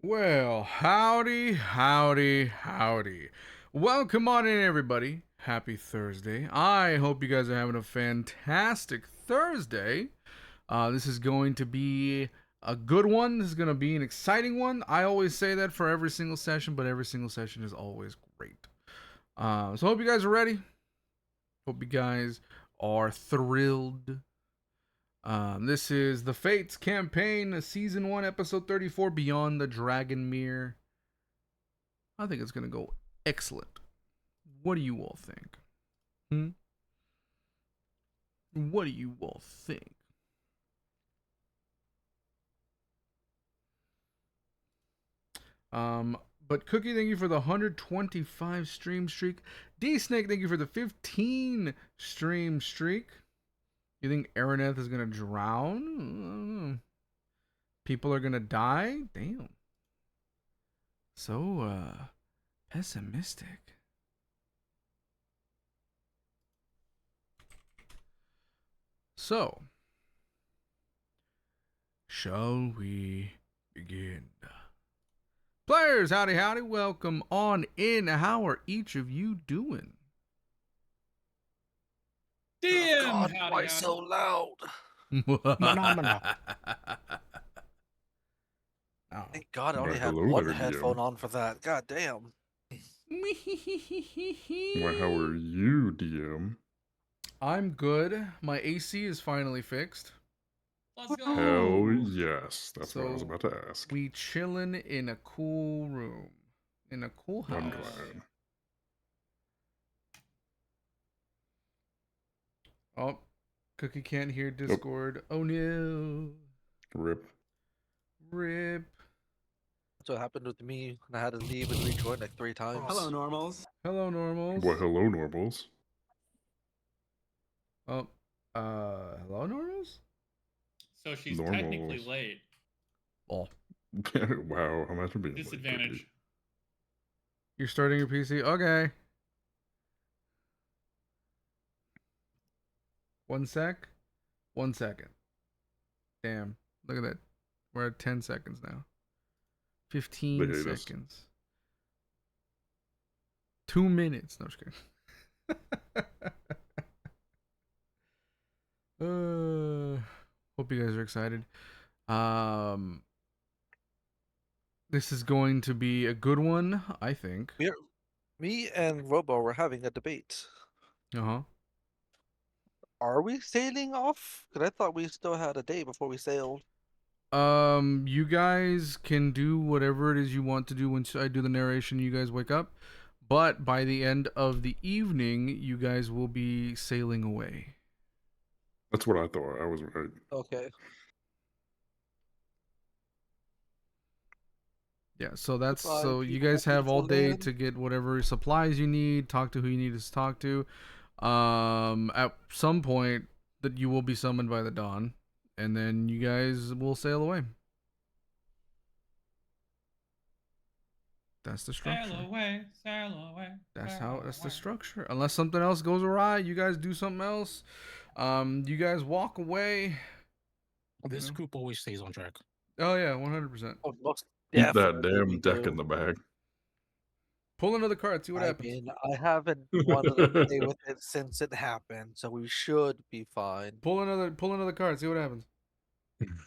Well, howdy, howdy, howdy. Welcome on in, everybody. Happy Thursday. I hope you guys are having a fantastic Thursday. This is going to be a good one. This is going to be an exciting one. I always say that for every single session, but every single session is always great. So hope you guys are ready. Hope you guys are thrilled. This is the Fates campaign, season 1, episode 34, Beyond the Dragonmere. I think it's gonna go excellent. What do you all think? What do you all think? But Cookie, thank you for the 125 stream streak. D Snake, thank you for the 15 stream streak. You think Araneth is gonna drown? People are gonna die? Damn. So, pessimistic. So, shall we begin? Players, howdy, howdy. Welcome on in. How are each of you doing? DM, God, howdy, why howdy. so loud? Phenomenal. Thank God I only Why, had hello one there, headphone DM. on for that. God damn. Why, how are you, DM? I'm good. My AC is finally fixed. Let's go. Hell yes. That's what I was So, about to ask. We chilling in a cool room. In a cool house. I'm glad. Oh, Cookie can't hear Discord. Oh no. Rip. Rip. That's what happened with me when I had to leave and rejoin like 3 times. Hello, normals. Hello, normals. Well, hello, normals. Oh, hello, normals? So she's Normals. technically late. Oh, Wow, imagine being late, Disadvantage. Cookie. you're starting your PC? Okay. 1 sec. 1 second. Damn. Look at that. We're at 10 seconds now. 15 They hate us. seconds. 2 minutes. No, I'm just kidding. Hope you guys are excited. This is going to be a good one, I think. Me and Robo were having a debate. Uh-huh. Are we sailing off? Because I thought we still had a day before we sailed. You guys can do whatever it is you want to do once I do the narration. You guys wake up, but by the end of the evening, you guys will be sailing away. That's what I thought. I was right. Okay. Yeah, so that's Goodbye, so you people, guys have all beautiful day land. to get whatever supplies you need, talk to who you need to talk to. At some point that you will be summoned by the dawn, and then you guys will sail away. That's the structure. Sail away, sail away. That's the structure. Unless something else goes awry, you guys do something else. You guys walk away. This know? group always stays on track. Oh yeah, 100%. Oh, most Keep that definitely we damn deck do. in the bag. Pull another card, see what I happens. mean, I haven't wanted to play with it since it happened, so we should be fine. Pull another card, see what happens.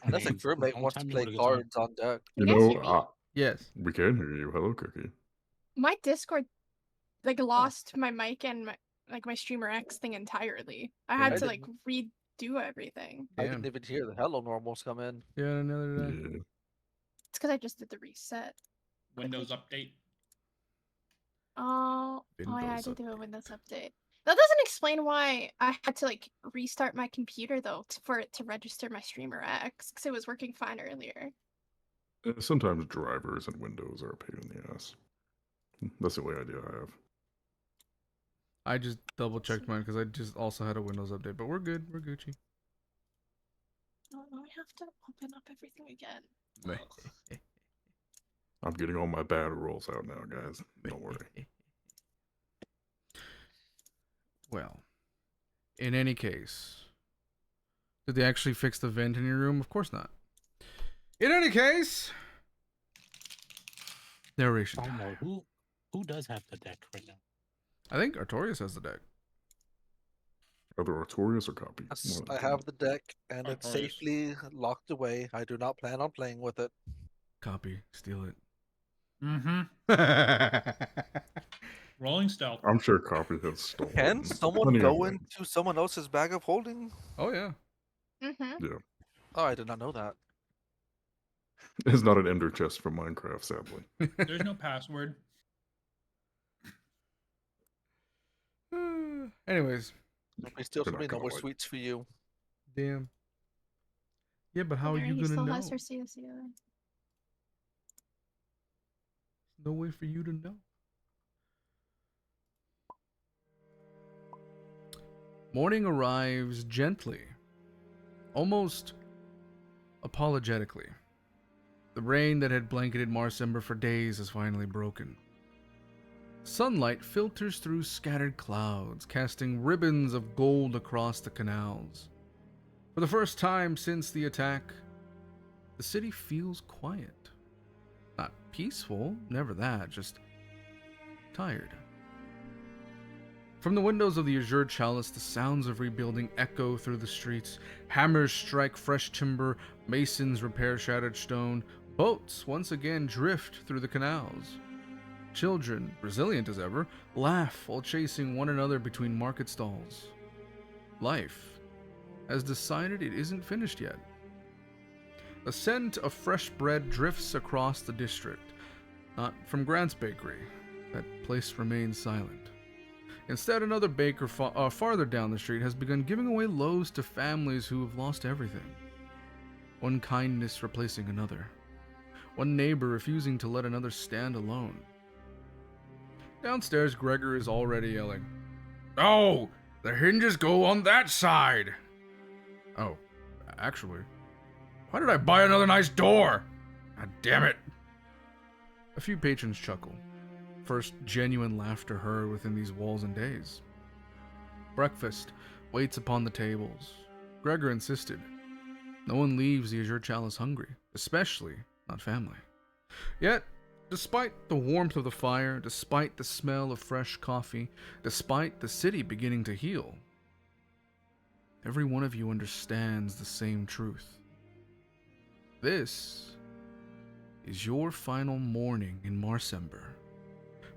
Unless a mean, crewmate long wants time to you play got a good time. cards on deck. You You guys hear know, me? Yes. we can hear you. Hello, Cookie. My Discord lost my mic and my streamer X thing entirely. I had I to didn't- redo everything. I Damn. didn't even hear the hello normals come in. Yeah, another day. Yeah. It's because I just did the reset. Windows update. Oh, yeah, I Windows did do a update. Windows update. That doesn't explain why I had to restart my computer though for it to register my streamer X because it was working fine earlier. Sometimes drivers and Windows are a pain in the ass. That's the only idea I have. I just double checked mine because I just also had a Windows update, but we're good. We're Gucci. Oh, now I have to open up everything again. I'm getting all my bad rolls out now, guys. Don't worry. Well, in any case, did they actually fix the vent in your room? Of course not. In any case, Narration I don't time. know who does have the deck right now. I think Artorias has the deck. Either Artorias or Cawpy. Yes, One of I the two. have the deck, and it's Artorias. safely locked away. I do not plan on playing with it. Copy. Steal it. Mm-hmm. Rolling stealth. I'm sure Cawpy has stolen. Can someone plenty of go things. into someone else's bag of holding? Oh yeah. Mm-hmm. Yeah. Oh, I did not know that. It's not an ender chest from Minecraft, sadly. There's no password. Anyways, Nobody steals They're from me. not No gonna more like- sweets for you. damn. Yeah, but how are you He gonna still know? has her CSU. No way for you to know. Morning arrives gently, almost apologetically. The rain that had blanketed Marsember for days has finally broken. Sunlight filters through scattered clouds, casting ribbons of gold across the canals. For the first time since the attack, the city feels quiet. Not peaceful, never that, just tired. From the windows of the Azure Chalice, the sounds of rebuilding echo through the streets. Hammers strike fresh timber, masons repair shattered stone, boats once again drift through the canals. Children, resilient as ever, laugh while chasing one another between market stalls. Life has decided it isn't finished yet. The scent of fresh bread drifts across the district, not from Grant's bakery. That place remains silent. Instead, another baker farther down the street has begun giving away loaves to families who have lost everything. One kindness replacing another. One neighbor refusing to let another stand alone. Downstairs, Gregor is already yelling, "Oh, the hinges go on that side!" Oh, actually, why did I buy another nice door? God damn it. A few patrons chuckle. First genuine laughter heard within these walls in days. Breakfast waits upon the tables. Gregor insisted. No one leaves the Azure Chalice hungry, especially not family. Yet, despite the warmth of the fire, despite the smell of fresh coffee, despite the city beginning to heal, every one of you understands the same truth. This is your final morning in Marsember.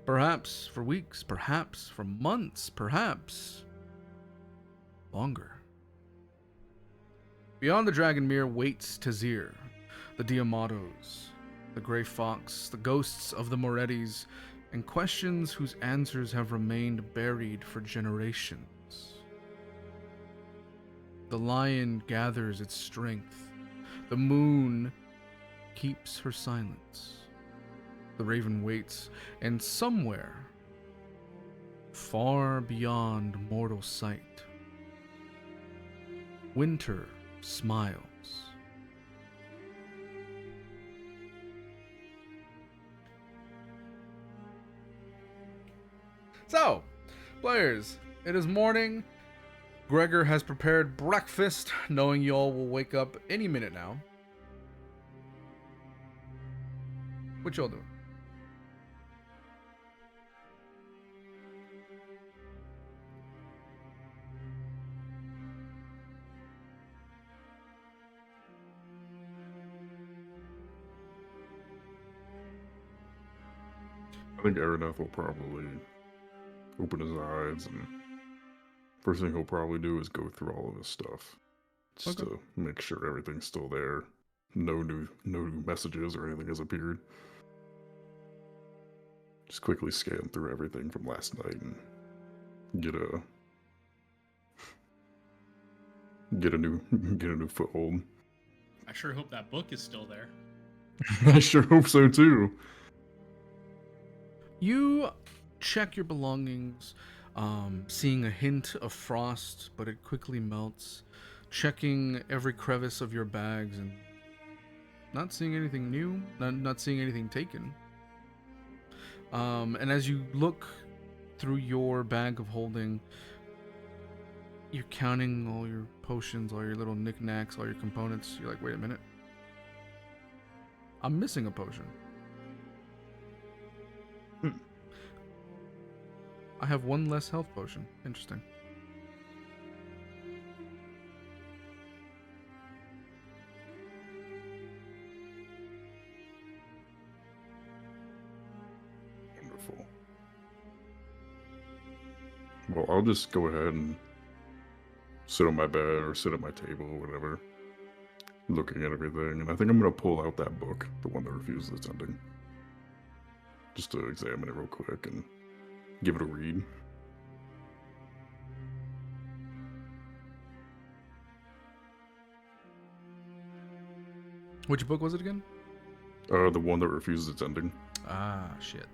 Perhaps for weeks, perhaps for months, perhaps longer. Beyond the Dragonmere waits Teziir, the Diamatos, the Grey Fox, the ghosts of the Morettis, and questions whose answers have remained buried for generations. The lion gathers its strength. The moon keeps her silence. The raven waits, and somewhere, far beyond mortal sight, winter smiles. So, players, it is morning. Gregor has prepared breakfast, knowing you all will wake up any minute now. What y'all doing? I think Araneth will probably open his eyes, and first thing he'll probably do is go through all of his stuff, just Okay. to make sure everything's still there. No new messages or anything has appeared. Just quickly scan through everything from last night and get a new foothold. I sure hope that book is still there. I sure hope so too. You check your belongings, seeing a hint of frost, but it quickly melts. Checking every crevice of your bags and not seeing anything new, not seeing anything taken. And as you look through your bag of holding, you're counting all your potions, all your little knickknacks, all your components. You're like, wait a minute. I'm missing a potion. I have one less health potion. Interesting. Wonderful. Well, I'll just go ahead and sit on my bed or sit at my table or whatever, looking at everything. And I think I'm going to pull out that book, the one that refuses attending, just to examine it real quick and give it a read. Which book was it again? The one that refuses attending. Ah, shit.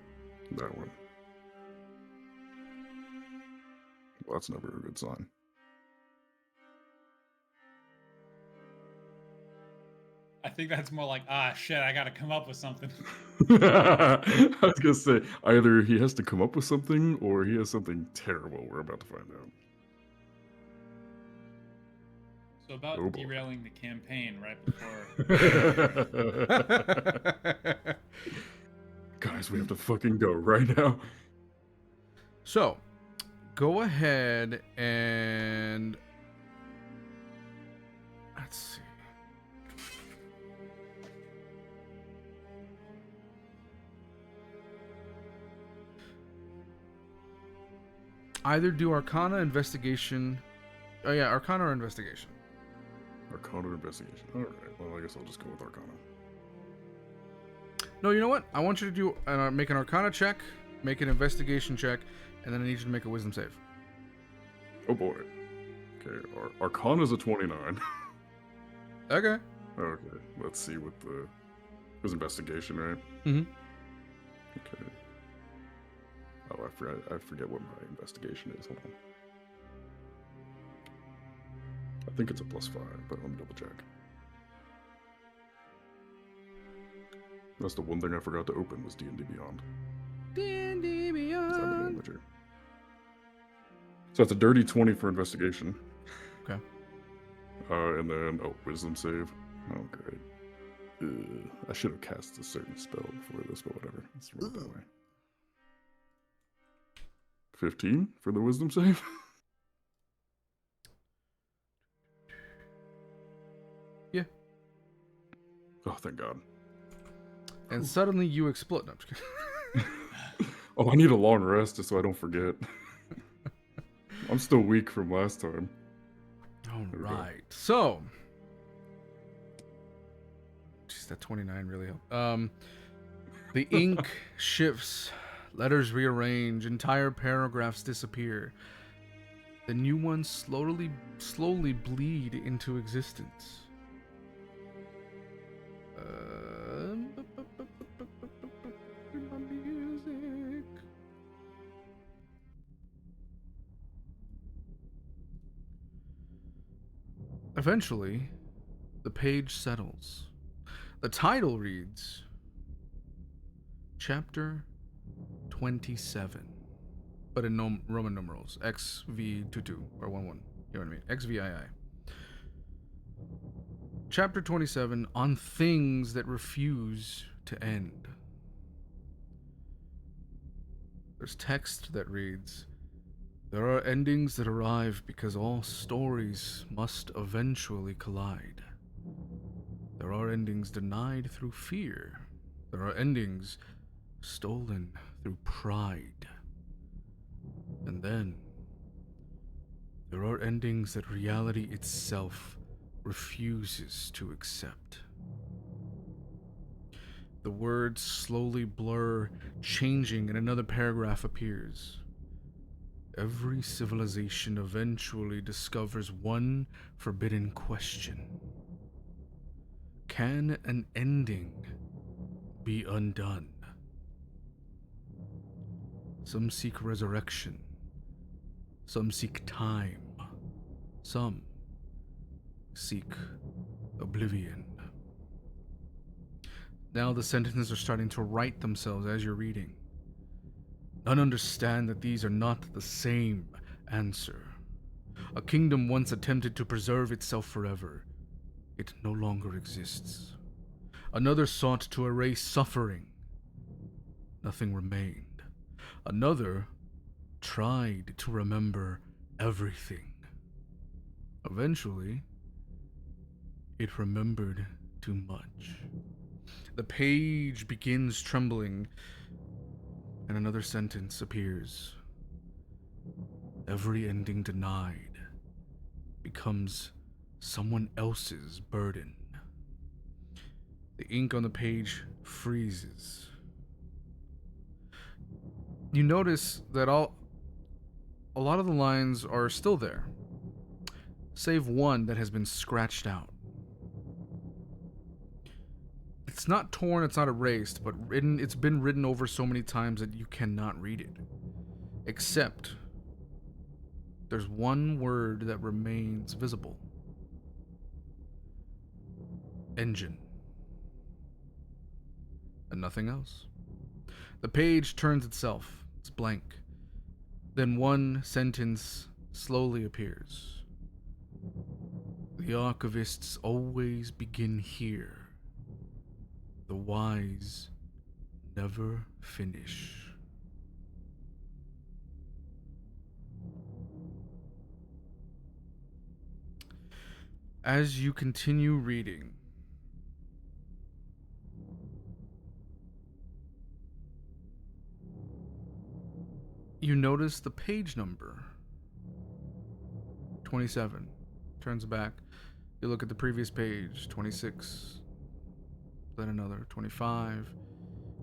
That one. Well, that's never a good sign. I think that's more like, shit, I gotta come up with something. I was gonna say, either he has to come up with something, or he has something terrible we're about to find out. So about Oh, boy. derailing the campaign right before. Guys, we have to fucking go right now. So, go ahead and... Let's see. Either do Arcana, Investigation... Oh yeah, Arcana or Investigation. Arcana or investigation? Alright, well, I guess I'll just go with Arcana. No, you know what? I want you to do make an Arcana check, make an Investigation check, and then I need you to make a Wisdom save. Oh boy. Okay, Arcana's a 29. Okay. Okay, let's see what the... It was investigation, right? Mm-hmm. Okay. Oh, I forget what my investigation is. Hold on. I think it's a +5, but let me double check. That's the one thing I forgot to open was D&D Beyond. D&D Is that the Beyond. name of it? So that's a dirty 20 for investigation. Okay. And then, wisdom save. Oh, great. I should have cast a certain spell before this, but whatever. Let's roll it that way. 15 for the wisdom save? Yeah. Oh, thank God. And suddenly you explode. No, I'm just kidding. Oh, I need a long rest just so I don't forget. I'm still weak from last time. All There we go. right. So, jeez, that 29 really helped. The ink shifts, letters rearrange, entire paragraphs disappear. The new ones slowly bleed into existence. Music. Eventually, the page settles. The title reads Chapter 27, but in Roman numerals, XV22 or 11. You know what I mean? XVII. Chapter 27, on things that refuse to end. There's text that reads, there are endings that arrive because all stories must eventually collide. There are endings denied through fear. There are endings stolen through pride. And then, there are endings that reality itself refuses to accept. The words slowly blur, changing, and another paragraph appears. Every civilization eventually discovers one forbidden question. Can an ending be undone? Some seek resurrection. Some seek time. Some seek oblivion. Now the sentences are starting to write themselves as you're reading. None understand that these are not the same answer. A kingdom once attempted to preserve itself forever. It no longer exists. Another sought to erase suffering. Nothing remained. Another tried to remember everything. Eventually, it remembered too much. The page begins trembling, and another sentence appears. Every ending denied becomes someone else's burden. The ink on the page freezes. You notice that a lot of the lines are still there, save one that has been scratched out. It's not torn, it's not erased, but it's been written over so many times that you cannot read it. Except, there's one word that remains visible. Engine. And nothing else. The page turns itself. It's blank. Then one sentence slowly appears. The archivists always begin here. The wise never finish. As you continue reading, you notice the page number 27. Turns back. You look at the previous page, 26. Then another 25.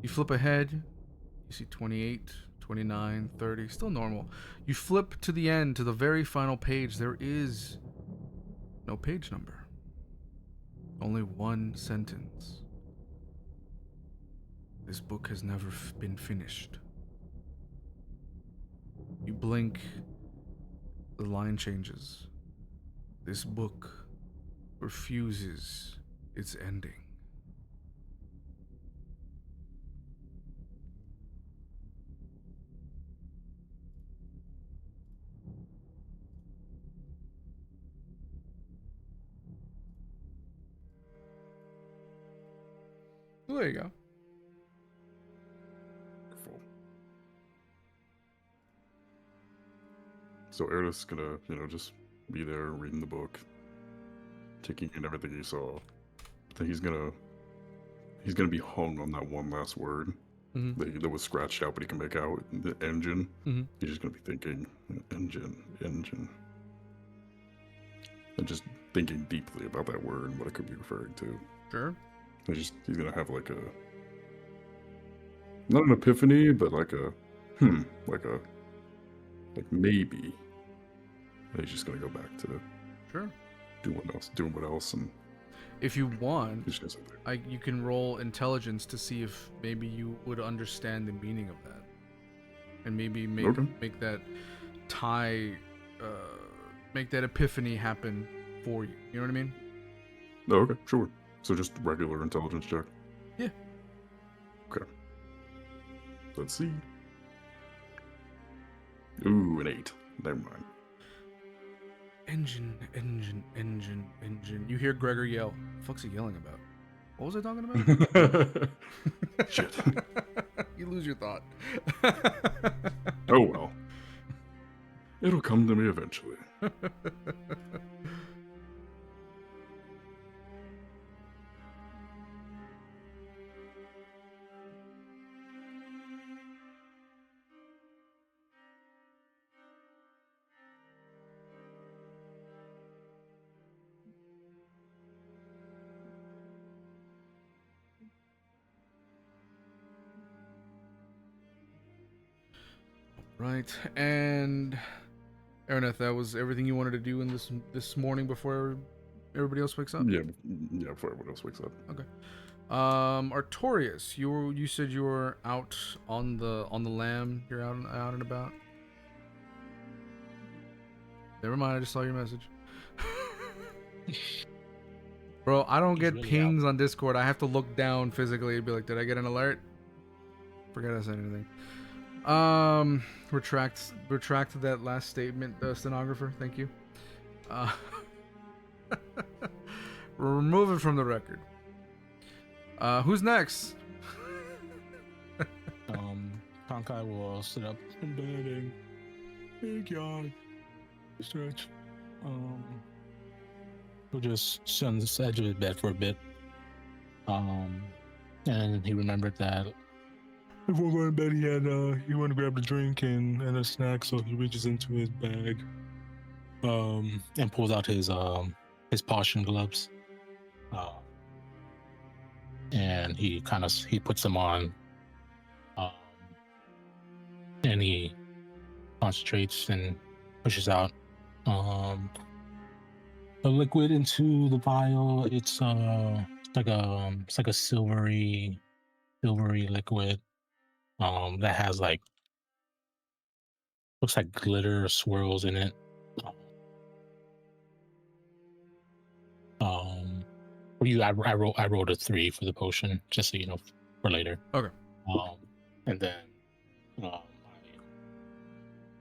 You flip ahead, you see 28, 29, 30, still normal. You flip to the end, to the very final page. There is no page number. Only one sentence. This book has never been finished. You blink, the line changes. This book refuses its ending. Well, there you go. So Araneth's gonna, just be there reading the book, taking in everything he saw. I think he's gonna be hung on that one last word that was scratched out, but he can make out the engine. He's just gonna be thinking engine, and just thinking deeply about that word and what it could be referring to. Sure. He's gonna have like not an epiphany, but like maybe. And he's just gonna go back to Sure. doing what else, and If you want, he's just gonna sit there. you can roll intelligence to see if maybe you would understand the meaning of that, and maybe make that make that epiphany happen for you. You know what I mean? Oh, okay, sure. So just regular intelligence check. Yeah. Okay. Let's see. Ooh, an 8. Never mind. Engine. You hear Gregor yell. What the fuck's he yelling about? What was I talking about? Shit. You lose your thought. Oh well. It'll come to me eventually. Right, and Araneth, that was everything you wanted to do in this morning before everybody else wakes up? Yeah, before everyone else wakes up. Okay. Artorias, you said you were out on the lam. You're out and about. Never mind, I just saw your message. Bro, I don't get really pings on Discord. I have to look down physically and be like, did I get an alert? Forget I said anything. Retract that last statement, stenographer. Thank you. Remove it from the record. Who's next? Tonkai will sit up in bed and big yawn, stretch. He'll just sit on the edge of his bed for a bit. And he remembered that before going to bed, he went to grab a drink and a snack, so he reaches into his bag, and pulls out his potion gloves, and he puts them on, and he concentrates and pushes out the liquid into the vial. It's like a silvery liquid that has like, looks like glitter swirls in it. For you, I rolled a 3 for the potion, just so you know, for later. Okay. And then I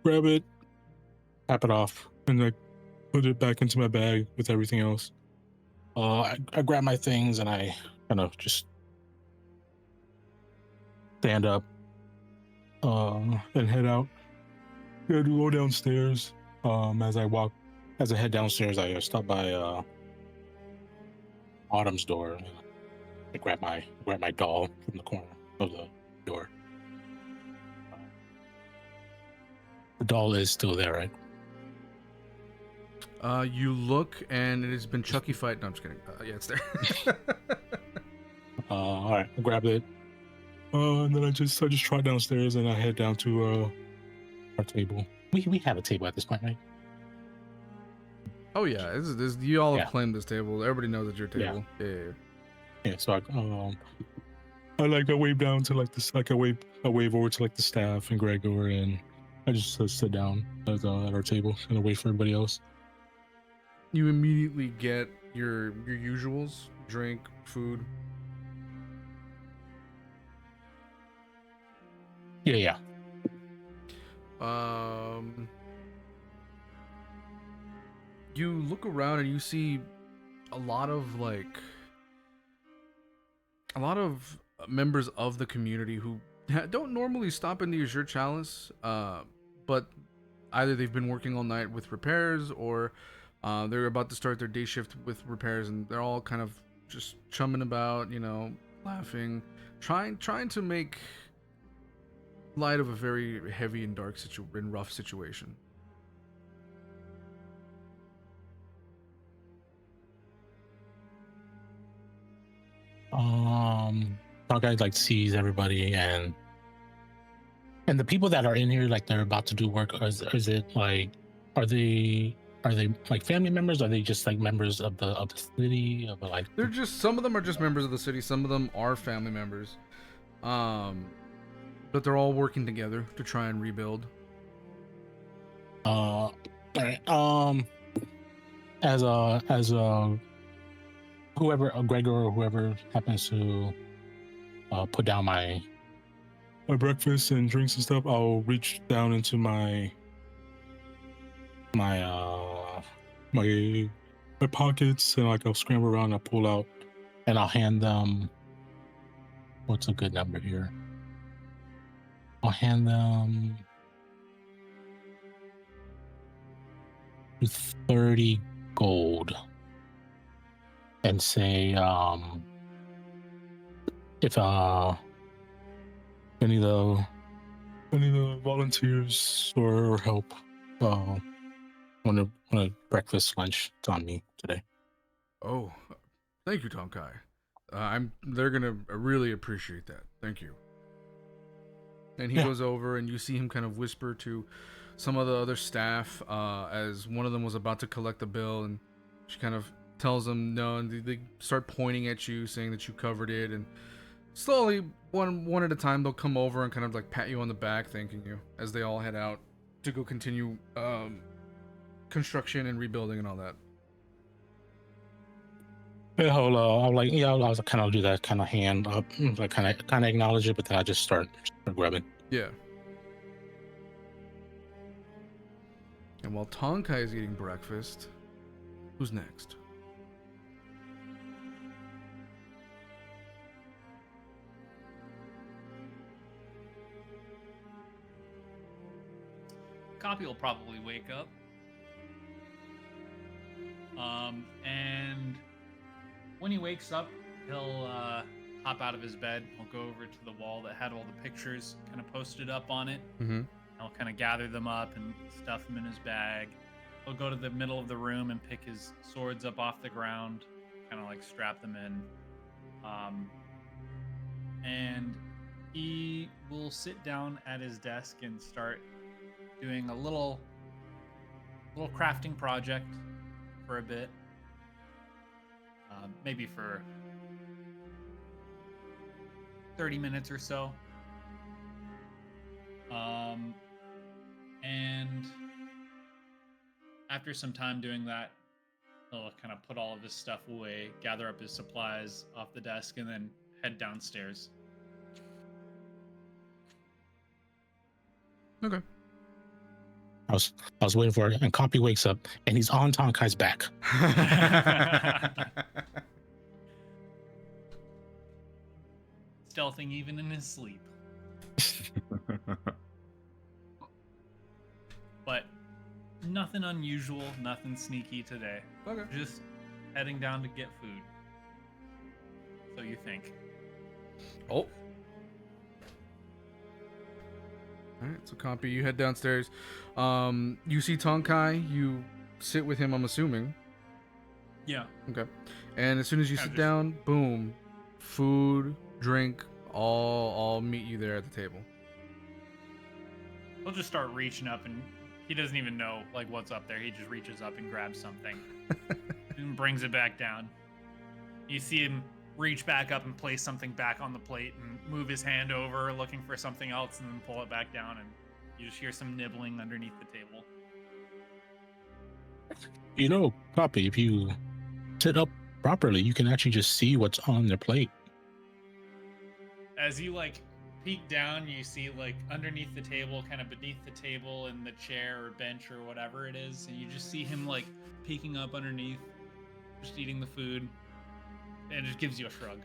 grab it, tap it off, and I put it back into my bag with everything else. I grab my things and I kind of just stand up and head out. Yeah, to go downstairs. As I head downstairs, I stop by Autumn's door. I grab my doll from the corner of the door. The doll is still there, right? You look, and it has been Chucky fight. No, I'm just kidding. Yeah, it's there. All right, I grab it, and then I just trot downstairs and I head down to our table. We have a table at this point, right? Oh yeah, this you all have Yeah. claimed this table. Everybody knows it's your Yeah. table. Yeah. Yeah. So I wave down to like this, like I wave over to like the staff and Gregor, and I just sit down at our table and I wait for everybody else. You immediately get your usuals: drink, food. Yeah. You look around and you see a lot of members of the community who don't normally stop in the Azure Chalice, but either they've been working all night with repairs, or they're about to start their day shift with repairs, and they're all kind of just chumming about, laughing, trying to make light of a very heavy and dark and rough situation. Tonkai like sees everybody, and the people that are in here, like they're about to do work. Is it like, are they like family members? Are they just like members of the city? They're just, some of them are just members of the city. Some of them are family members. But they're all working together to try and rebuild. All right. As whoever, Gregor or whoever happens to put down my breakfast and drinks and stuff, I'll reach down into my pockets, and like I'll scramble around, I'll pull out, and I'll hand them, what's a good number here? I'll hand them 30 gold and say, if any of the volunteers or help want a breakfast, lunch, it's on me today. Oh, thank you, Tonkai. They're gonna really appreciate that. Thank you. And he goes over, and you see him kind of whisper to some of the other staff as one of them was about to collect the bill, and she kind of tells them no, and they start pointing at you, saying that you covered it, and slowly, one at a time, they'll come over and kind of like pat you on the back, thanking you, as they all head out to go continue construction and rebuilding and all that. Yeah, I'll like, I'll kind of do that kind of hand up, like kind of acknowledge it, but then I just start grabbing. Yeah. And while Tonkai is eating breakfast, who's next? Cawpy will probably wake up. And when he wakes up, he'll hop out of his bed. He'll go over to the wall that had all the pictures kind of posted up on it. Mm-hmm. He'll kind of gather them up and stuff them in his bag. He'll go to the middle of the room and pick his swords up off the ground, kind of like strap them in. And he will sit down at his desk and start doing a little crafting project for a bit. Maybe for 30 minutes or so. And after some time doing that, he'll kind of put all of his stuff away, gather up his supplies off the desk, and then head downstairs. Okay. I was waiting for it, and Cawpy wakes up, and he's on Tonkai's back. Stealthing even in his sleep. But nothing unusual, nothing sneaky today. Okay. Just heading down to get food. So you think. Oh. Alright, so Cawpy, you head downstairs. You see Tonkai, you sit with him, I'm assuming. Yeah. Okay. And as soon as you Kinda sit just- down, boom, food, drink, all meet you there at the table. He'll just start reaching up, and he doesn't even know like what's up there. He just reaches up and grabs something and brings it back down. You see him reach back up and place something back on the plate and move his hand over looking for something else and then pull it back down, and you just hear some nibbling underneath the table. You know, Cawpy, if you sit up properly, you can actually just see what's on their plate. As you like peek down, you see like underneath the table, kind of beneath the table and the chair or bench or whatever it is, and you just see him like peeking up underneath, just eating the food, and it just gives you a shrug.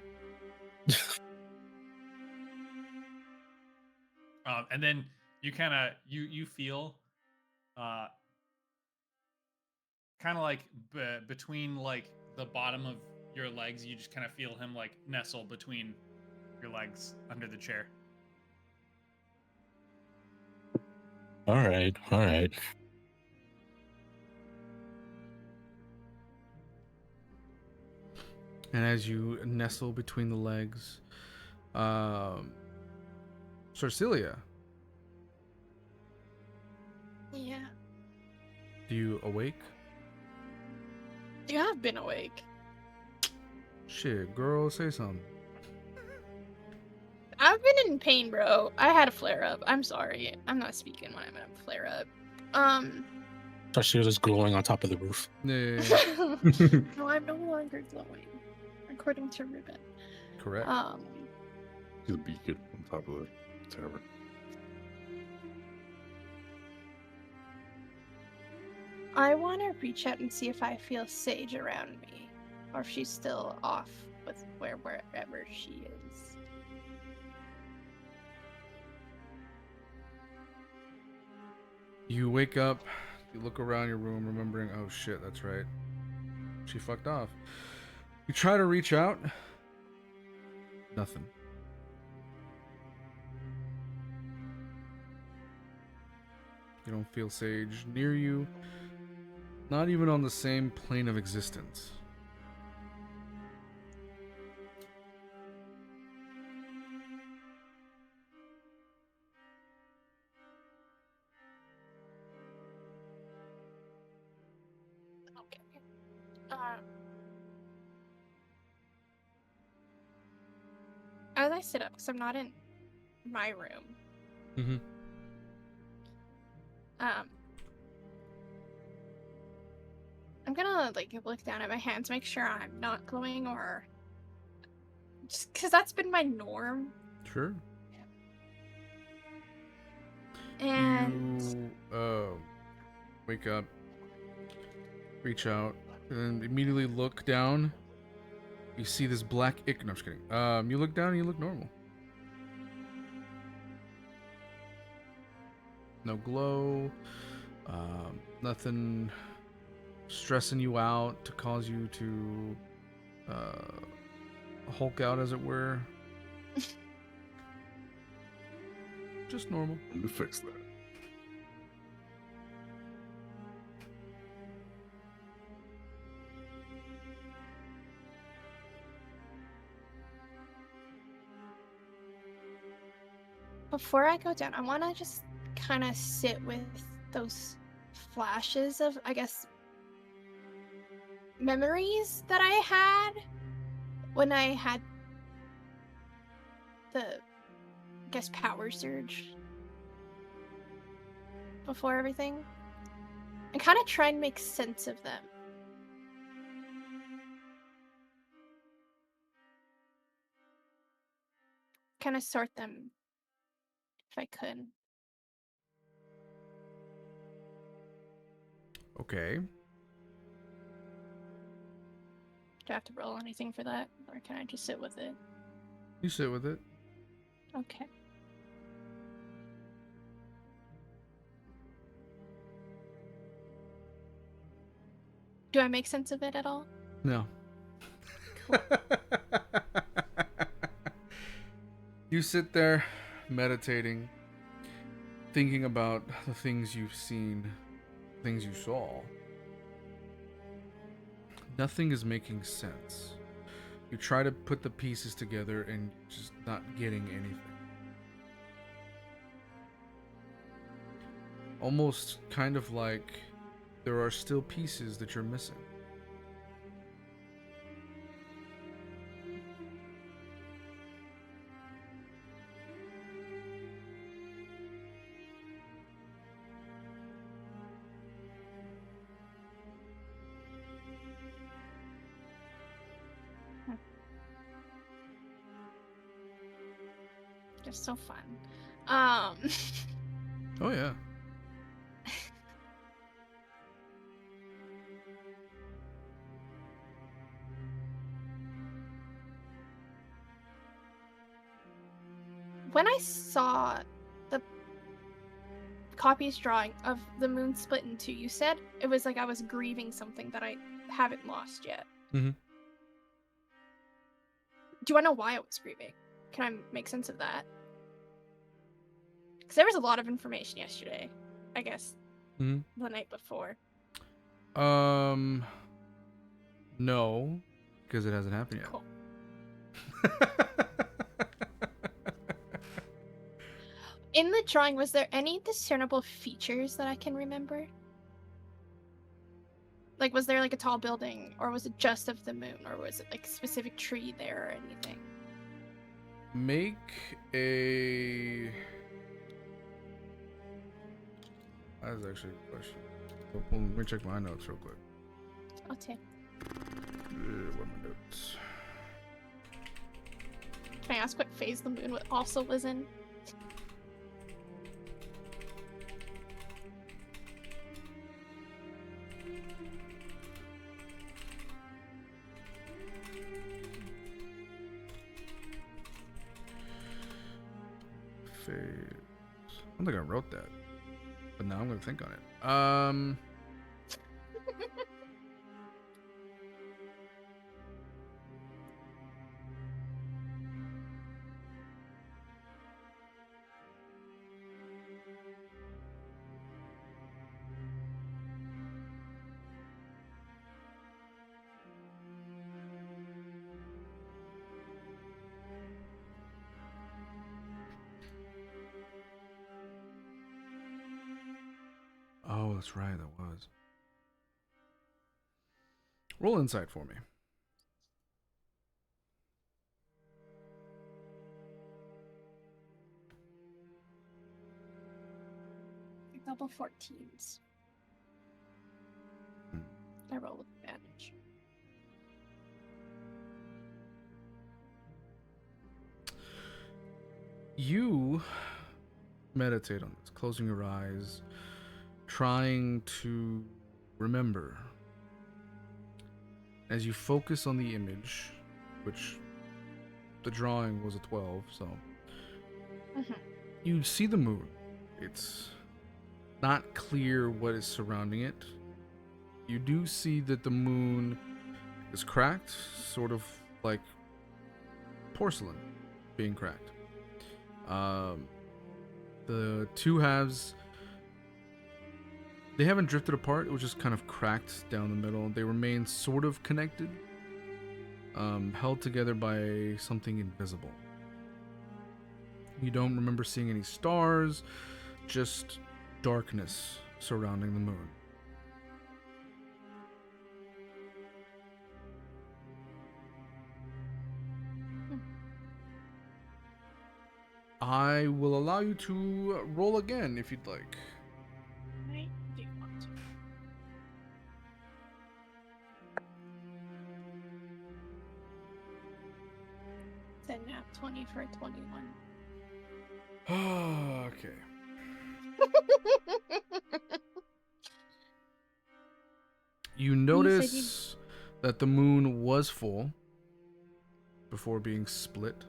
And then you kind of you feel kind of like between like the bottom of your legs, you just kind of feel him like nestle between your legs under the chair. All right. And as you nestle between the legs, Silia, Yeah. do you awake? You have been awake. Shit, girl, say something. I've been in pain, bro. I had a flare up. I'm sorry. I'm not speaking when I'm in a flare up. Silia's just glowing on top of the roof. Yeah, No, I'm no longer glowing, according to Ruben. correct. He's a beacon on top of the tavern. I want to reach out and see if I feel Sage around me, or if she's still off with wherever she is. You wake up, you look around your room, remembering, oh shit, that's right. She fucked off. You try to reach out. Nothing. You don't feel Sage near you. Not even on the same plane of existence. Okay. As I sit up, because I'm not in my room. Mm-hmm. I'm gonna like look down at my hands, make sure I'm not glowing, or just because that's been my norm. Sure. And You wake up, reach out, and then immediately look down. You see this black ick. No, I'm just kidding. You look down and you look normal. No glow. Nothing stressing you out to cause you to Hulk out, as it were. Just normal. Let me fix that. Before I go down, I want to just kind of sit with those flashes of, I guess, memories that I had when I had the, I guess, power surge before everything, and kind of try and make sense of them. Kind of sort them if I could. Okay. Do I have to roll anything for that? Or can I just sit with it? You sit with it. Okay. Do I make sense of it at all? No. You sit there meditating, thinking about the things you've seen, things you saw. Nothing is making sense. You try to put the pieces together and just not getting anything. Almost kind of like there are still pieces that you're missing. Just so fun. Oh yeah. When I saw the Cawpy's drawing of the moon split in two, you said it was like I was grieving something that I haven't lost yet. Mhm. Do I know why I was grieving? Can I make sense of that? Because there was a lot of information yesterday, I guess, Mhm. the night before. No, because it hasn't happened yet. Cool. In the drawing, was there any discernible features that I can remember? Like, was there like a tall building, or was it just of the moon, or was it like a specific tree there or anything? Make a... That is actually a question. Let me check my notes real quick. Okay. What are my notes? Can I ask what phase the moon also was in? Phase. I don't think I wrote that, but now I'm gonna think on it. Oh, that's right, that was. Roll insight for me. Double 14s. I roll with advantage. You meditate on this, closing your eyes, trying to remember. As you focus on the image, which the drawing was a 12, so Mhm. you see the moon. It's not clear what is surrounding it. You do see that the moon is cracked, sort of like porcelain being cracked. The two halves, they haven't drifted apart. It was just kind of cracked down the middle. They remain sort of connected, held together by something invisible. You don't remember seeing any stars, just darkness surrounding the moon. I will allow you to roll again if you'd like. I do want to. It's a nat 20 for 21. Okay. You notice that the moon was full before being split.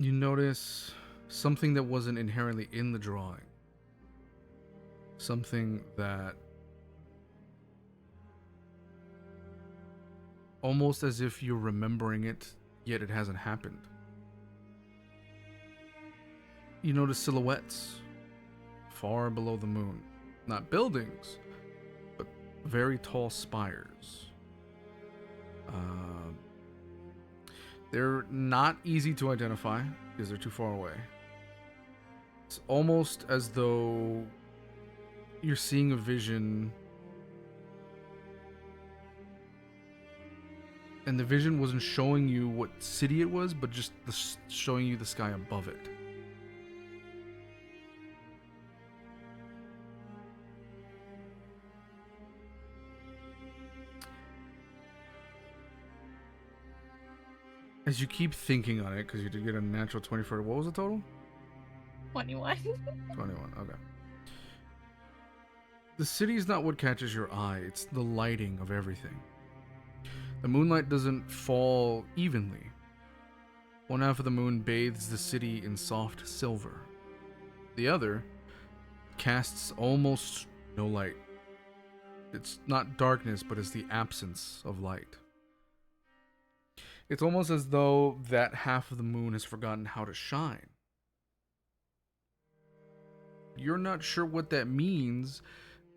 You notice something that wasn't inherently in the drawing. Something that, almost as if you're remembering it, yet it hasn't happened. You notice silhouettes far below the moon. Not buildings, but very tall spires. They're not easy to identify because they're too far away. It's almost as though you're seeing a vision, and the vision wasn't showing you what city it was, but just showing you the sky above it. As you keep thinking on it, because you did get a natural 24, what was the total? 21. 21, okay. The city is not what catches your eye, it's the lighting of everything. The moonlight doesn't fall evenly. One half of the moon bathes the city in soft silver. The other casts almost no light. It's not darkness, but it's the absence of light. It's almost as though that half of the moon has forgotten how to shine. You're not sure what that means,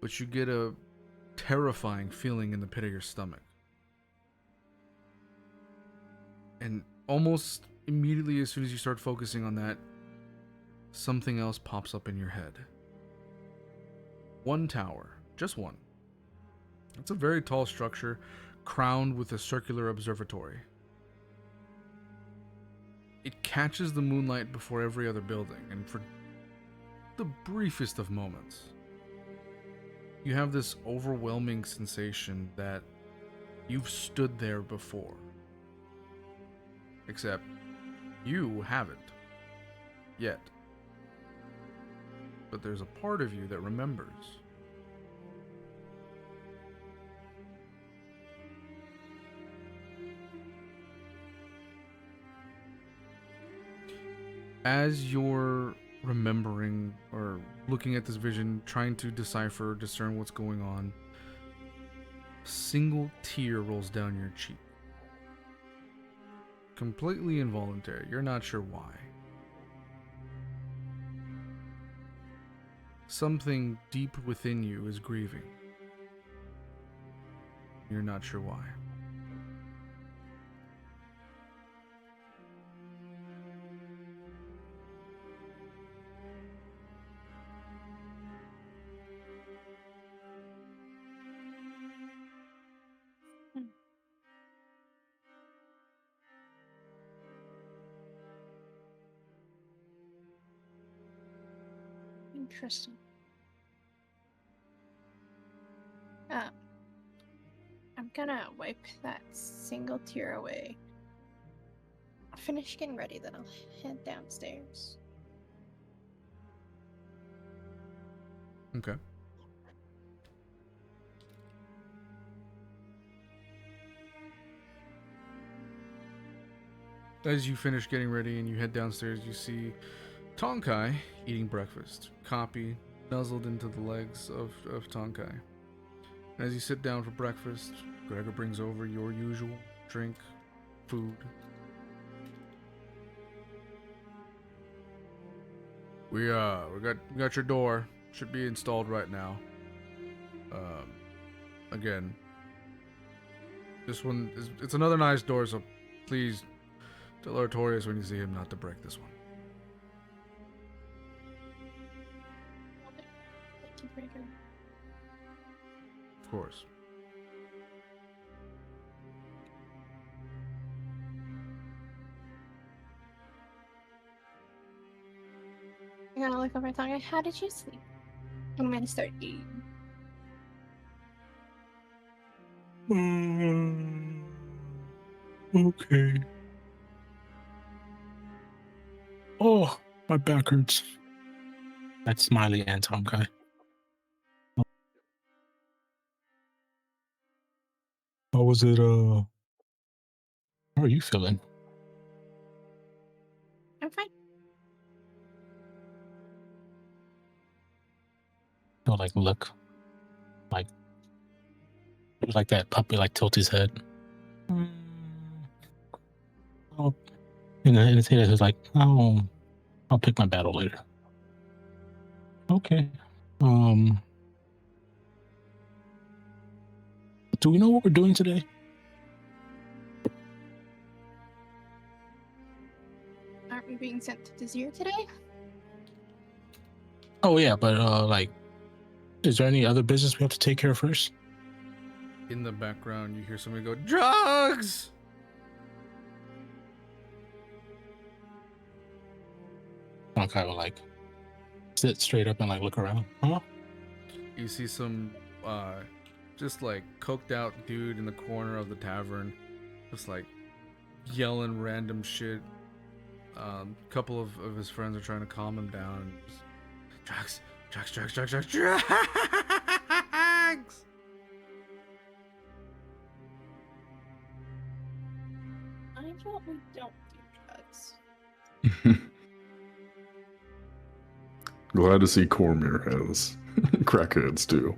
but you get a terrifying feeling in the pit of your stomach. And almost immediately, as soon as you start focusing on that, something else pops up in your head. One tower, just one. It's a very tall structure, crowned with a circular observatory. It catches the moonlight before every other building, and for the briefest of moments, you have this overwhelming sensation that you've stood there before. Except, you haven't. Yet. But there's a part of you that remembers. As you're remembering or looking at this vision, trying to decipher, discern what's going on, a single tear rolls down your cheek. Completely involuntary. You're not sure why. Something deep within you is grieving. You're not sure why. Interesting. I'm gonna wipe that single tear away. I'll finish getting ready, then I'll head downstairs. Okay. As you finish getting ready and you head downstairs, you see Tonkai eating breakfast. Cawpy nuzzled into the legs of Tonkai. And as you sit down for breakfast, Gregor brings over your usual drink, food. We got your door. Should be installed right now. Again, this one it's another nice door, so please tell Artorias when you see him not to break this one. Thank you, Gregor. Of course. I'm gonna look over at Tonga. How did you sleep? I'm gonna start eating. Okay. Oh, my back hurts. That's Miley and Tonkai. How was it? How are you feeling? I'm fine. He'll like look, like that puppy, like tilt his head. Oh, and then it's like, oh, I'll pick my battle later. Okay. Do we know what we're doing today? Aren't we being sent to Teziir today? Oh yeah, but like, is there any other business we have to take care of first? In the background, you hear somebody go, "Drugs!" Tonkai will like sit straight up and like look around. Huh? You see some, just like coked out dude in the corner of the tavern, just like yelling random shit. Couple of his friends are trying to calm him down. And just, drugs. I thought we don't do drugs. Glad to see Cormier has crackheads too.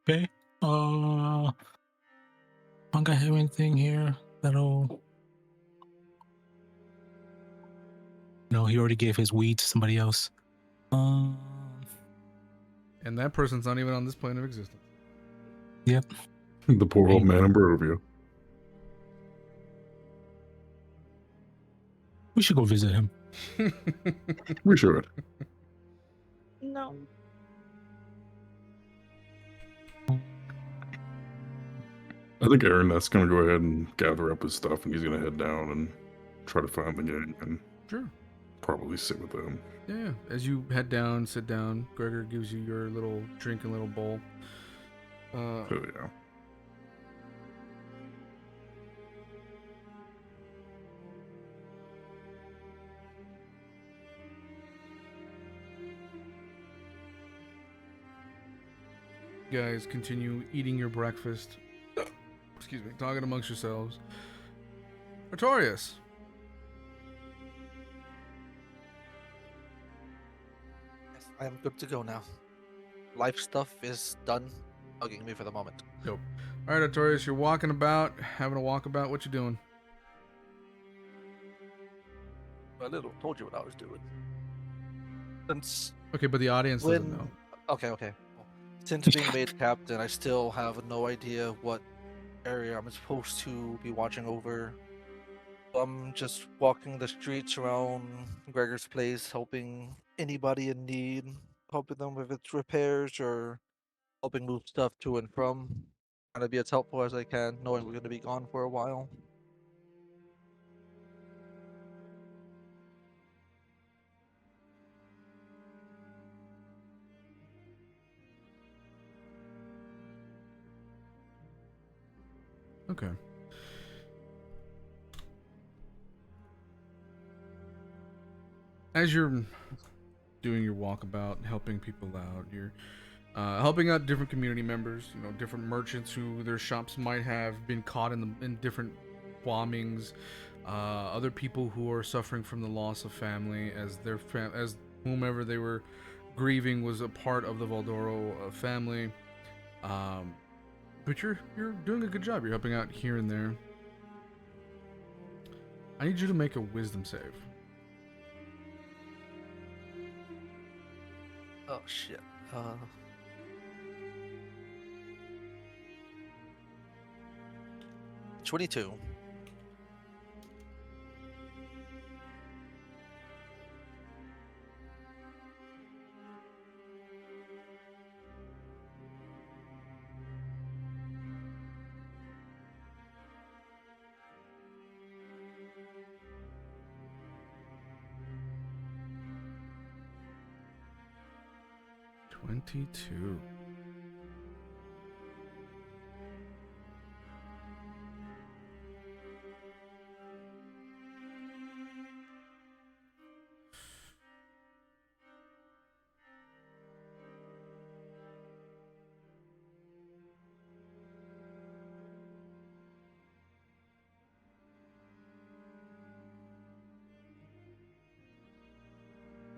Okay. Tonkai have anything here that'll? No, he already gave his weed to somebody else. And that person's not even on this plane of existence. Yep. The poor old man in Barovia. We should go visit him. We should. No. I think Araneth's gonna go ahead and gather up his stuff, and he's gonna head down and try to find the gang and Sure. probably sit with them. Yeah. As you head down, sit down, Gregor gives you your little drink and little bowl. So yeah. You guys continue eating your breakfast. Excuse me, talking amongst yourselves. Artorias. Yes, I am good to go now. Life stuff is done. Hugging me for the moment. All right, Artorias, you're walking about, having a walkabout. What you doing? I little told you what I was doing. Since Okay, but the audience doesn't know. Okay. Well, since being made captain, I still have no idea what area I'm supposed to be watching over. I'm just walking the streets around Gregor's place, helping anybody in need, helping them with its repairs or helping move stuff to and from. Trying to be as helpful as I can, knowing we're going to be gone for a while. Okay. as you're doing your walkabout, helping people out, you're helping out different community members, different merchants who their shops might have been caught in different bombings, other people who are suffering from the loss of family as as whomever they were grieving was a part of the Valdoro family. But you're doing a good job. You're helping out here and there. I need you to make a wisdom save. Oh shit. 22. $22.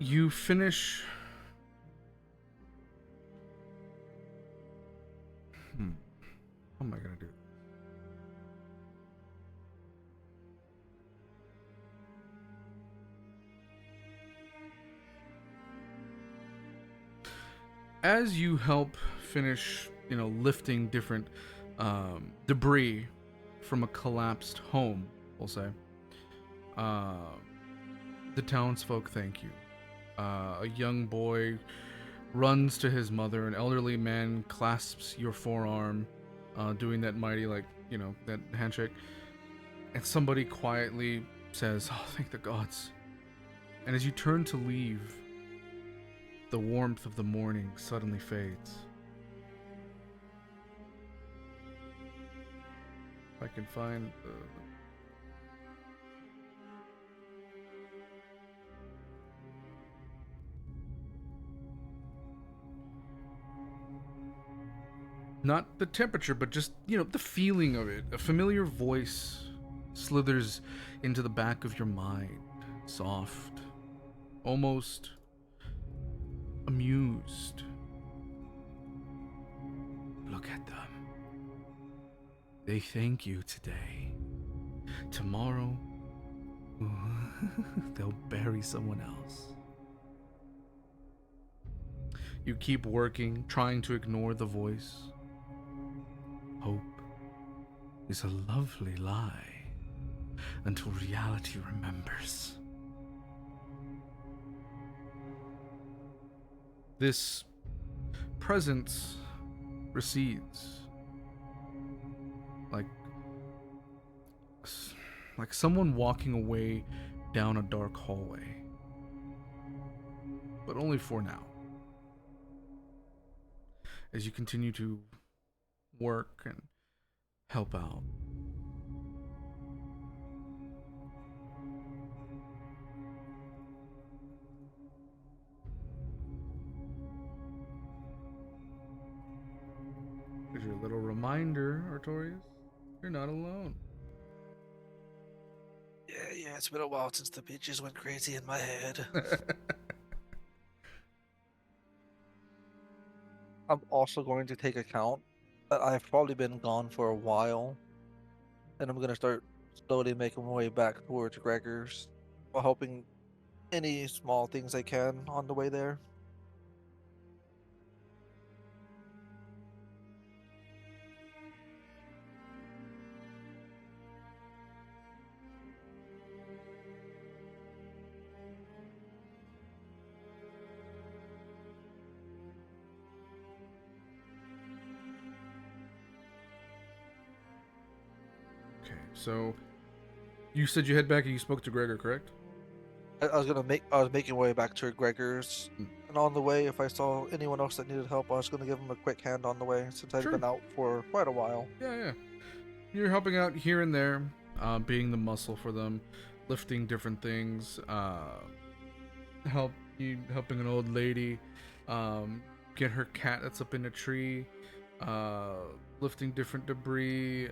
You finish. How am I gonna do this? As you help finish, lifting different debris from a collapsed home, we'll say, the townsfolk thank you. A young boy runs to his mother. An elderly man clasps your forearm, doing that mighty, that handshake. And somebody quietly says, "Oh, thank the gods." And as you turn to leave, the warmth of the morning suddenly fades. If I can find the... Not the temperature, but just, the feeling of it. A familiar voice slithers into the back of your mind. Soft. Almost amused. Look at them. They thank you today. Tomorrow, they'll bury someone else. You keep working, trying to ignore the voice. Hope is a lovely lie until reality remembers. This presence recedes, like someone walking away down a dark hallway, but only for now. As you continue to work and help out. Here's your little reminder, Artorias. You're not alone. Yeah, it's been a while since the bitches went crazy in my head. I'm also going to take account that I've probably been gone for a while, and I'm going to start slowly making my way back towards Gregor's while helping any small things I can on the way there. So, you said you head back and you spoke to Gregor, correct? I was making my way back to Gregor's, and on the way, if I saw anyone else that needed help, I was gonna give them a quick hand on the way since I've been out for quite a while. Yeah. You're helping out here and there, being the muscle for them, lifting different things. helping an old lady get her cat that's up in a tree, lifting different debris,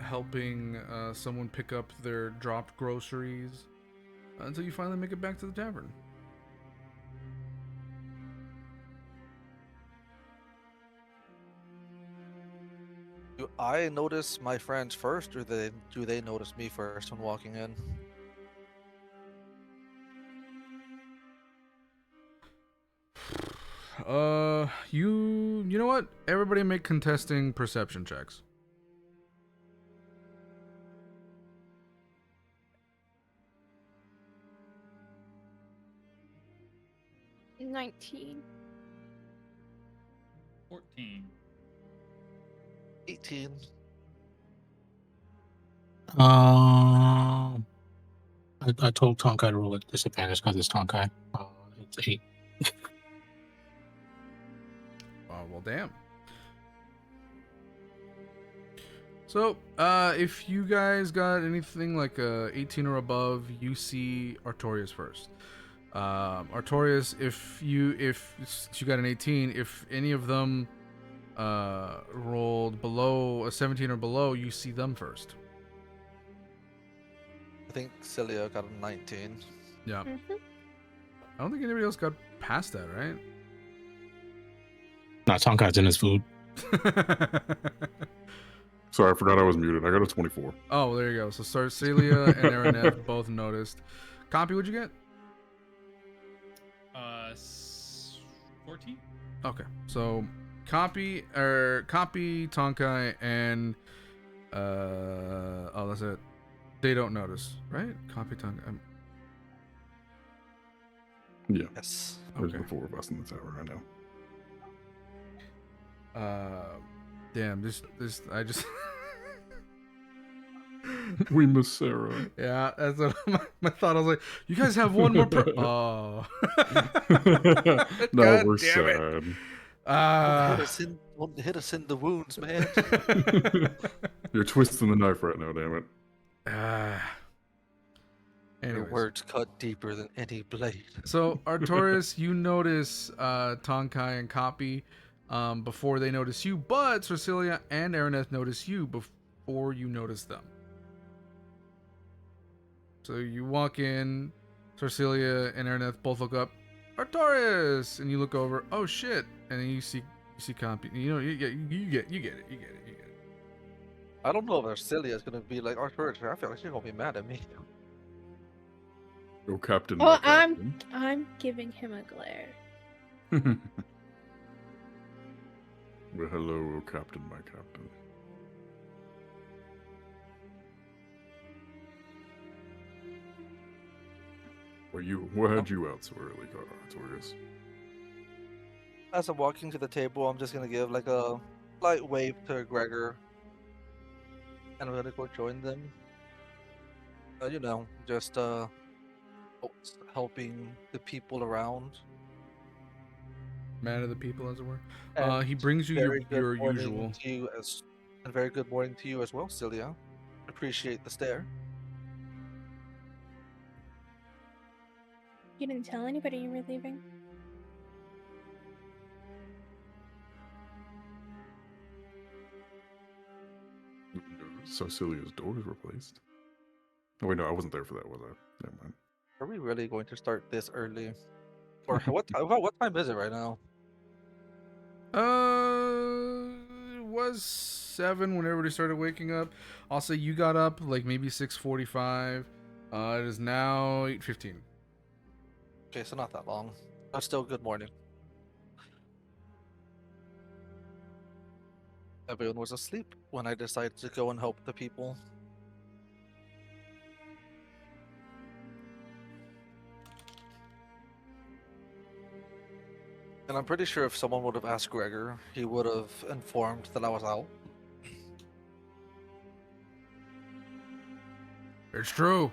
helping someone pick up their dropped groceries, until you finally make it back to the tavern. Do I notice my friends first, or do they notice me first when walking in? You know what? Everybody make contesting perception checks. Mm. 19. 14. 18. I told Tonkai to roll at disadvantage because it's Tonkai. It's 8. Oh, well, damn. So, if you guys got anything like 18 or above, you see Artorias first. Artorias, if you got an 18, if any of them rolled below a 17 or below, you see them first. I think Silia got a 19. Yeah. Mm-hmm. I don't think anybody else got past that, right? Nah, Tonkai's in his food. Sorry, I forgot I was muted. I got a 24. Oh, there you go. So Silia and Araneth both noticed. Cawpy, what'd you get? 14. Okay, so Cawpy, Tonkai, and oh, that's it. They don't notice, right? Cawpy, Tonkai. Yeah, Yes. there's Okay. the 4 of us in the tower right now. Damn, this, I just. We miss Sarah. Yeah, that's what my thought. I was like, you guys have one more. Oh. No, God we're damn it. sad. Don't hit us in the wounds, man. You're twisting the knife right now, damn it. Your Anyways. words cut deeper than any blade. So, Artorias, you notice Tonkai and Cawpy before they notice you, but Silia and Araneth notice you before you notice them. So you walk in, Silia and Araneth both look up, Artorias, and you look over, oh shit, and then you see Cawpy. You know, you get it. I don't know if Silia is gonna be like Artorias. I feel like she's gonna be mad at me. Go Captain. Well, my Captain. I'm giving him a glare. Well, hello, oh Captain, my Captain. What had you out so early, Artorias? As I'm walking to the table, I'm just gonna give like a light wave to Gregor, and I'm gonna go join them. Just helping the people around. Man of the people, as it were. And He brings you your very good morning usual. to you and very good morning to you as well, Silia. Appreciate the stare. You didn't tell anybody you were leaving? So Celia's door is replaced. Oh wait, no, I wasn't there for that, was I? Never mind. Are we really going to start this early? Or what time is it right now? It was 7 when everybody started waking up. I'll say you got up like maybe 6:45. It is now 8:15. Okay, so not that long. But still good morning. Everyone was asleep when I decided to go and help the people. And I'm pretty sure if someone would have asked Gregor, he would have informed that I was out. It's true.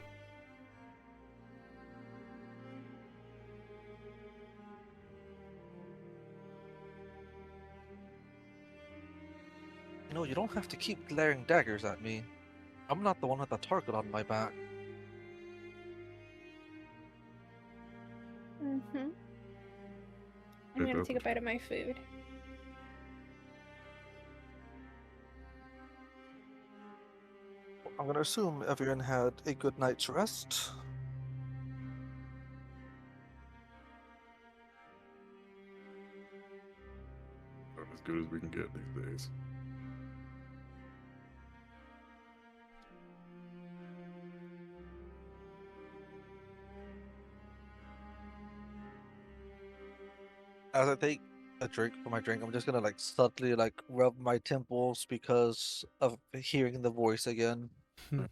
No, you don't have to keep glaring daggers at me. I'm not the one with the target on my back. I'm Hey, gonna Beth. take a bite of my food. I'm gonna assume everyone had a good night's rest. About as good as we can get these days. As I take a drink for my drink, I'm just gonna like subtly like rub my temples because of hearing the voice again. How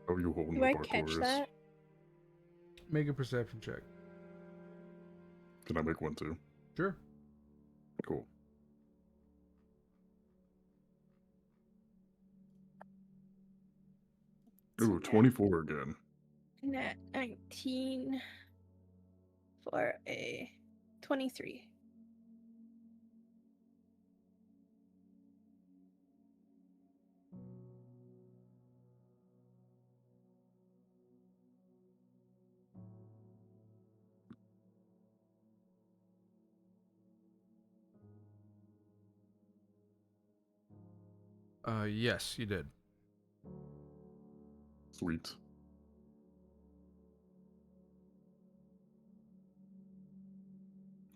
are you holding Do up, I catch Artorias? that? Make a perception check. Can I make one too? Sure. Cool. Ooh, 24 again. Nat 19 for a 23. Yes, you did. Sweet.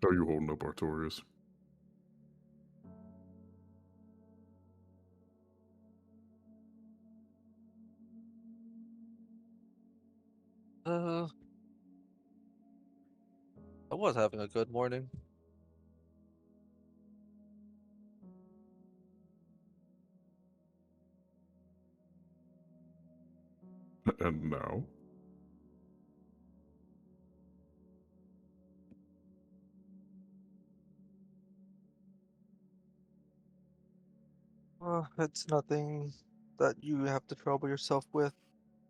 How are you holding up, Artorias? I was having a good morning. And now? It's nothing that you have to trouble yourself with,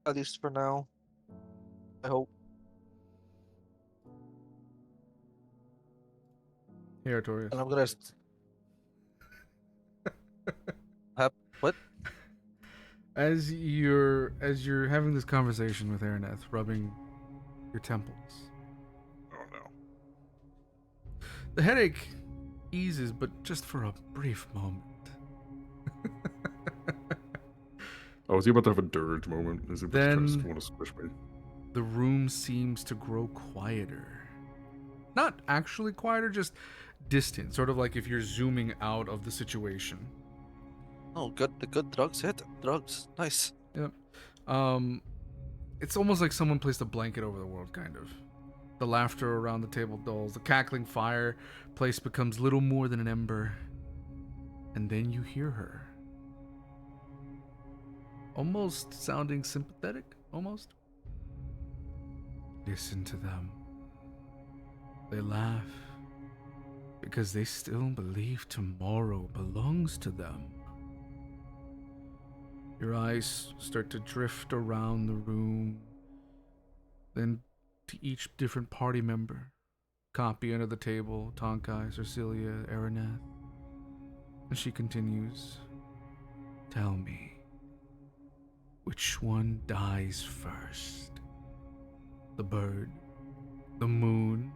at least for now. I hope. Hey, Artorias. And I'm gonna. What? As you're having this conversation with Araneth, rubbing your temples, Oh no. the headache eases, but just for a brief moment. Oh, is he about to have a dirge moment? Is he Then- just want to squish me? The room seems to grow quieter. Not actually quieter, just distant, sort of like if you're zooming out of the situation. Oh, good. The good drugs hit. Drugs. Nice. Yep. It's almost like someone placed a blanket over the world, kind of. The laughter around the table dulls. The cackling fireplace becomes little more than an ember. And then you hear her. Almost sounding sympathetic, almost. Listen to them. They laugh because they still believe tomorrow belongs to them. Your eyes start to drift around the room, then to each different party member. Cawpy under the table, Tonkai, Silia, Araneth. And she continues, tell me, which one dies first? The bird, the moon,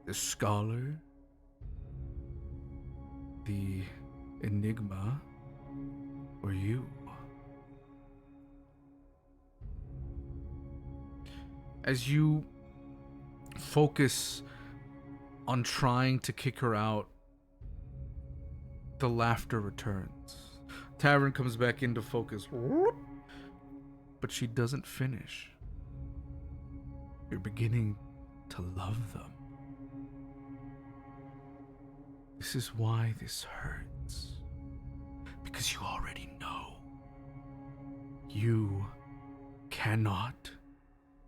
the scholar, the enigma, or you? As you focus on trying to kick her out, the laughter returns. Tavern comes back into focus. But she doesn't finish. You're beginning to love them. This is why this hurts. Because you already know. You cannot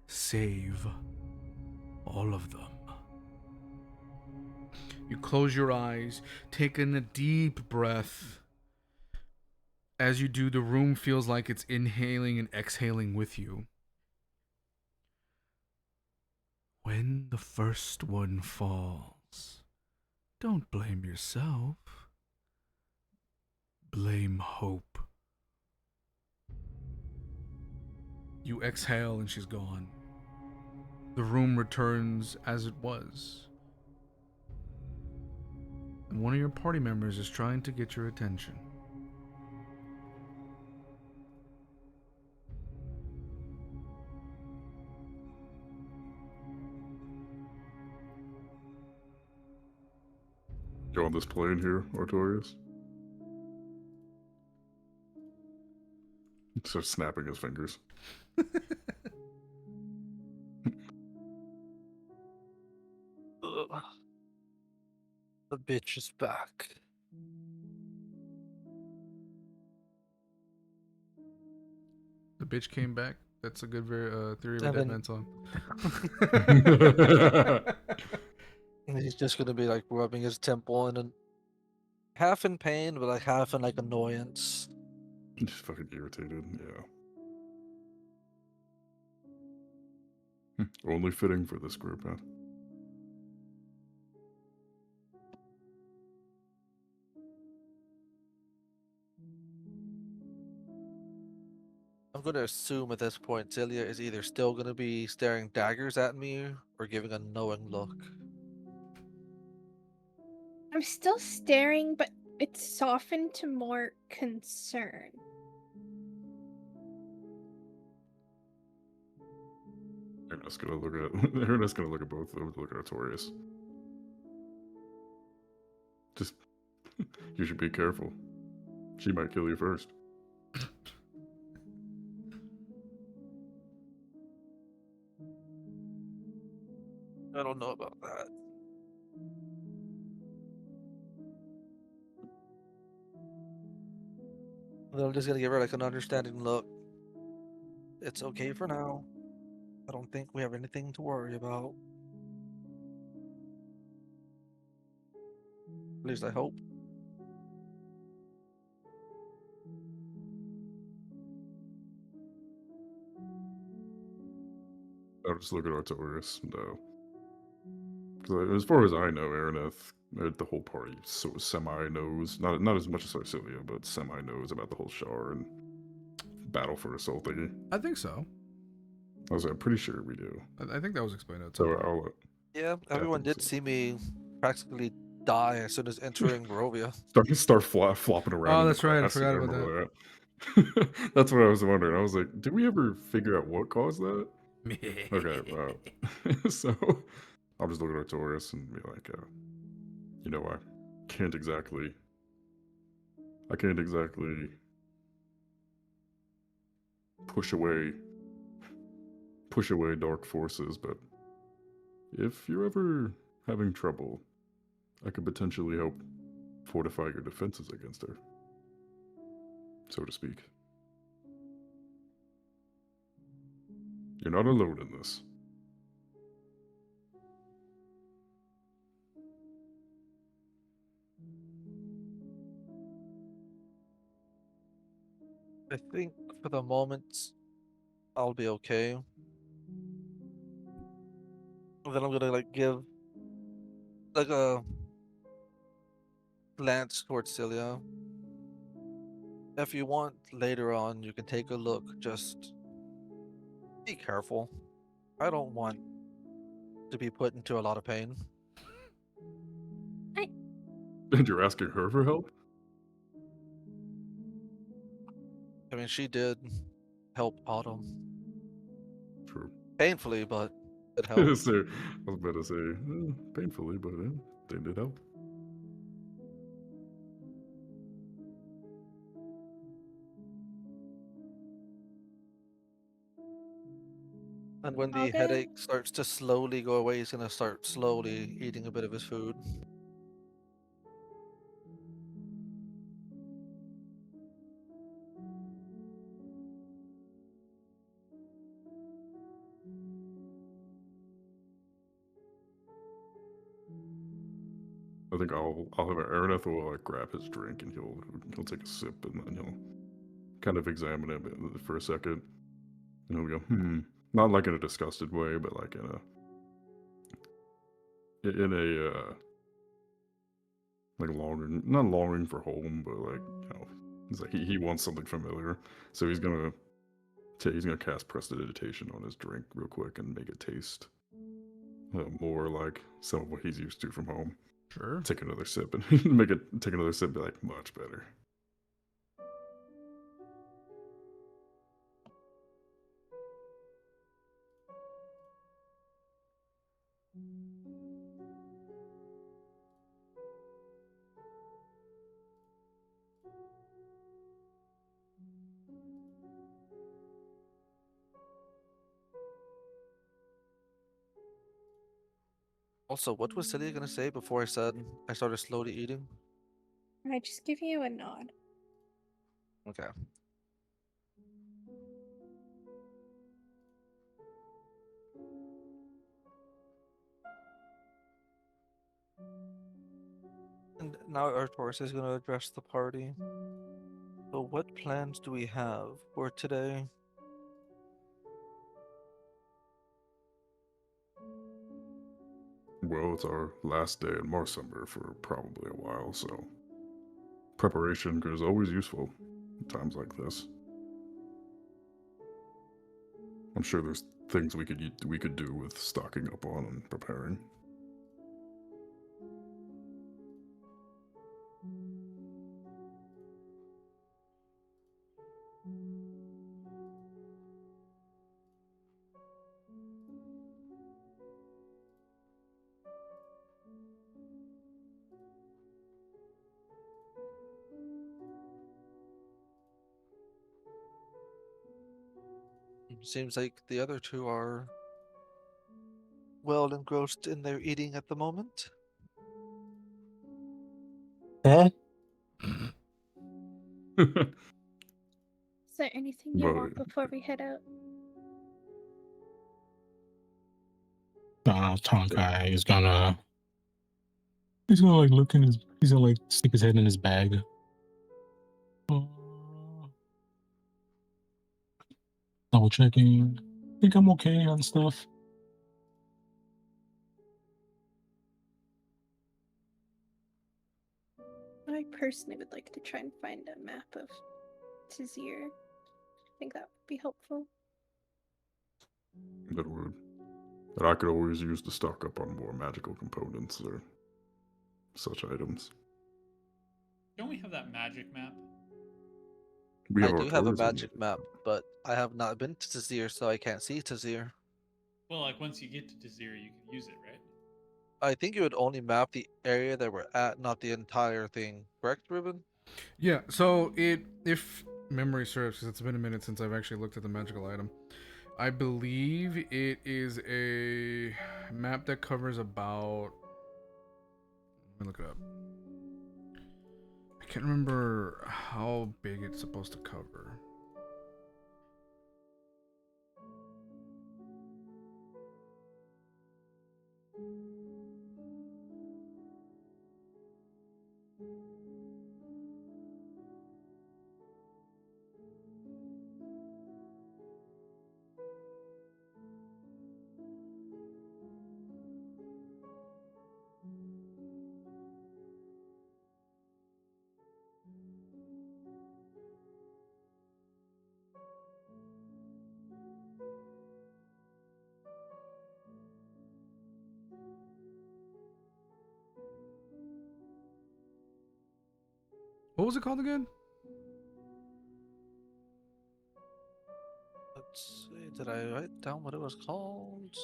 save all of them. You close your eyes, take in a deep breath. As you do, the room feels like it's inhaling and exhaling with you. When the first one falls, don't blame yourself. Blame hope. You exhale and she's gone. the room returns as it was. And one of your party members is trying to get your attention. You on this plane here, Artorias? So snapping his fingers. Ugh. The bitch is back. The bitch came back. That's a good theory of a And dead then- man song. And he's just gonna be like rubbing his temple and then half in pain, but like half in like annoyance. Just fucking irritated, yeah. Only fitting for this group, huh? I'm gonna assume at this point Silia is either still gonna be staring daggers at me or giving a knowing look. I'm still staring, but it's softened to more concern. Ernest's gonna look at Ernest's gonna look at both of them. Look at Artorias. Just you should be careful. She might kill you first. I don't know about that. And then I'm just gonna give her like an understanding look. It's okay for now. I don't think we have anything to worry about. At least I hope. I'll just look at Artorias. No. Because as far as I know, Araneth, the whole party so semi knows, not as much as Silia, but semi knows about the whole Shar and battle for Assault thingy. I think so. I'm pretty sure we do. I think that was explained out. So I'll Yeah, everyone think did so. see me practically die as soon as entering Barovia. start flopping around. Oh, in the that's right, I class, forgot yeah, about remember that. That's what I was wondering. I was like, did we ever figure out what caused that? Okay, well, so I'll just look at Artorias and be like, I can't exactly push away dark forces, but if you're ever having trouble, I could potentially help fortify your defenses against her, so to speak. You're not alone in this. I think for the moment, I'll be okay. And then I'm gonna like give like a glance towards Cilia. If you want later on, you can take a look. Just be careful. I don't want to be put into a lot of pain. And you're asking her for help? I mean, she did help Autumn. True. Painfully, but it So, helped. I was about to say, painfully, but they did help. And when the Okay. headache starts to slowly go away, he's gonna start slowly eating a bit of his food. I think I'll have Araneth will like grab his drink and he'll take a sip and then he'll kind of examine it for a second. And he'll go, not like in a disgusted way, but like in a like not longing for home, but like he's like he wants something familiar, so he's gonna cast prestidigitation on his drink real quick and make it taste more like some of what he's used to from home. Sure. Take another sip and take another sip and be like, much better. Also, what was Silia gonna say before I said I started slowly eating? I just give you a nod. Okay. And now Artorias is gonna address the party. So what plans do we have for today? Well, it's our last day in Marsember for probably a while, so preparation is always useful at times like this. I'm sure there's things we could do with stocking up on and preparing. Seems like the other two are well engrossed in their eating at the moment. Huh? Is there anything you Well, want before we head out? Tonkai is gonna. He's gonna like look in his. He's gonna like stick his head in his bag. Double checking. Think I'm okay on stuff. I personally would like to try and find a map of Teziir. I think that would be helpful. that would. But I could always use to stock up on more magical components or such items. Don't we have that magic map? We I have do have a Artorias magic map, but I have not been to Teziir, so I can't see Teziir. Well, like once you get to Teziir, you can use it, right? I think you would only map the area that we're at, not the entire thing. Correct, Ruben? Yeah, so if memory serves, because it's been a minute since I've actually looked at the magical item, I believe it is a map that covers about. Let me look it up. I can't remember how big it's supposed to cover. What was it called again? Let's see. Did I write down what it was called?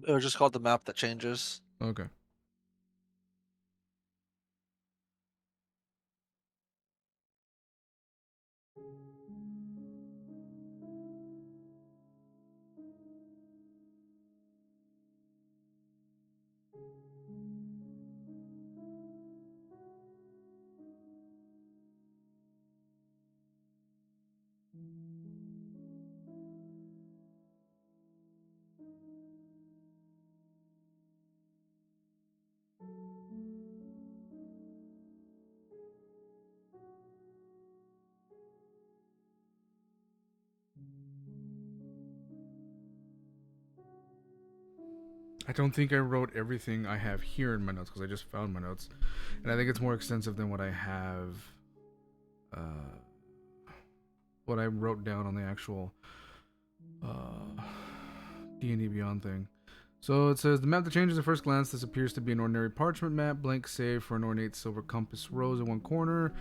It was just called the map that changes. Okay. I don't think I wrote everything I have here in my notes because I just found my notes, and I think it's more extensive than what I have. what I wrote down on the actual D&D Beyond thing. So it says, the map that changes at first glance, this appears to be an ordinary parchment map, blank save for an ornate silver compass rose in one corner.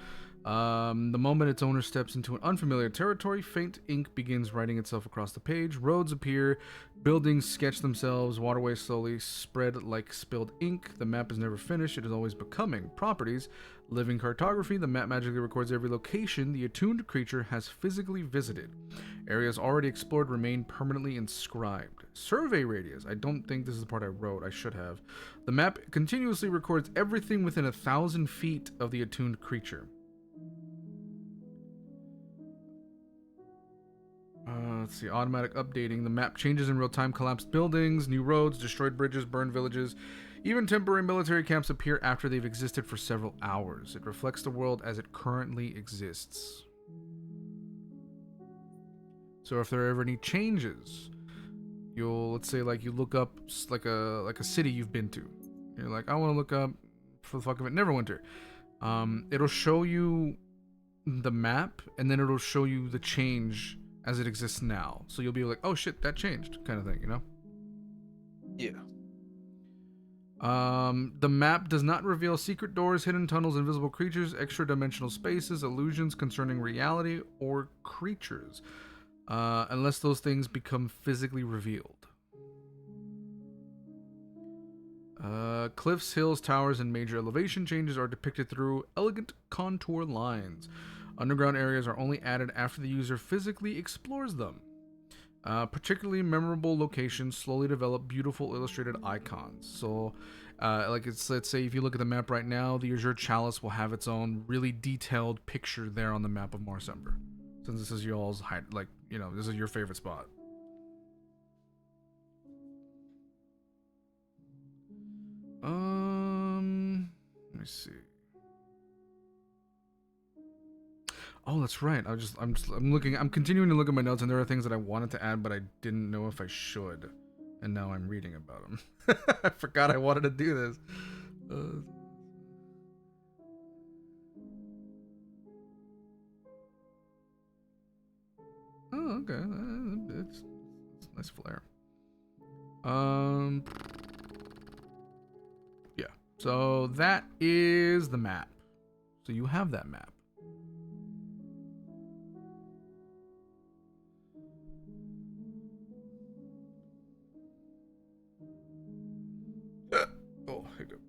The moment its owner steps into an unfamiliar territory, faint ink begins writing itself across the page. Roads appear, buildings sketch themselves, waterways slowly spread like spilled ink. The map is never finished, it is always becoming. Properties, living cartography, the map magically records every location the attuned creature has physically visited. Areas already explored remain permanently inscribed. Survey radius, I don't think this is the part I wrote, I should have. The map continuously records everything within 1,000 feet of the attuned creature. Let's see, automatic updating. The map changes in real time, collapsed buildings, new roads, destroyed bridges, burned villages. Even temporary military camps appear after they've existed for several hours. It reflects the world as it currently exists. So if there are ever any changes, let's say like you look up like a city you've been to. You're like, I want to look up, for the fuck of it, Neverwinter. It'll show you the map, and then it'll show you the change as it exists now. So you'll be like, oh shit, that changed, kind of thing, you know? Yeah. The map does not reveal secret doors, hidden tunnels, invisible creatures, extra dimensional spaces, illusions concerning reality, or creatures, unless those things become physically revealed. Cliffs, hills, towers, and major elevation changes are depicted through elegant contour lines. Underground areas are only added after the user physically explores them. Particularly memorable locations slowly develop beautiful illustrated icons. So, let's say if you look at the map right now, the Azure Chalice will have its own really detailed picture there on the map of Marsember. Since this is y'all's, this is your favorite spot. Let me see. Oh, that's right. I'm continuing to look at my notes, and there are things that I wanted to add, but I didn't know if I should. And now I'm reading about them. I forgot I wanted to do this. Oh, okay. It's a nice flare. Yeah. So that is the map. So you have that map. Oh, hiccup.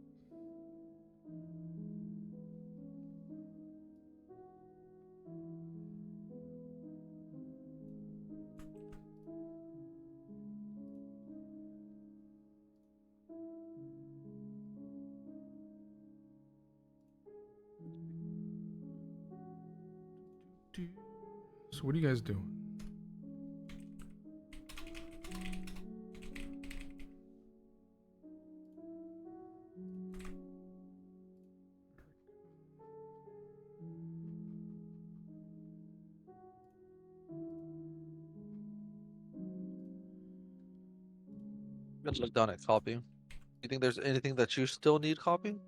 So what are you guys doing? Let's look down at Cawpy. You think there's anything that you still need, Cawpy?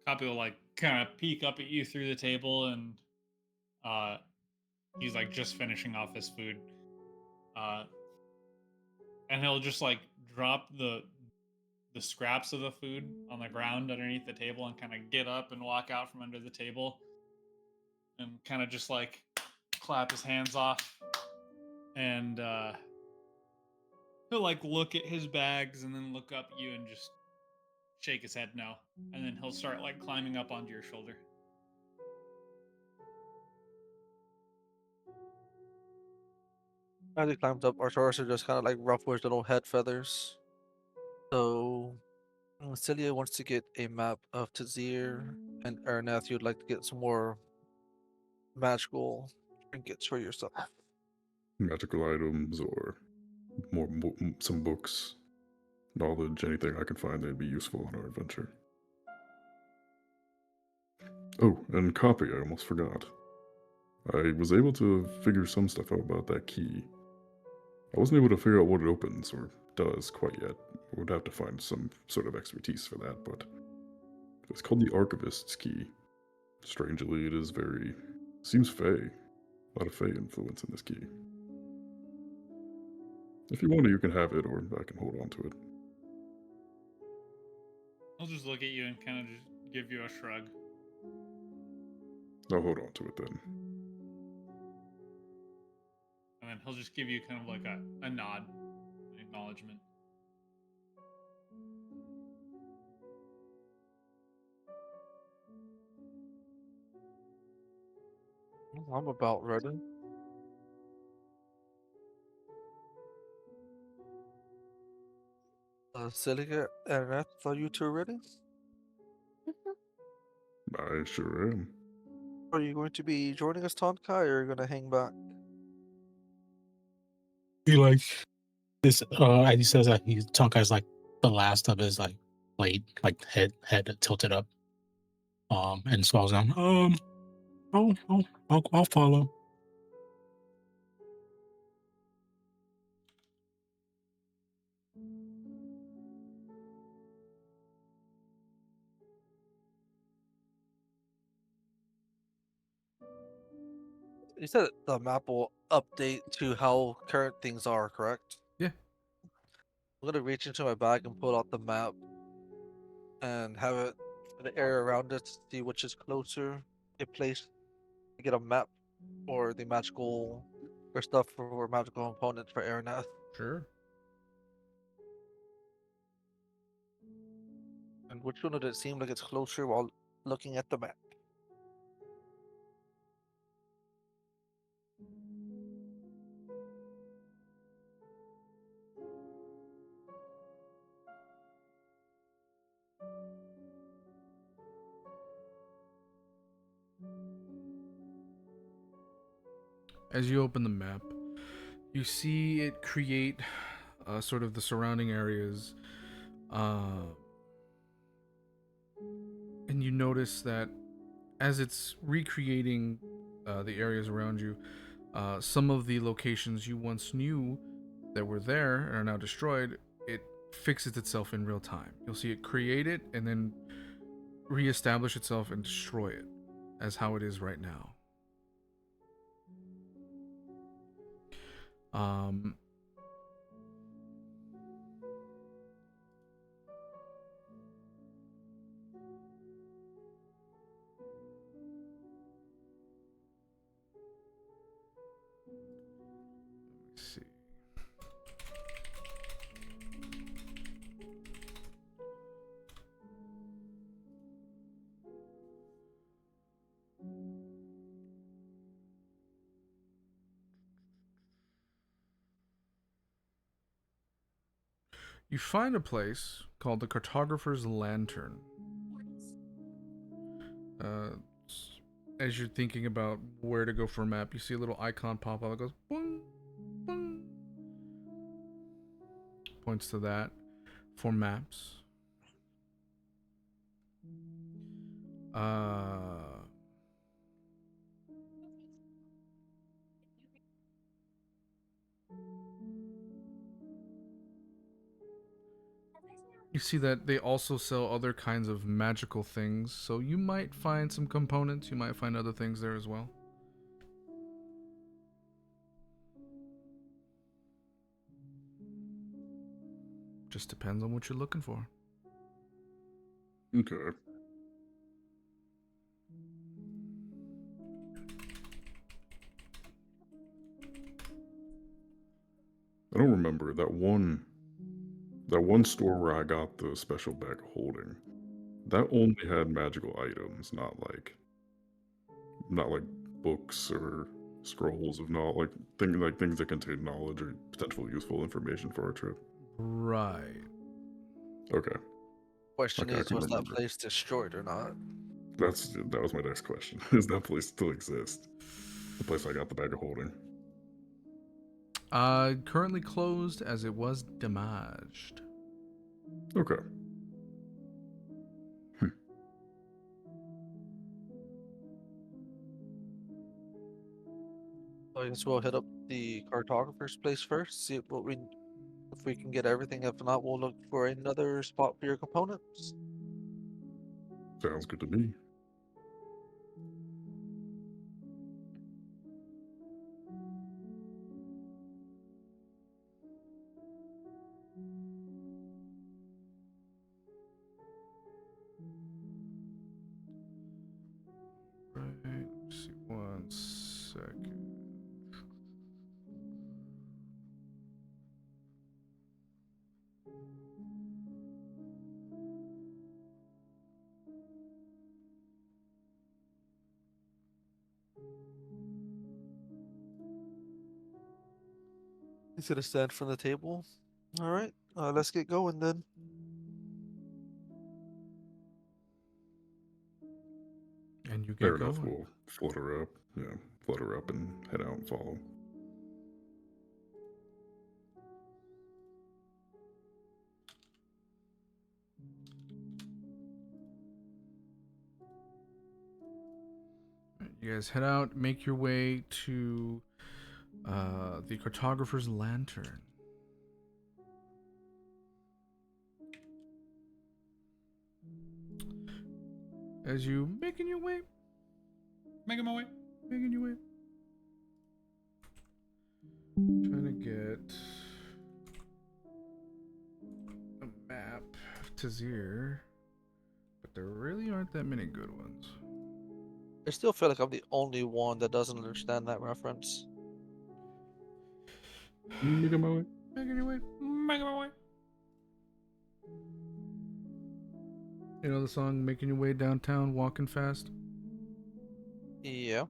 Cawpy will like kind of peek up at you through the table, and he's like just finishing off his food, and he'll just like drop the scraps of the food on the ground underneath the table and kind of get up and walk out from under the table and kind of just like clap his hands off, and he'll like look at his bags and then look up at you and just shake his head no, and then he'll start like climbing up onto your shoulder. As he climbs up, Artorias are just kind of like ruffles little head feathers. So, Silia wants to get a map of Teziir, and Araneth, you'd like to get some more magical trinkets for yourself. Magical items or some books, knowledge, anything I can find that'd be useful on our adventure. Oh, and Cawpy, I almost forgot. I was able to figure some stuff out about that key. I wasn't able to figure out what it opens or does quite yet. I would have to find some sort of expertise for that, but it's called the Archivist's Key. Strangely, it is very Seems Fey. A lot of Fey influence in this key. If you want it, you can have it, or I can hold on to it. He'll just look at you and kind of just give you a shrug. I'll hold on to it then. And then he'll just give you kind of like a nod, an acknowledgement. I'm about ready. Silia and Araneth, are you two ready? I sure am. Are you going to be joining us, Tonkai, or are you going to hang back? He like this. He says that Tonkai's like the last of his like plate, like head tilted up. And swallows down. I'll follow. You said the map will update to how current things are, correct? Yeah. I'm gonna reach into my bag and pull out the map and have it the area around it to see which is closer in place to get a map or the magical or stuff for magical components for Araneth. Sure. And which one did it seem like it's closer while looking at the map? As you open the map, you see it create sort of the surrounding areas, and you notice that as it's recreating the areas around you, some of the locations you once knew that were there and are now destroyed, it fixes itself in real time. You'll see it create it and then reestablish itself and destroy it as how it is right now. Let me see. You find a place called the Cartographer's Lantern. As you're thinking about where to go for a map, you see a little icon pop up that goes boing, boing. Points to that for maps. You see that they also sell other kinds of magical things, so you might find some components, you might find other things there as well. Just depends on what you're looking for. Okay. I don't remember that one store where I got the special bag of holding. That only had magical items, not like books or scrolls of knowledge, things that contain knowledge or potential useful information for our trip. Right. Okay. Question Okay, I is, can was that remember. place destroyed or not? That was my next question. Does that place still exist? The place I got the bag of holding. Currently closed as it was damaged. Okay. So I guess we'll hit up the cartographer's place first, see if we can get everything. If not, we'll look for another spot for your components. Sounds good to me. second. He's gonna stand from the table. All right, let's get going then. And you Fair get enough. going. We'll flutter up. Yeah, flutter up and head out and follow. You guys head out, make your way to the cartographer's lantern. As you making your way, Making my way. trying to get a map of Teziir, but there really aren't that many good ones. I still feel like I'm the only one that doesn't understand that reference. Making my way. Making your way. Making my way. You know the song "Making Your Way Downtown, Walking Fast"? Yeah.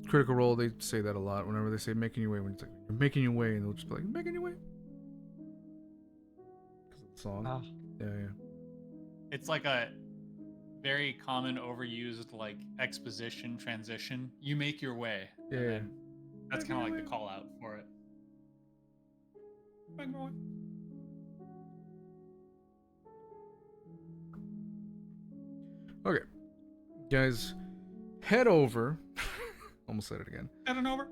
Critical Role, they say that a lot whenever they say "making your way." When it's like you're making your way, and they'll just be like "making your way" because of the song. Ah. Yeah. It's like a very common overused like exposition transition. You make your way. and Yeah. then That's Making kind of your like the way. call out for it. Making my way. Okay, guys, head over. Almost said it again. Heading over.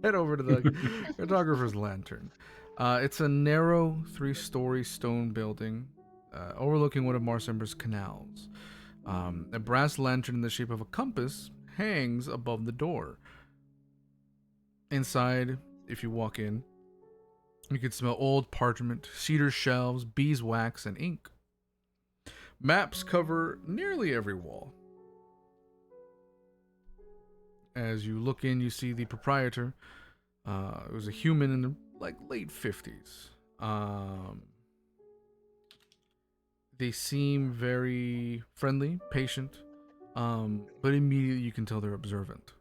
Head over to the cartographer's lantern. It's a narrow 3-story stone building overlooking one of Marsember's canals. A brass lantern in the shape of a compass hangs above the door. Inside, if you walk in, you can smell old parchment, cedar shelves, beeswax, and ink. Maps cover nearly every wall. As you look in, you see the proprietor. It was a human in the late 50s. They seem very friendly, patient, but immediately you can tell they're observant.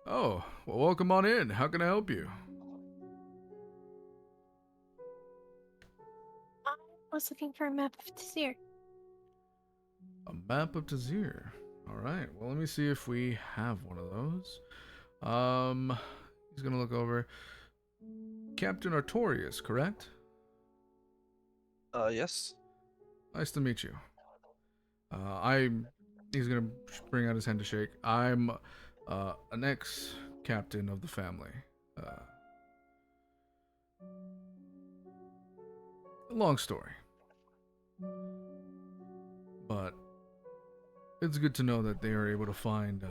Oh, well, welcome on in. How can I help you? I was looking for a map of Teziir. A map of Teziir. All right. Well, let me see if we have one of those. He's gonna look over. Captain Artorias, correct? Yes. Nice to meet you. He's gonna bring out his hand to shake. I'm an ex-captain of the family. Long story. But it's good to know that they are able to find,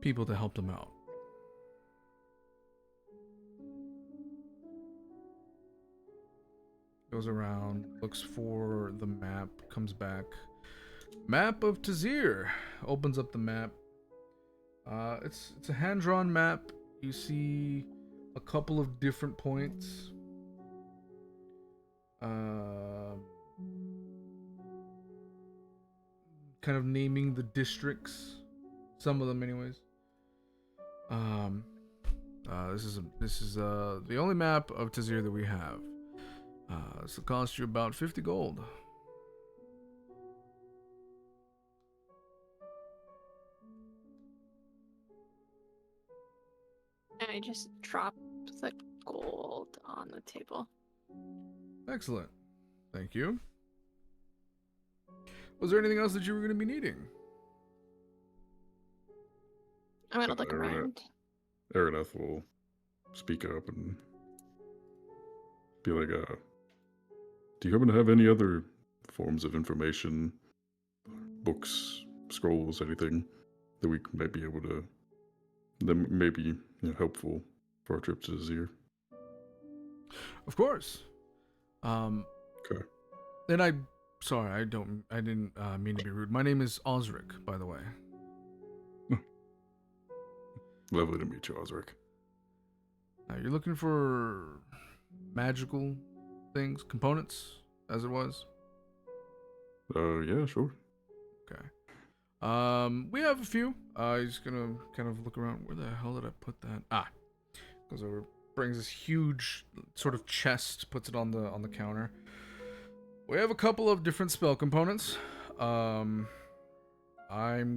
people to help them out. Goes around, looks for the map, comes back. Map of Teziir. Opens up the map. It's a hand-drawn map. You see a couple of different points. Kind of naming the districts, some of them, anyways. This is the only map of Teziir that we have. This will cost you about 50 gold. And I just dropped the gold on the table. Excellent. Thank you. Was there anything else that you were going to be needing? I'm gonna look Araneth. around. Araneth will speak up and be like, do you happen to have any other forms of information, books, scrolls, anything that we might be able to, that may be helpful for our trip to Teziir? Of course. Okay. And I sorry, I didn't mean to be rude. My name is Osric, by the way. Lovely to meet you, Osric. Now, you're looking for magical things, components, as it was? Yeah, sure. Okay. We have a few. He's gonna kind of look around. Where the hell did I put that? Ah, goes over, brings this huge sort of chest, puts it on the counter. We have a couple of different spell components. I'm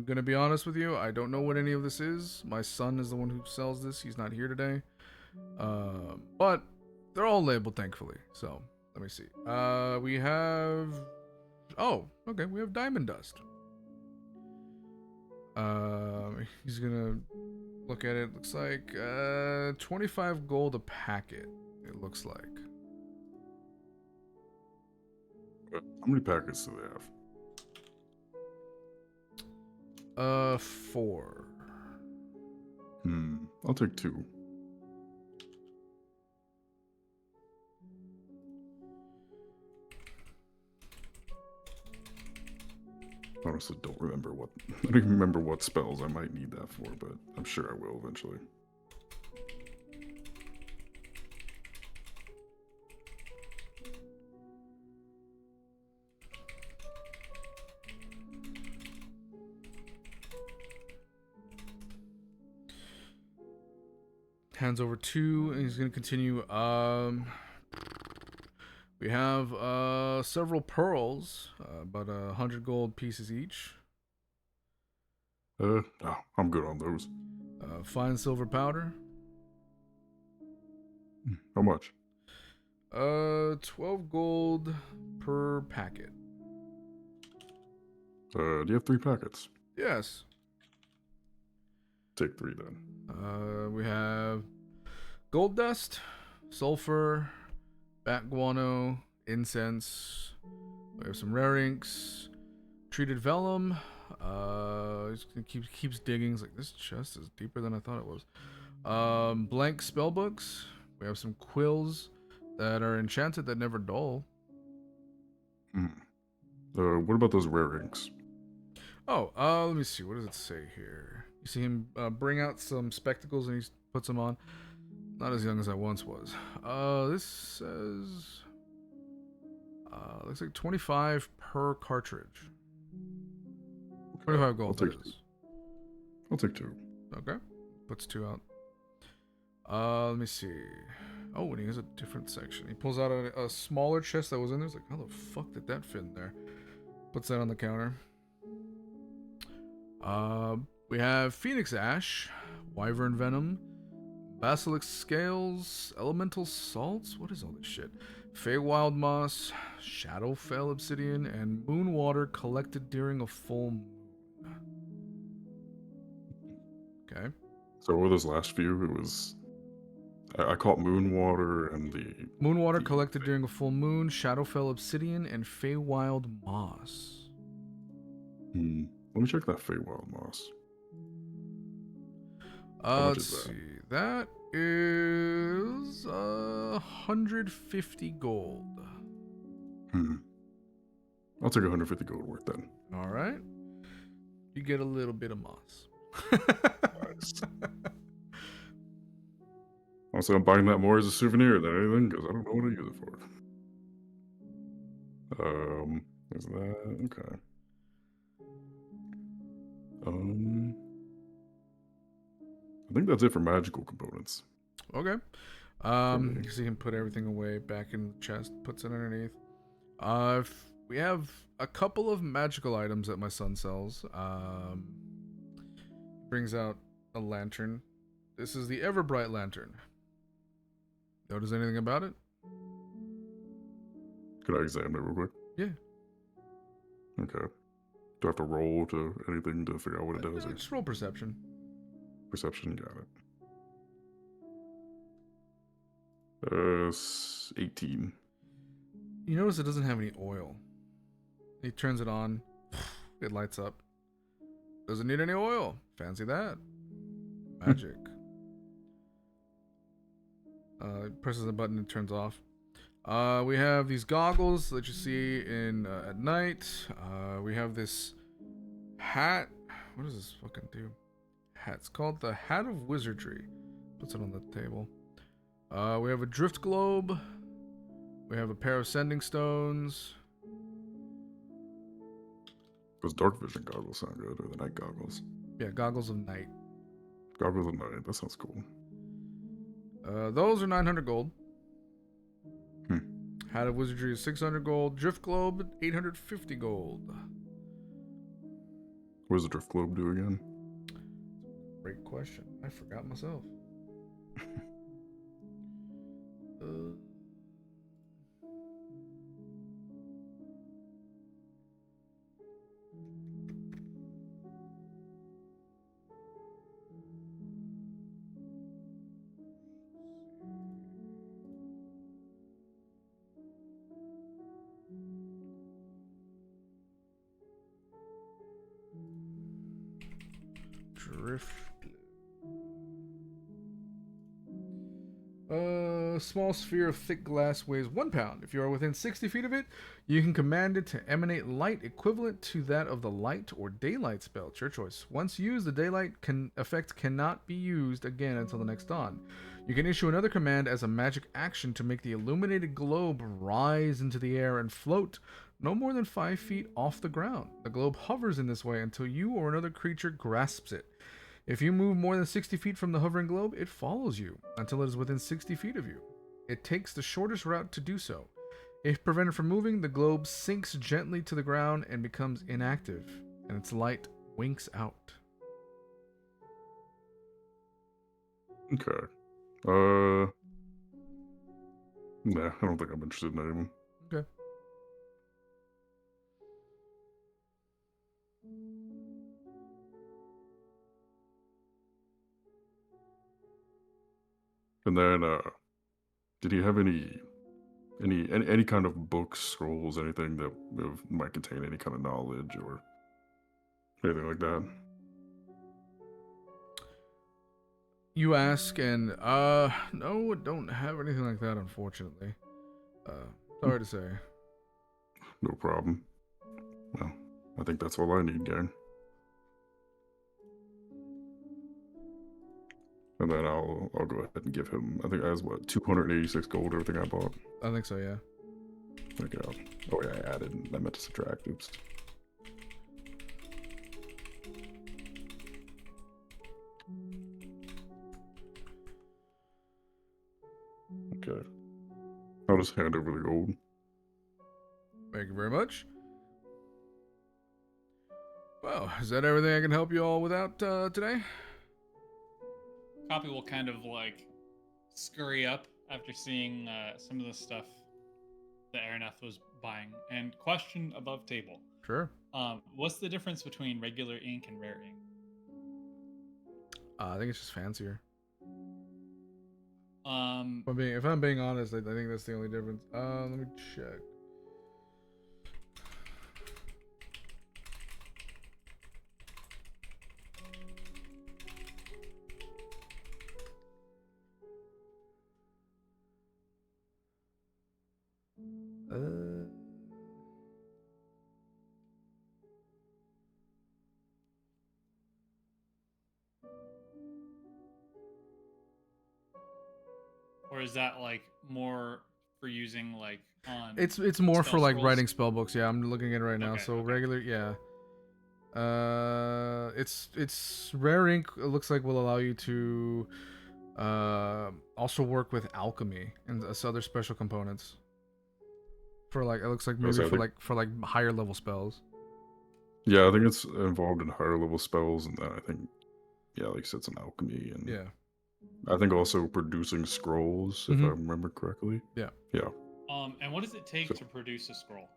gonna be honest with you. I don't know what any of this is. My son is the one who sells this. He's not here today. But they're all labeled, thankfully. So let me see. We have. Oh, okay. We have diamond dust. He's gonna look at it. Looks like 25 gold a packet. It looks like. How many packets do they have? 4. I'll take 2. Honestly, don't remember what. I don't even remember what spells I might need that for, but I'm sure I will eventually. Hands over 2, and he's gonna continue. We have several pearls, about 100 gold pieces each. No, I'm good on those. Fine silver powder. How much? 12 gold per packet. Do you have 3 packets? Yes. Take 3 then. We have gold dust, sulfur, bat guano, incense. We have some rare inks, treated vellum. Keeps digging. He's like, this chest is deeper than I thought it was. Blank spell books. We have some quills that are enchanted that never dull. What about those rare inks? Oh, let me see. What does it say here? You see him bring out some spectacles and he puts them on. Not as young as I once was. This says looks like 25 per cartridge. 25 gold. I'll take 2. Okay, puts 2 out. Let me see. Oh, and he has a different section. He pulls out a smaller chest that was in there. He's like, how the fuck did that fit in there? Puts that on the counter. We have Phoenix Ash, Wyvern Venom, Basilisk Scales, Elemental Salts. What is all this shit? Feywild Moss, Shadowfell Obsidian, and Moon Water collected during a full moon. Okay. So what were those last few? It was. I caught Moon Water and the. Moon Water collected during a full moon, Shadowfell Obsidian, and Feywild Moss. Let me check that Feywild Moss. Let's see. That is 150 gold. I'll take 150 gold worth then. All right. You get a little bit of moss. Nice. Also, I'm buying that more as a souvenir than anything because I don't know what to use it for. Is that okay? I think that's it for magical components. Okay. You see him put everything away back in the chest, puts it underneath. We have a couple of magical items that my son sells. Brings out a lantern. This is the Everbright Lantern. Notice anything about it? Could I examine it real quick? Yeah. Okay. Do I have to roll to anything to figure out what it does? Just roll perception. Perception, got it. 18. You notice it doesn't have any oil. He turns it on. It lights up. Doesn't need any oil. Fancy that. Magic. Presses the button and turns off. We have these goggles that you see in at night. We have this hat. What does this fucking do? Hat. It's called the Hat of Wizardry. Puts it on the table. We have a drift globe. We have a pair of sending stones. Those dark vision goggles sound good, or the night goggles. Yeah, goggles of night. Goggles of night. That sounds cool. Those are 900 gold. Hmm. Hat of Wizardry is 600 gold. Drift globe 850 gold. What does the drift globe do again? Great question. I forgot myself. Drift. Small sphere of thick glass weighs 1 pound. If you are within 60 feet of it, you can command it to emanate light equivalent to that of the light or daylight spell. It's your choice. Once used, the daylight effect cannot be used again until the next dawn. You can issue another command as a magic action to make the illuminated globe rise into the air and float no more than 5 feet off the ground. The globe hovers in this way until you or another creature grasps it. If you move more than 60 feet from the hovering globe, it follows you until it is within 60 feet of you. It takes the shortest route to do so. If prevented from moving, the globe sinks gently to the ground and becomes inactive, and its light winks out. Okay. Nah, I don't think I'm interested in any of them. Okay. And then, did he have any kind of books, scrolls, anything that might contain any kind of knowledge or anything like that? You ask, and no, I don't have anything like that, unfortunately. Sorry to say. No problem. Well, I think that's all I need, gang. And then I'll go ahead and give him, I think that was 286 gold, everything I bought. I think so, yeah. Okay. Oh yeah, I added, I meant to subtract, oops. Okay. I'll just hand over the gold. Thank you very much. Well, is that everything I can help you all without today? Cawpy will kind of like scurry up after seeing some of the stuff that Araneth was buying and question above table. Sure. What's the difference between regular ink and rare ink? I think it's just fancier. Um, If I'm being honest, I think that's the only difference. Let me check. or is that like more for using like on? It's more for spell like scrolls? writing spell books. Yeah, I'm looking at it right now. Okay, So okay. regular, yeah. It's rare ink. It looks like will allow you to also work with alchemy and other special components. For like, it looks like maybe so I for like higher level spells. Yeah, I think it's involved in higher level spells, and then I think, yeah, like you said, some alchemy, and Yeah. I think also producing scrolls, if I remember correctly. Yeah. Yeah. And what does it take So- to produce a scroll?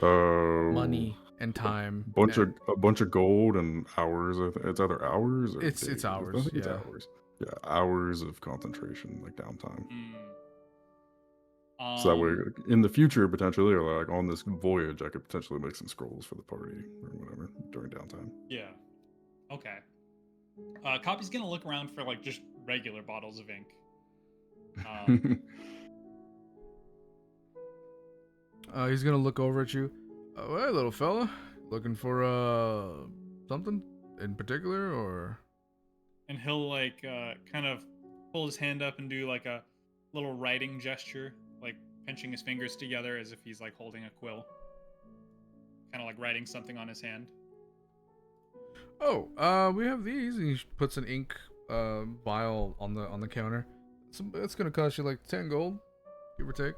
Money and time. A bunch of gold and hours. It's either hours or It's days. hours, I think it's yeah. hours. Yeah, hours of concentration, like downtime. Hmm. So that way, in the future, potentially, or like on this voyage, I could potentially make some scrolls for the party or whatever during downtime. Yeah. Okay. Cawpy's gonna look around for like just regular bottles of ink. He's gonna look over at you. Hey, little fella, looking for something in particular, or? And he'll like kind of pull his hand up and do like a little writing gesture, like pinching his fingers together as if he's like holding a quill, kind of like writing something on his hand. Oh, we have these. And he puts an ink vial on the counter. It's gonna cost you like 10 gold, give or take.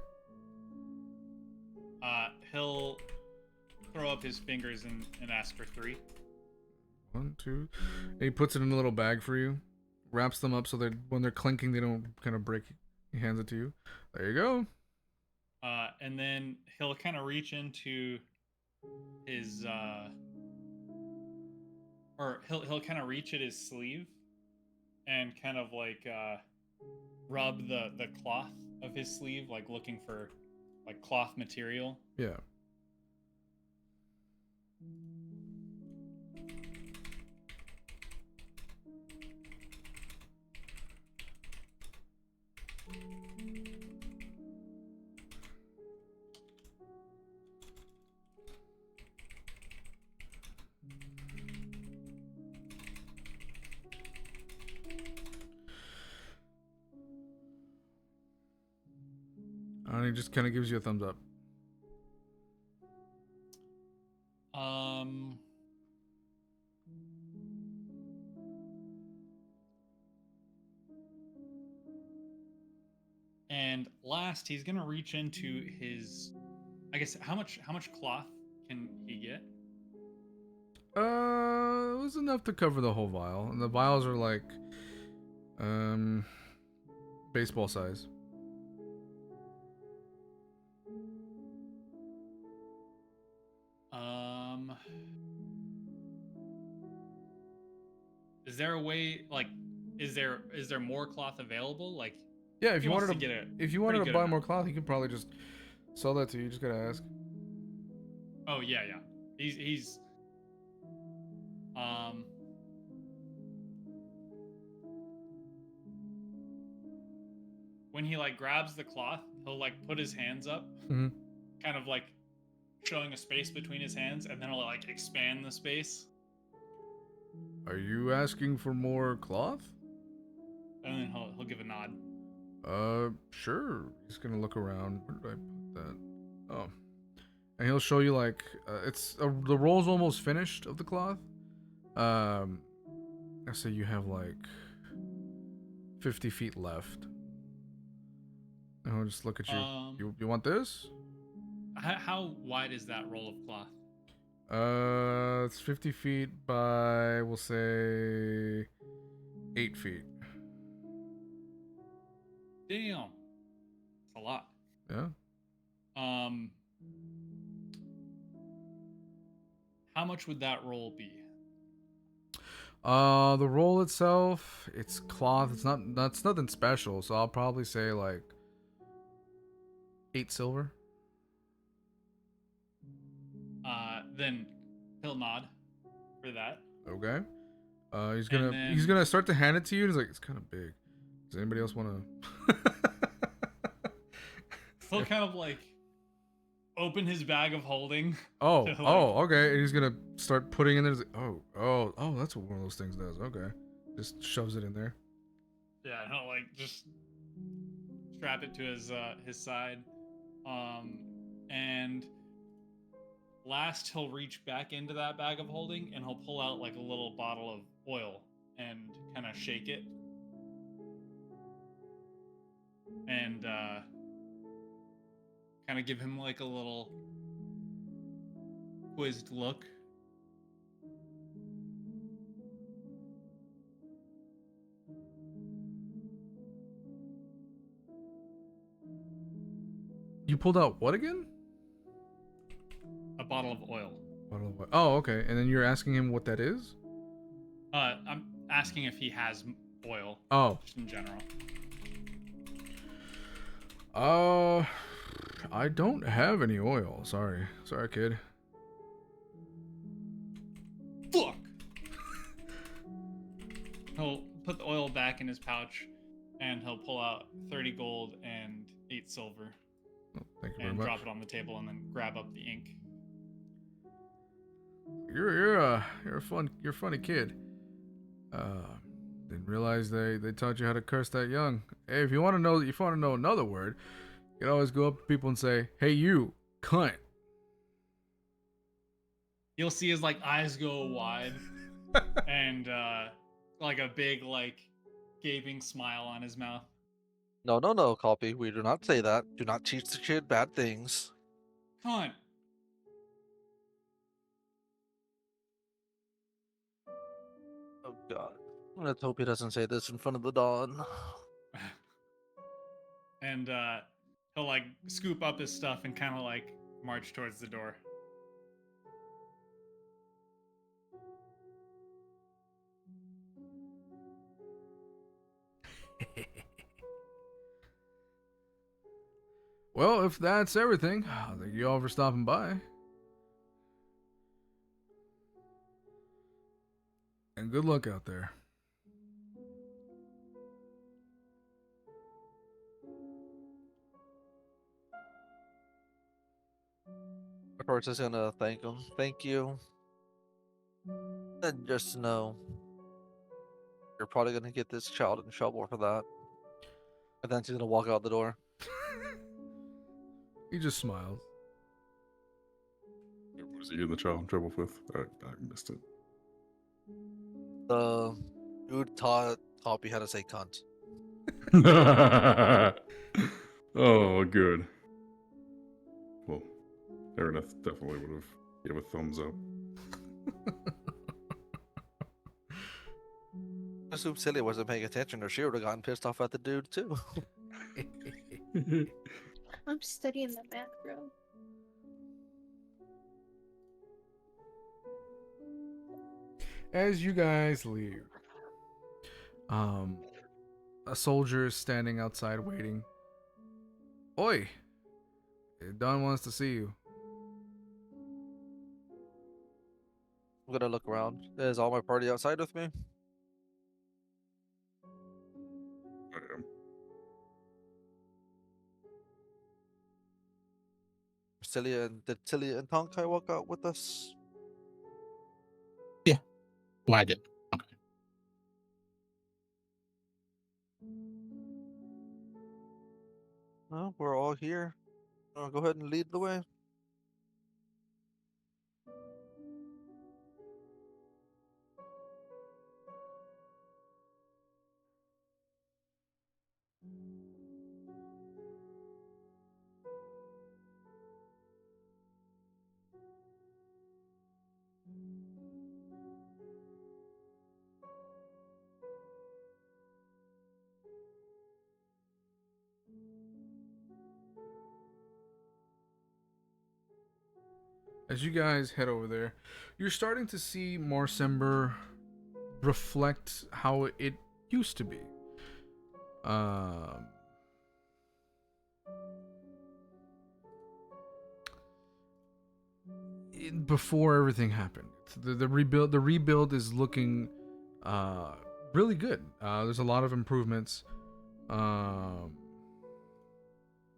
He'll throw up his fingers and ask for 3. 1, 2. And he puts it in a little bag for you. Wraps them up so that when they're clinking, they don't kind of break. He hands it to you. There you go. And then he'll kind of reach into his or he'll kind of reach at his sleeve and kind of like rub the cloth of his sleeve, like looking for like cloth material. Yeah. And he just kind of gives you a thumbs up. And last, he's gonna reach into his, I guess, how much cloth can he get? It was enough to cover the whole vial, and the vials are like, baseball size. Is there a way, like, is there more cloth available? Like, Yeah, if he you wants wanted to to, get a if you pretty wanted to good buy more amount. cloth, he could probably just sell that to you. You just gotta ask. Oh yeah. He's when he like grabs the cloth, he'll like put his hands up, Mm-hmm. kind of like showing a space between his hands, and then he'll like expand the space. Are you asking for more cloth? And then he'll give a nod. Sure. He's gonna look around. Where did I put that? Oh, and he'll show you like the roll's almost finished of the cloth. I say you have like 50 feet left. And he'll just look at you. You want this? How wide is that roll of cloth? It's 50 feet by, we'll say, 8 feet. Damn, it's a lot. Yeah. How much would that roll be? The roll itself, it's cloth. That's nothing special. So I'll probably say like 8 silver. Then he'll nod for that. Okay. He's And gonna then- start to hand it to you. And he's like, it's kind of big. Does anybody else want to? He'll kind of like open his bag of holding. Oh, to, like- okay. And he's gonna start putting in there. He's like, oh, that's what one of those things does. Okay, just shoves it in there. Yeah, he'll like just strap it to his side. And last he'll reach back into that bag of holding and he'll pull out like a little bottle of oil and kind of shake it. And kind of give him like a little quizzed look. You pulled out what again? A bottle of oil. Bottle of what? Oh, okay. And then you're asking him what that is? I'm asking if he has oil. Oh. Just in general. I don't have any oil. Sorry, kid. Fuck! He'll put the oil back in his pouch and he'll pull out 30 gold and 8 silver. Oh, thank you very and much. drop it on the table and then grab up the ink. You're a funny kid. Didn't realize they taught you how to curse that young. Hey, if you want to know another word, you can always go up to people and say, "Hey, you cunt." You'll see his like eyes go wide and like a big like gaping smile on his mouth. No, Cawpy. We do not say that. Do not teach the kid bad things. Cunt. Oh God. Let's hope he doesn't say this in front of the Dawn. And he'll like scoop up his stuff and kind of like march towards the door. Well, if that's everything, thank you all for stopping by. And good luck out there. Of course, is gonna thank him. Thank you. And just know, you're probably gonna get this child in trouble for that. And then she's gonna walk out the door. He just smiles. What is he in the child trouble with? I missed it. The dude taught Cawpy how to say cunt. Oh, good. Well, Araneth definitely would have gave a thumbs up. I assume Silia wasn't paying attention, or she would have gotten pissed off at the dude too. I'm studying the macro. As you guys leave, a soldier is standing outside waiting. Oi! Don wants to see you. I'm gonna look around. Is all my party outside with me? I am. Did Silia and Tonkai walk out with us? Well, I did. Okay. No, we're all here. Go ahead and lead the way. As you guys head over there, you're starting to see Marsember reflect how it used to be. Before everything happened, the rebuild is looking really good. There's a lot of improvements that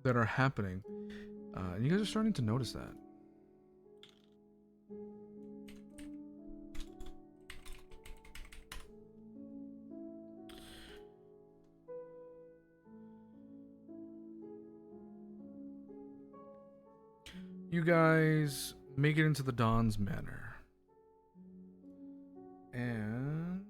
are happening, and you guys are starting to notice that. You guys make it into the Dawn's Manor. And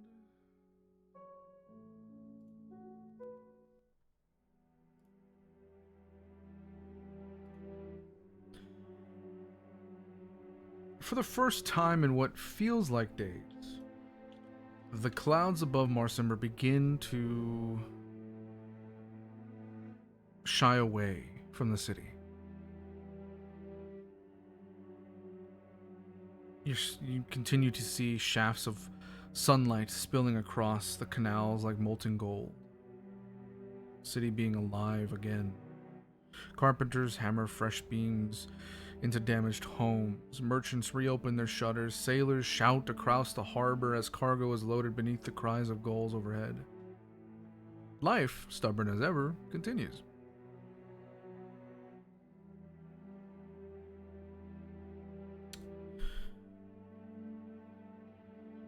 for the first time in what feels like days, the clouds above Marsember begin to shy away from the city. You continue to see shafts of sunlight spilling across the canals like molten gold. City being alive again. Carpenters hammer fresh beams into damaged homes. Merchants reopen their shutters. Sailors shout across the harbor as cargo is loaded beneath the cries of gulls overhead. Life, stubborn as ever, continues.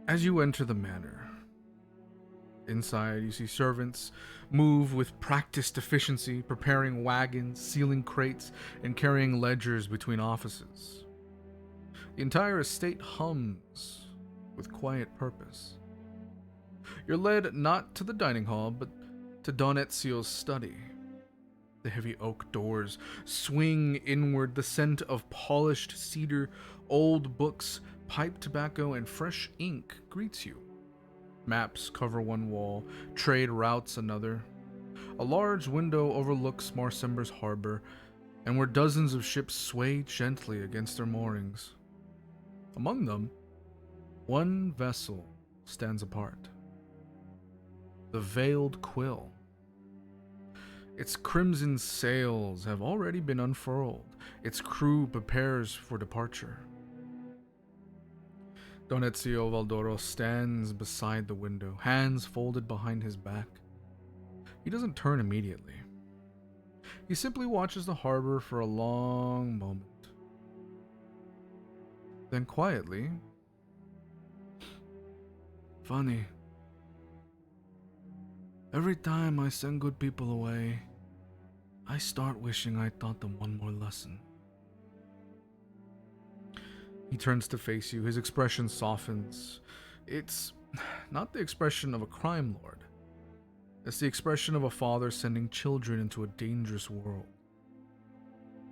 As you enter the manor, inside you see servants move with practiced efficiency, preparing wagons, sealing crates, and carrying ledgers between offices. The entire estate hums with quiet purpose. You're led not to the dining hall, but to Don Ezio's study. The heavy oak doors swing inward, the scent of polished cedar, old books, pipe tobacco, and fresh ink greets you. Maps cover one wall, trade routes another. A large window overlooks Marsember's harbor, and where dozens of ships sway gently against their moorings. Among them, one vessel stands apart. The Veiled Quill. Its crimson sails have already been unfurled. Its crew prepares for departure. Don Ezio Valdoro stands beside the window, hands folded behind his back. He doesn't turn immediately. He simply watches the harbor for a long moment. Then quietly, "Funny. Every time I send good people away, I start wishing I taught them one more lesson." He turns to face you, his expression softens. It's not the expression of a crime lord. It's the expression of a father sending children into a dangerous world.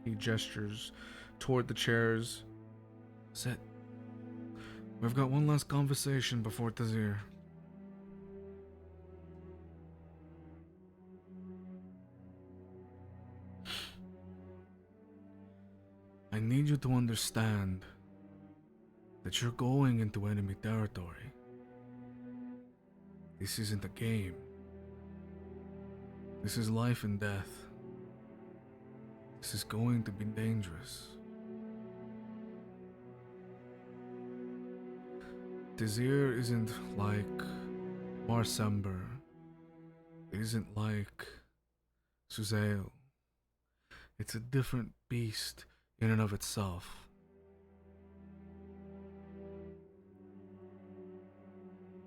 He gestures toward the chairs. "Sit. We've got one last conversation before Teziir." "I need you to understand that you're going into enemy territory. This isn't a game. This is life and death. This is going to be dangerous. Teziir isn't like Marsember. It isn't like Suzail. It's a different beast in and of itself.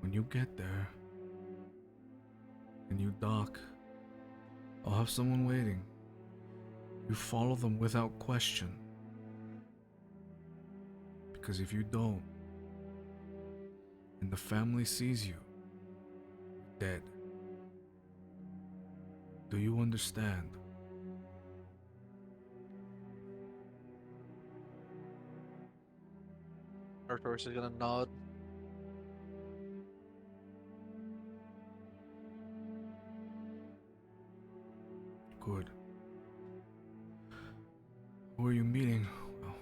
When you get there and you dock, I'll have someone waiting. You follow them without question. Because if you don't, and the family sees you, dead. Do you understand?" Artorias is gonna nod. Good. Who are you meeting? Well,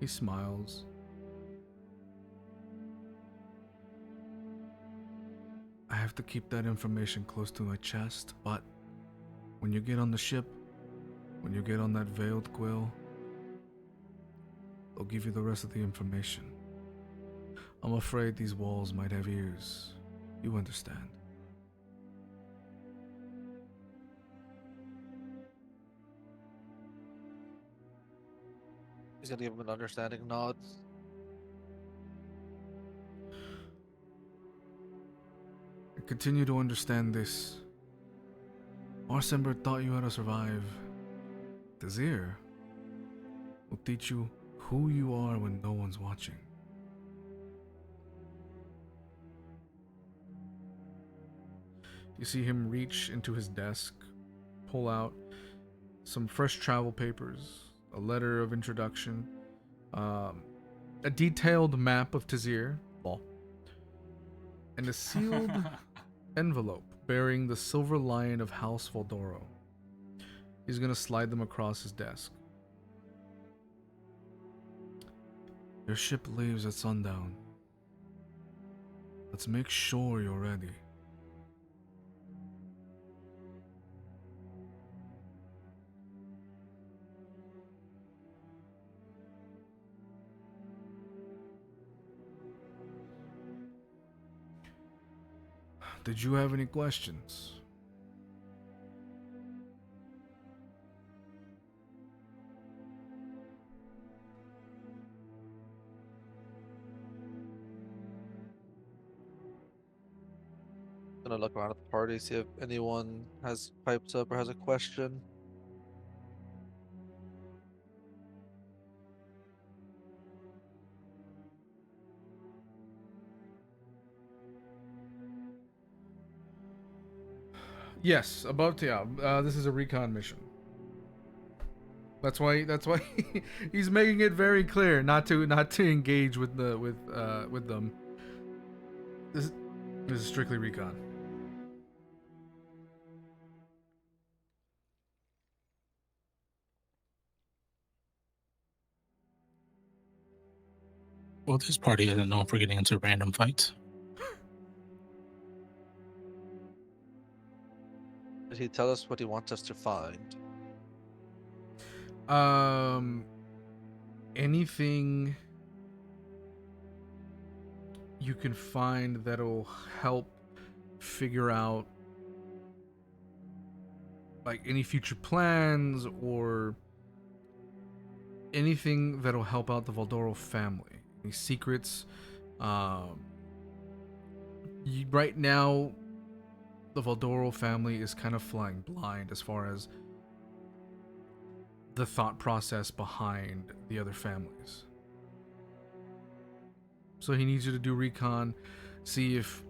he smiles. "I have to keep that information close to my chest, but when you get on the ship, when you get on that Veiled Quill, they'll give you the rest of the information. I'm afraid these walls might have ears. You understand." He's gonna give him an understanding nod. I continue to understand this. Marsember taught you how to survive. Teziir will teach you who you are when no one's watching. You see him reach into his desk, pull out some fresh travel papers, a letter of introduction, a detailed map of Teziir, and a sealed envelope bearing the silver lion of House Valdoro. He's gonna slide them across his desk. "Your ship leaves at sundown. Let's make sure you're ready." Did you have any questions? Gonna look around at the party, see if anyone has piped up or has a question. Yes, above Tia. This is a recon mission. That's why he's making it very clear not to engage with them. This is strictly recon. Well, this party isn't known for getting into random fights. Did he tell us what he wants us to find? Anything you can find that'll help figure out like any future plans or anything that'll help out the Valdoro family. Any secrets? Right now, the Valdoro family is kind of flying blind as far as the thought process behind the other families. So he needs you to do recon, see if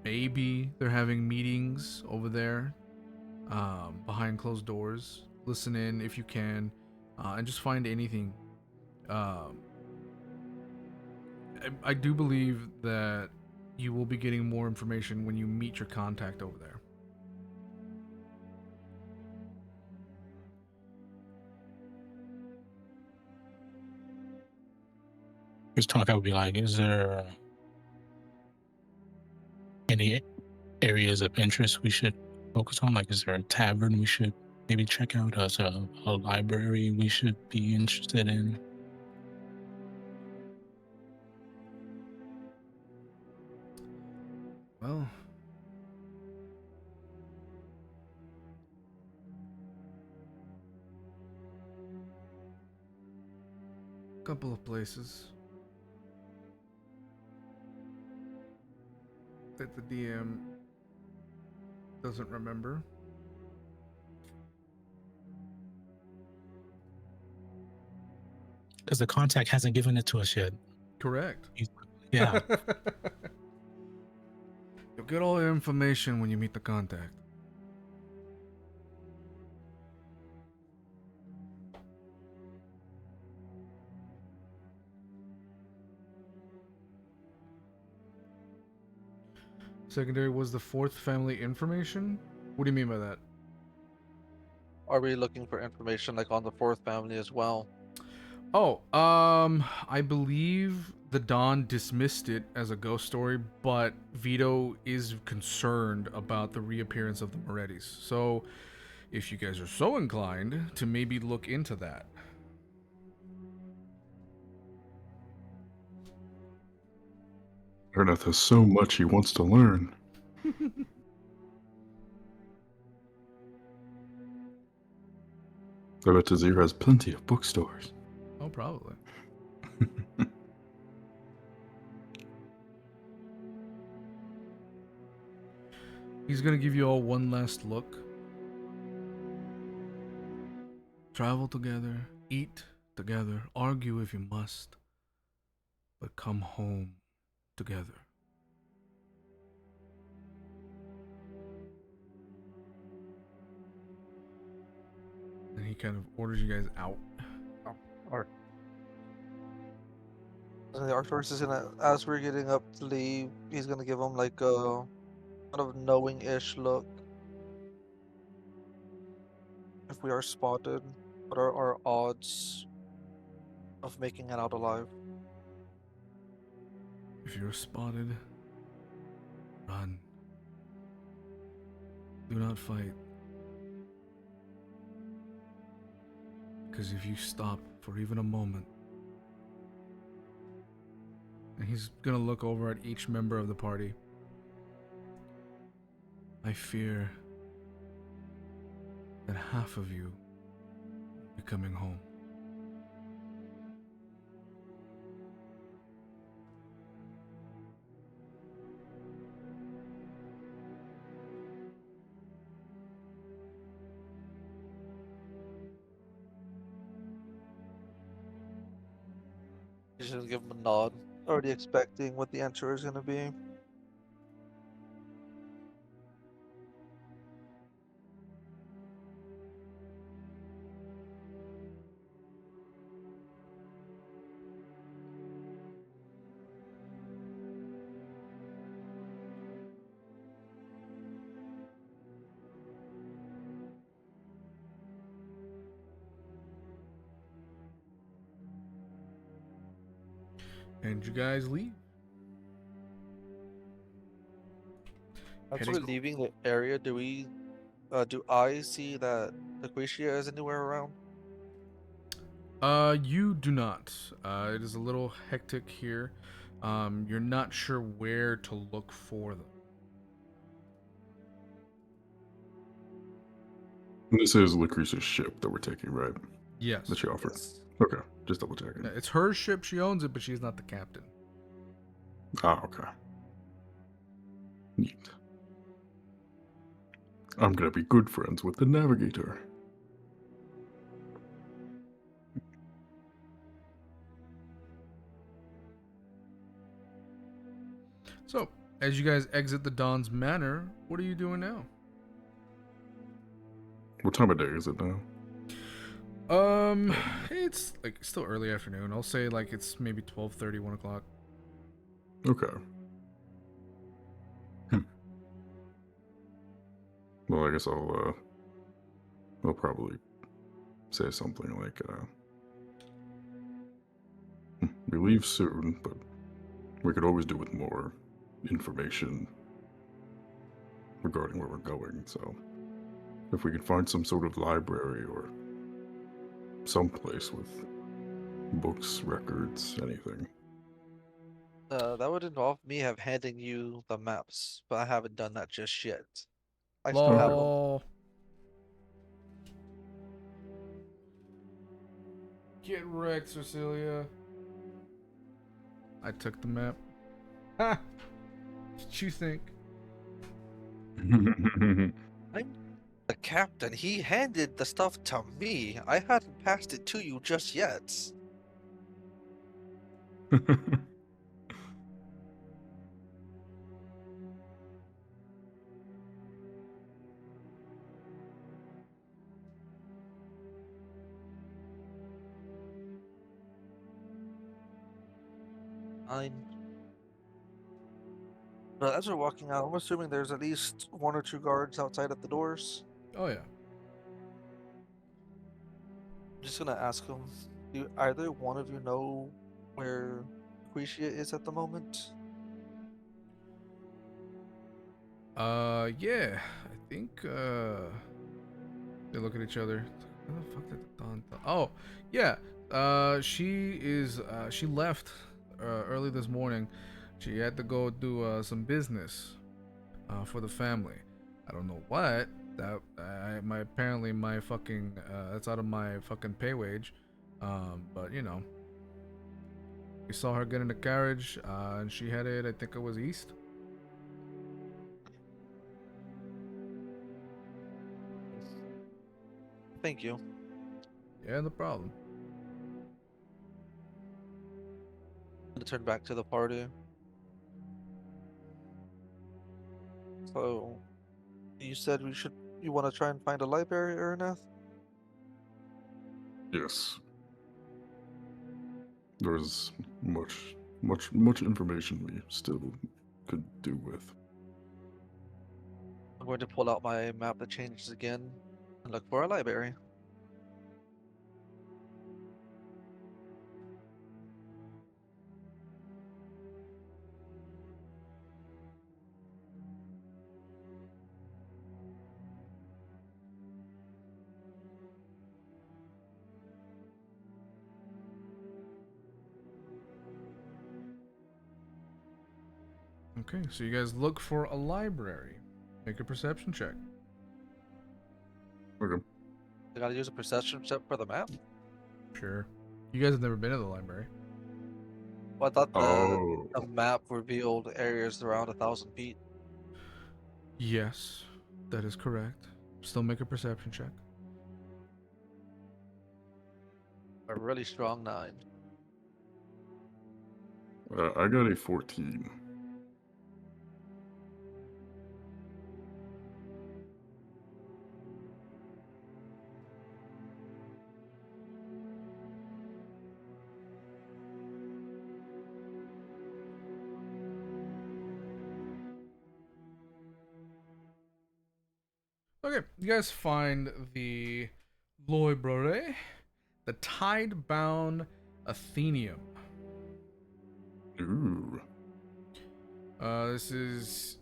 maybe they're having meetings over there behind closed doors. Listen in if you can, and just find anything. I do believe that you will be getting more information when you meet your contact over there. His Tonkai would be like, is there any areas of interest we should focus on? Like, is there a tavern we should maybe check out? As a library we should be interested in? Well, a couple of places that the DM doesn't remember. Because the contact hasn't given it to us yet. Correct. Yeah. You'll get all your information when you meet the contact. Secondary was the fourth family information? What do you mean by that? Are we looking for information like on the fourth family as well? Oh, I believe the Dawn dismissed it as a ghost story, but Vito is concerned about the reappearance of the Morettis. So, if you guys are so inclined to maybe look into that. Araneth has so much he wants to learn. I bet Teziir has plenty of bookstores. Oh, probably. He's gonna give you all one last look. Travel together, eat together, argue if you must, but come home together. And he kind of orders you guys out. Or and the Artorias is gonna, as we're getting up to leave, he's gonna give him like a kind of knowing-ish look. If we are spotted, what are our odds of making it out alive? If you're spotted, run. Do not fight. Because if you stop for even a moment, and he's gonna look over at each member of the party, I fear that half of you will be coming home. He's just give him a nod, already expecting what the answer is gonna be. And you guys leave. As Heading- we're leaving the area, do I see that Lucretia is anywhere around? You do not. It is a little hectic here. You're not sure where to look for them. This is Lucretia's ship that we're taking, right? Yes. That she offered. Yes. Okay, just double checking. It's her ship. She owns it, but she's not the captain. Ah, okay. Neat. I'm gonna be good friends with the navigator. So, as you guys exit the Dawn's Manor, what are you doing now? What time of day is it now? It's like still early afternoon. I'll say like it's maybe 12:30, 1 o'clock. Okay. Well, I guess I'll probably say something like, we leave soon, but we could always do with more information regarding where we're going, so if we could find some sort of library or some place with books, records, anything. That would involve me handing you the maps, but I haven't done that just yet. I Lol. still have them. Get wrecked, Silia. I took the map. Ha! What you think? I'm the captain. He handed the stuff to me. I hadn't passed it to you just yet. But as we're walking out, I'm assuming there's at least 1 or 2 guards outside at the doors. Oh yeah. I'm just gonna ask them, do either one of you know where Lucretia is at the moment? Yeah. I think they look at each other. Where the fuck did the Dawn? Oh, yeah. She left early this morning. She had to go do some business for the family. I don't know what. Apparently my fucking that's out of my fucking pay wage. But you know, we saw her get in the carriage and she headed, I think it was east. Thank you. Yeah, no problem. I'm gonna turn back to the party. So, you said you want to try and find a library, Araneth? Yes. There's much information we still could do with. I'm going to pull out my map that changes again and look for a library. Okay, so you guys look for a library. Make a perception check. Okay. I gotta use a perception check for the map. Sure. You guys have never been to the library. Well, I thought Oh. the map revealed areas around 1,000 feet. Yes, that is correct. Still make a perception check. A really strong 9. I got a 14. Okay, you guys find the Loibrore, the tide-bound Athenium. Ooh. This is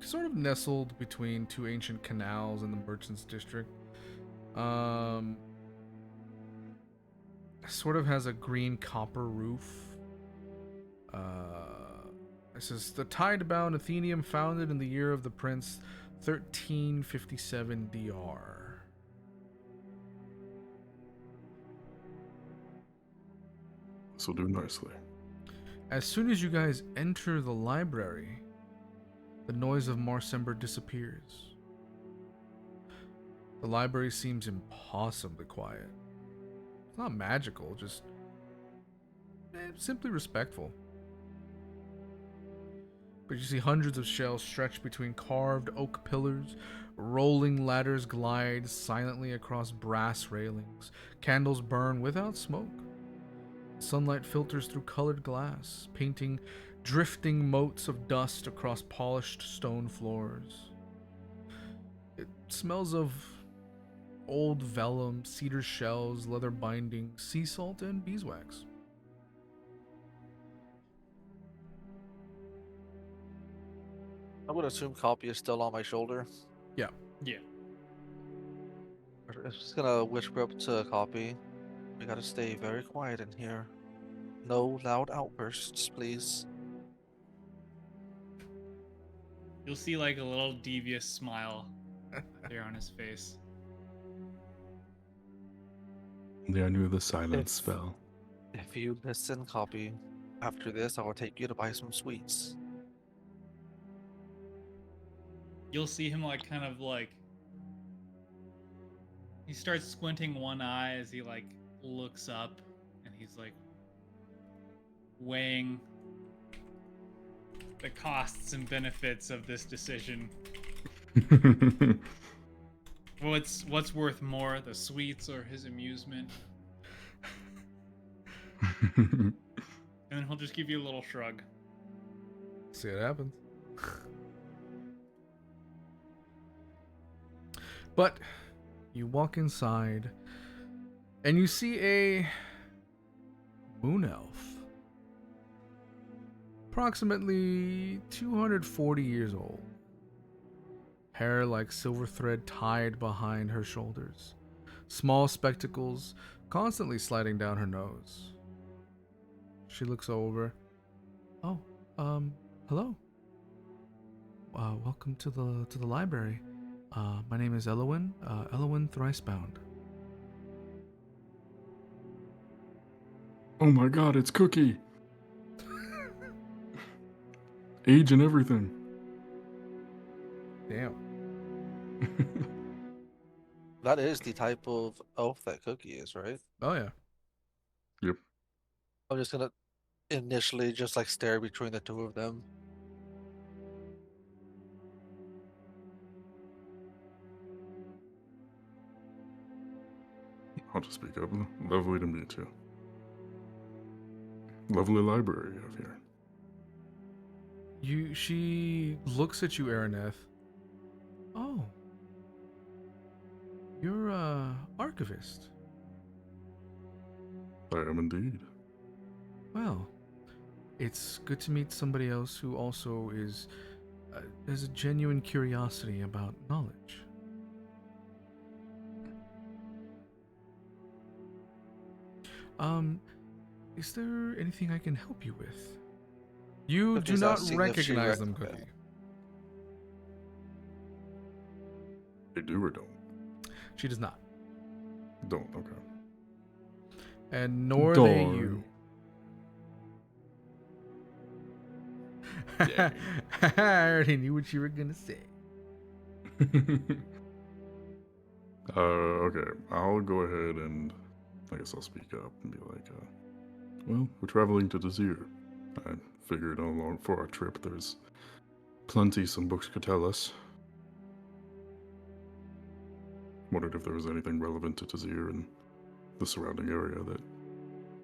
sort of nestled between two ancient canals in the Merchants District. Sort of has a green copper roof. This is the tide-bound Athenium, founded in the year of the Prince 1357 DR. This will do nicely. As soon as you guys enter the library, the noise of Marsember disappears. The library seems impossibly quiet. It's not magical, just simply respectful. But you see hundreds of shelves stretched between carved oak pillars. Rolling ladders glide silently across brass railings. Candles burn without smoke. Sunlight filters through colored glass, painting drifting motes of dust across polished stone floors. It smells of old vellum, cedar shells, leather bindings, sea salt, and beeswax. I would assume Cawpy is still on my shoulder. Yeah. I'm just gonna whisper up to Cawpy. We gotta stay very quiet in here. No loud outbursts, please. You'll see like a little devious smile there on his face. Yeah, I knew the silence If- spell. If you listen, Cawpy, after this I will take you to buy some sweets. You'll see him like kind of like he starts squinting one eye as he like looks up and he's like weighing the costs and benefits of this decision. What's worth more, the sweets or his amusement? And then he'll just give you a little shrug. See what happens. But you walk inside and you see a moon elf, approximately 240 years old. Hair like silver thread tied behind her shoulders. Small spectacles constantly sliding down her nose. She looks over. Oh, hello. Welcome to the library. My name is Elowin. Elowin Thricebound. Oh my god, it's Cookie! Age and everything. Damn. That is the type of elf that Cookie is, right? Oh yeah. Yep. I'm just gonna initially just like stare between the two of them. I'll just speak up. Lovely to meet you. Lovely library you have here. She looks at you, Araneth. Oh. You're a archivist. I am indeed. Well, it's good to meet somebody else who also has a genuine curiosity about knowledge. Is there anything I can help you with? You do Cookie's not asking if she recognize them, recommend- Cookie. They do or don't? She does not. Don't, okay. And nor they Darn. you. Dang. I already knew what you were gonna say. Okay. I'll go ahead and I guess I'll speak up and be like, well, we're traveling to Teziir. I figured along for our trip, there's plenty some books could tell us. Wondered if there was anything relevant to Teziir and the surrounding area that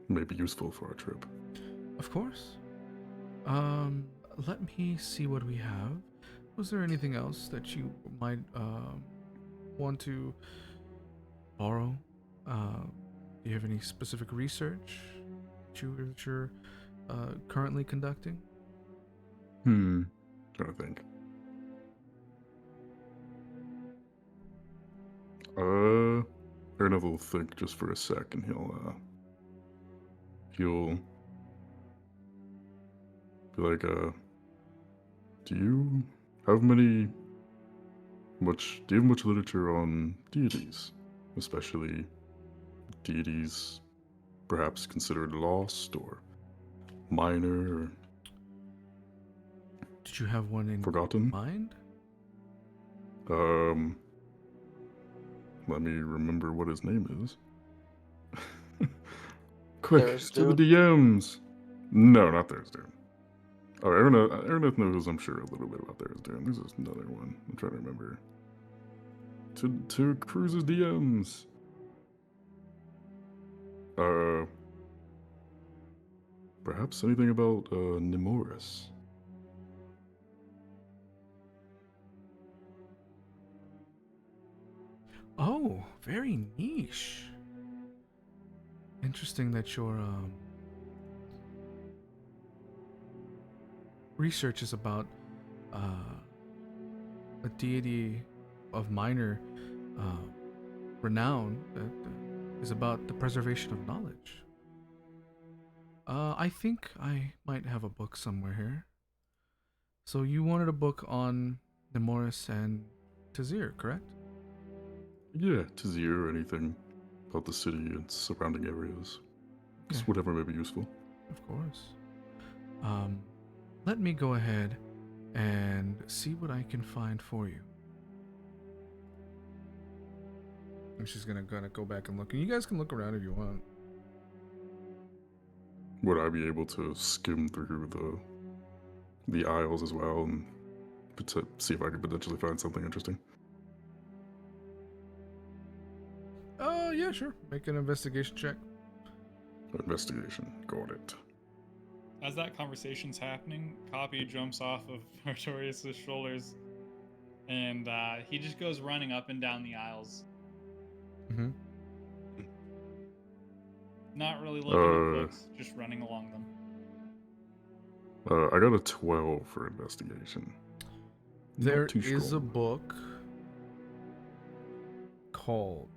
may be useful for our trip. Of course. Let me see what we have. Was there anything else that you might want to borrow? Do you have any specific research that you're currently conducting? Trying to think. Araneth will think just for a sec, and he'll be like, do you have do you have much literature on deities? Especially deities perhaps considered lost or minor or Did you have one in forgotten? mind? Let me remember what his name is. Quick, There's to the Dune. DMs! No, not There's Dune. Oh, Araneth knows, I'm sure, a little bit about There's Dune. This is another one. I'm trying to remember. To Cruz's DMs. Perhaps anything about Nemoris. Oh, very niche. Interesting that your research is about a deity of minor renown that is about the preservation of knowledge. I think I might have a book somewhere here. So you wanted a book on Nemoris and Teziir, correct? Yeah, Teziir or anything about the city and surrounding areas. Just Okay. whatever may be useful. Of course. Let me go ahead and see what I can find for you. And she's gonna go back and look. And you guys can look around if you want. Would I be able to skim through the aisles as well and see if I could potentially find something interesting? Yeah, sure. Make an investigation check. Investigation, got it. As that conversation's happening, Cawpy jumps off of Artorias' shoulders, and he just goes running up and down the aisles. Mm-hmm. Not really looking at books, just running along them. I got a 12 for investigation. There Not too is a strong. book called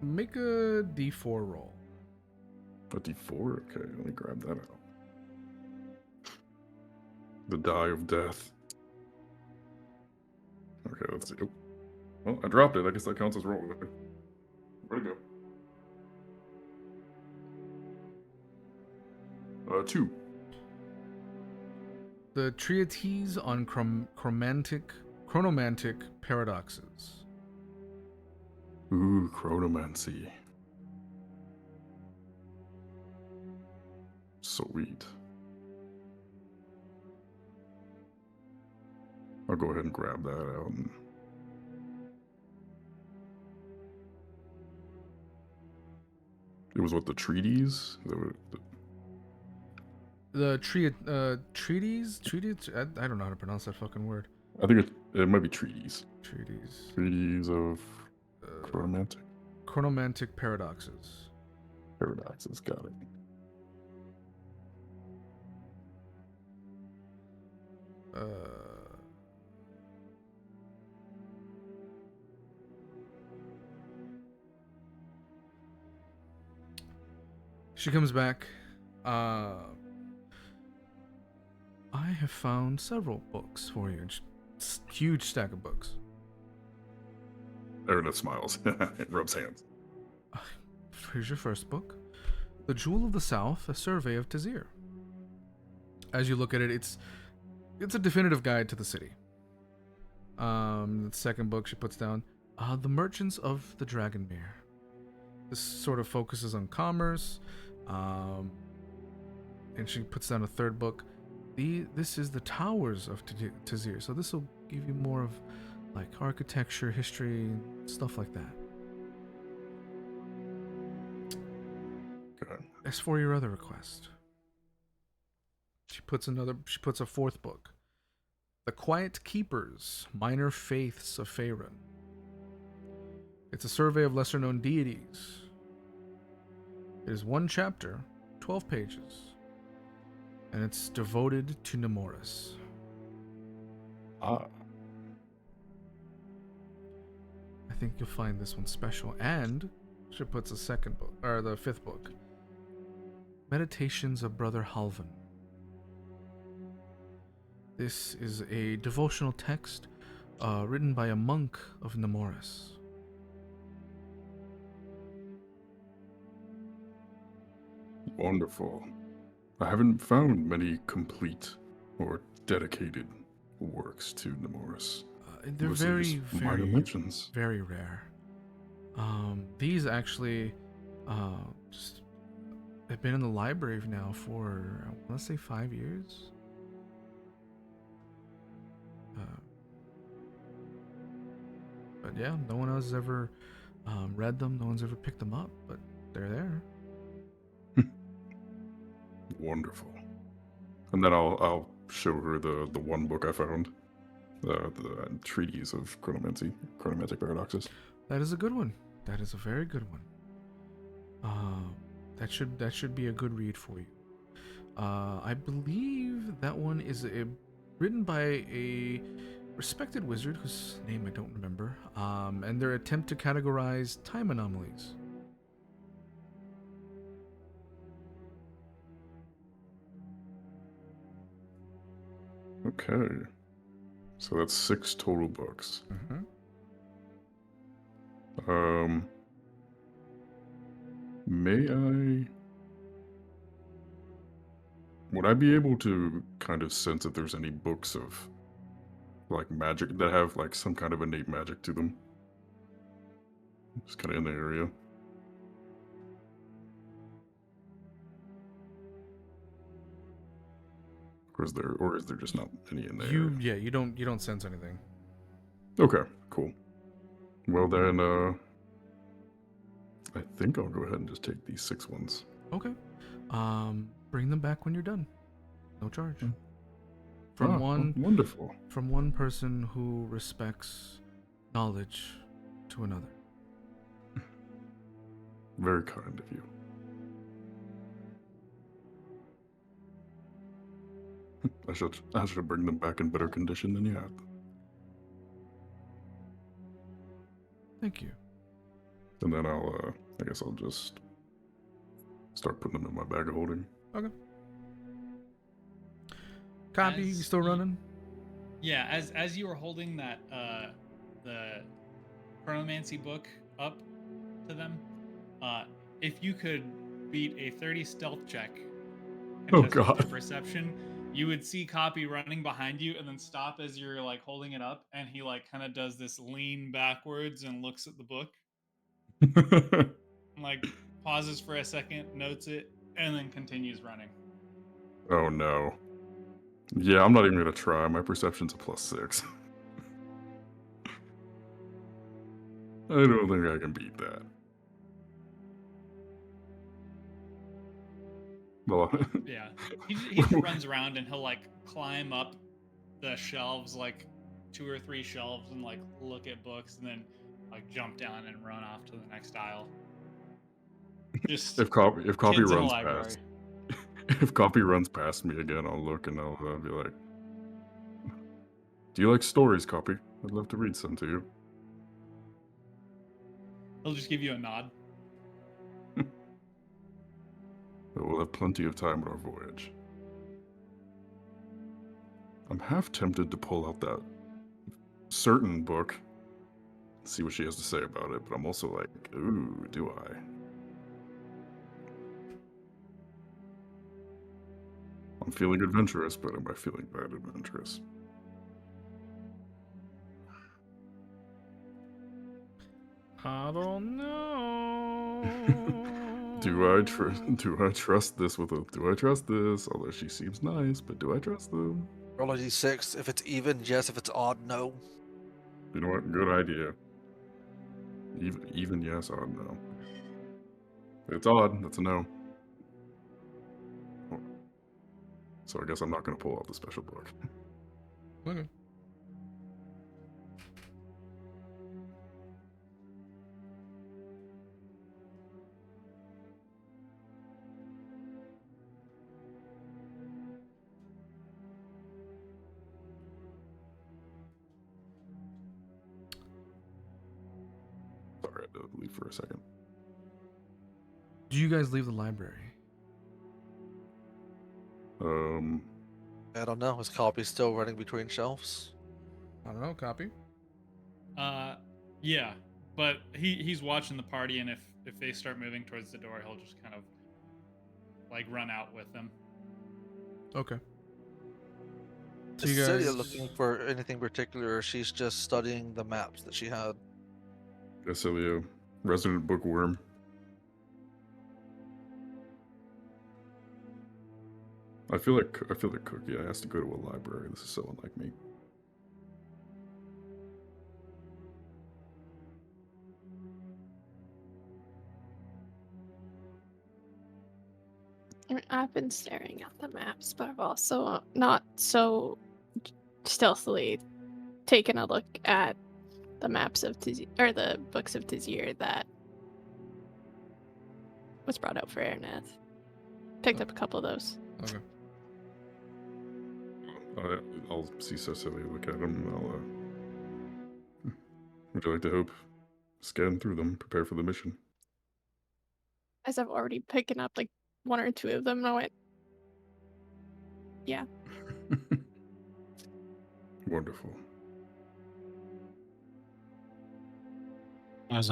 Make a D4 roll. A D4? Okay, let me grab that out. The Die of Death. Okay, let's see. Oh. Well, I dropped it. I guess that counts as roll. Where'd it go? 2. The Treatise on Chronomantic Paradoxes. Ooh, chronomancy. Sweet. I'll go ahead and grab that out. And... It was what, the treaties? Is that what The treatise? I don't know how to pronounce that fucking word. I think it might be treaties. Treatise. Treaties of chronomantic Chronomantic Paradoxes. paradoxes. Got it. She comes back. I have found several books for you. Huge stack of books. Araneth smiles. Rubs hands. Here's your first book. The Jewel of the South, a survey of Teziir. As you look at it, it's a definitive guide to the city. The second book she puts down, The Merchants of the Dragonmere. This sort of focuses on commerce, and she puts down a third book. This is the Towers of Teziir, so this will give you more of like architecture, history, stuff like that. Okay. As for your other request, she puts a fourth book, The Quiet Keepers, Minor Faiths of Faerun. It's a survey of lesser-known deities. It is 1 chapter, 12 pages, and it's devoted to Nemoris. Ah. I think you'll find this one special. And she puts a second book, or the 5th book, Meditations of Brother Halvan. This is a devotional text written by a monk of Nemoris. Wonderful. I haven't found many complete or dedicated works to Nemoris. They're Mostly just minor very, mentions. very rare. These actually just have been in the library now for, I want to say, 5 years. But yeah, no one else has ever read them. No one's ever picked them up, but they're there. Wonderful. And then I'll show her the one book I found, the Treatise of Chronomantic Paradoxes. That is a good one. That is a very good one. That should be a good read for you. I believe that one is written by a respected wizard whose name I don't remember. And their attempt to categorize time anomalies. Okay. So that's 6 total books. Mm-hmm. Would I be able to kind of sense if there's any books of like magic that have like some kind of innate magic to them? Just kind of in the area. Or is there just not any in there? You don't sense anything. Okay, cool. Well then, I think I'll go ahead and just take these 6 ones. Okay. Bring them back when you're done. No charge. Wonderful. From one person who respects knowledge to another. Very kind of you. I should bring them back in better condition than you have. Thank you. And then I guess I'll just start putting them in my bag of holding. Okay. Cawpy, you still running? Yeah, as you were holding that the chronomancy book up to them, if you could beat a 30 stealth check, Oh contested God. to perception, you would see Cawpy running behind you and then stop as you're like holding it up, and he like kind of does this lean backwards and looks at the book, and, like pauses for a second, notes it, and then continues running. Oh no. Yeah, I'm not even gonna try. My perception's a +6. I don't think I can beat that. Well, Yeah, he just runs around and he'll like climb up the shelves, like 2 or 3 shelves, and like look at books, and then like jump down and run off to the next aisle. Just if Cawpy kids in a runs library. past, if Cawpy runs past me again, I'll look and I'll be like, "Do you like stories, Cawpy? I'd love to read some to you." He'll just give you a nod. But we'll have plenty of time on our voyage. I'm half tempted to pull out that certain book, see what she has to say about it, but I'm also like, ooh, do I? I'm feeling adventurous, but am I feeling bad adventurous? I don't know. Do I trust this with a? Do I trust this? Although she seems nice, but do I trust them? Roll a d6. If it's even, yes. If it's odd, no. You know what? Good idea. Even yes, odd no. If it's odd, that's a no. So I guess I'm not going to pull out the special book. Okay. Sorry, I had to leave for a second. Do you guys leave the library? I don't know. Is Cawpy still running between shelves? I don't know. Copy. Yeah, but he's watching the party, and if they start moving towards the door, he'll just kind of like run out with them. Okay. So Is you Silia guys looking for anything particular, or she's just studying the maps that she had? Cilia, resident bookworm. I feel like Cookie has to go to a library. This is so unlike me. I mean, I've been staring at the maps, but I've also not so stealthily taken a look at the maps of Teziir, or the books of Teziir that was brought out for Araneth. Picked up a couple of those. Okay. I'll see Cecilia look at them. Would you like to help scan through them, prepare for the mission? As I've already picking up like one or two of them, and I went, yeah. Wonderful. As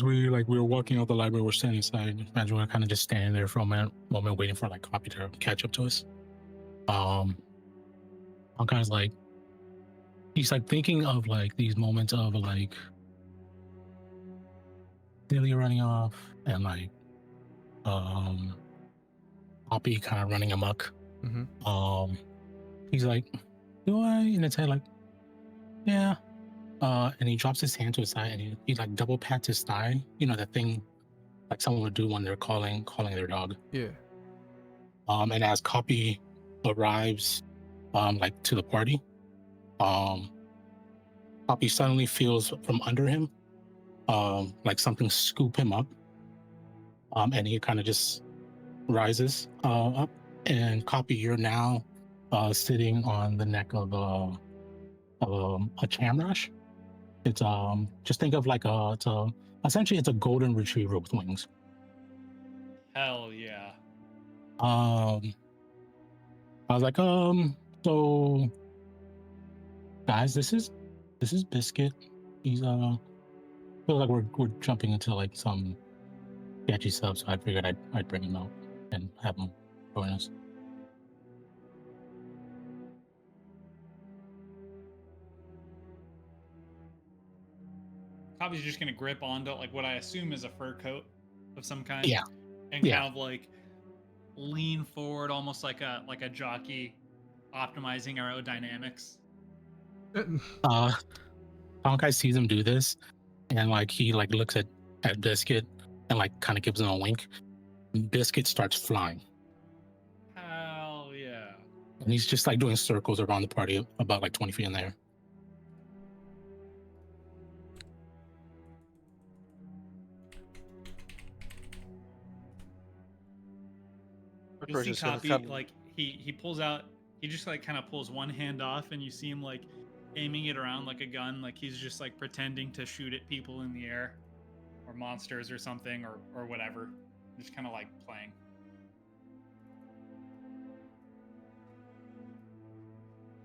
we were walking out the library, we're standing inside. Imagine we're kind of just standing there for a moment waiting for like Cawpy to catch up to us. I'm kind of like, he's like thinking of like these moments of like Silia running off and like Cawpy kind of running amok. Mm-hmm. He's like, do I? And it's like, yeah. And he drops his hand to his side and he like double pats his thigh. You know, that thing like someone would do when they're calling their dog. Yeah. And as Cawpy arrives like to the party, Cawpy suddenly feels from under him like something scoop him up. And he kind of just rises up, and Cawpy, you're now sitting on the neck of a chamrush. It's just think of like essentially it's a golden retriever with wings. Hell yeah. I was like, so guys, this is Biscuit. He's feels like we're jumping into like some sketchy stuff, so I figured I'd bring him out and have him join us. Cawpy's just gonna grip onto like what I assume is a fur coat of some kind. Yeah. And Yeah. kind of like lean forward, almost like a jockey optimizing aerodynamics. Tonkai sees him do this, and like he like looks at Biscuit and like kind of gives him a wink. Biscuit starts flying, Hell yeah. and he's just like doing circles around the party about like 20 feet in the air. You'll see Cawpy like he pulls out, he just like kind of pulls one hand off, and you see him like aiming it around like a gun, like he's just like pretending to shoot at people in the air or monsters or something or whatever, just kind of like playing.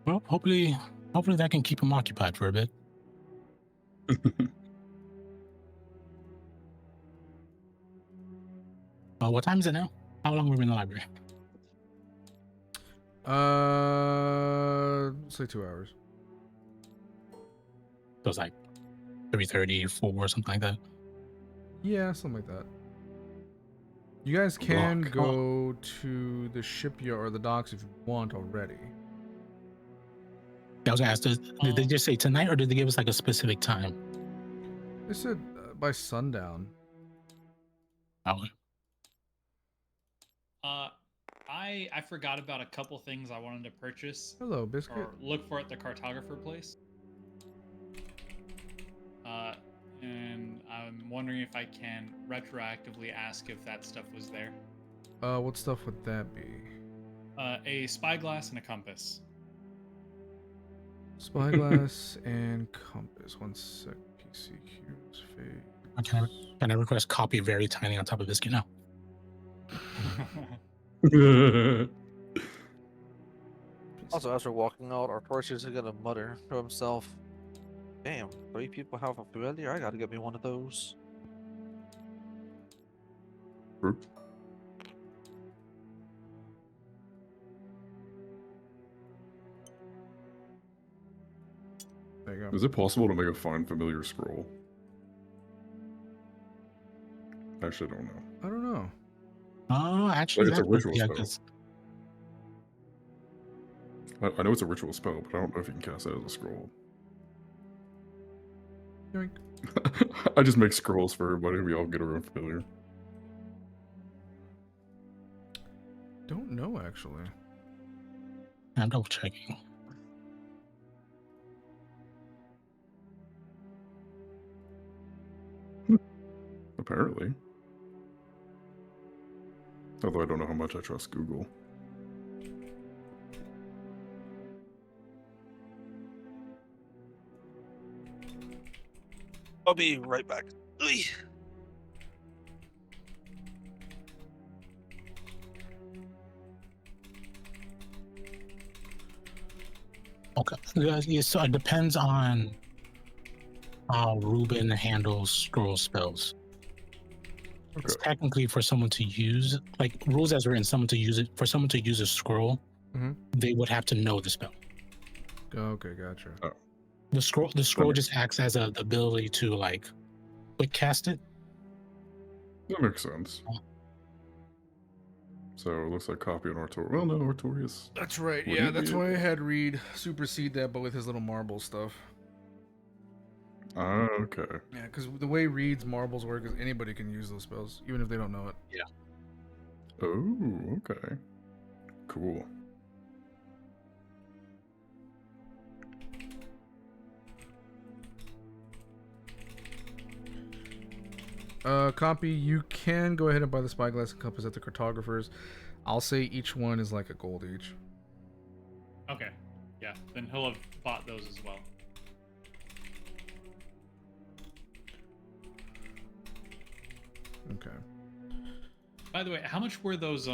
Well, hopefully that can keep him occupied for a bit. What time is it now? How long were we in the library? Say 2 hours. It was like 3:30, 4 or something like that. Yeah, something like that. You guys can Block. go to the shipyard or the docks if you want already. I was gonna ask, did they just say tonight, or did they give us like a specific time? They said by sundown. Oh, I forgot about a couple things I wanted to purchase Hello, Biscuit. or look for at the cartographer place. And I'm wondering if I can retroactively ask if that stuff was there. What stuff would that be? A spyglass and a compass. Spyglass and compass. One sec. PCQ's fade. can I request copy very tiny on top of biscuit now? Also, as we're walking out, Artorias is gonna mutter to himself, "Damn, 3 people have a familiar. I gotta get me one of those." Group. There you go. Is it possible to make a find familiar scroll? Actually, I don't know. I don't know. Oh, actually, It's a that would- ritual yeah, spell. 'cause- I know it's a ritual spell, but I don't know if you can cast that as a scroll. Yoink. I just make scrolls for everybody. We all get our own familiar. Don't know actually. I'm double checking. Apparently. Although I don't know how much I trust Google. I'll be right back. Ui. Okay. Yeah, so it depends on how Ruben handles scroll spells. It's Okay. technically for someone to use, like rules as written, someone to use it for someone to use a scroll, Mhm. they would have to know the spell. Okay, gotcha. The scroll makes just acts as the ability to like quick cast it. That makes sense. So it looks like copy on Artorias. Well, no, Artorias. That's right. Would Yeah, you that's be why I had Reed supersede that, but with his little marble stuff. Ah, okay. Yeah, because the way Reed's marbles work is anybody can use those spells, even if they don't know it. Oh, okay. Cool. Copy, you can go ahead and buy the spyglass and compass at the cartographers. I'll say each one is like a gold each. Okay. Yeah, then he'll have bought those as well. Okay. By the way, how much were those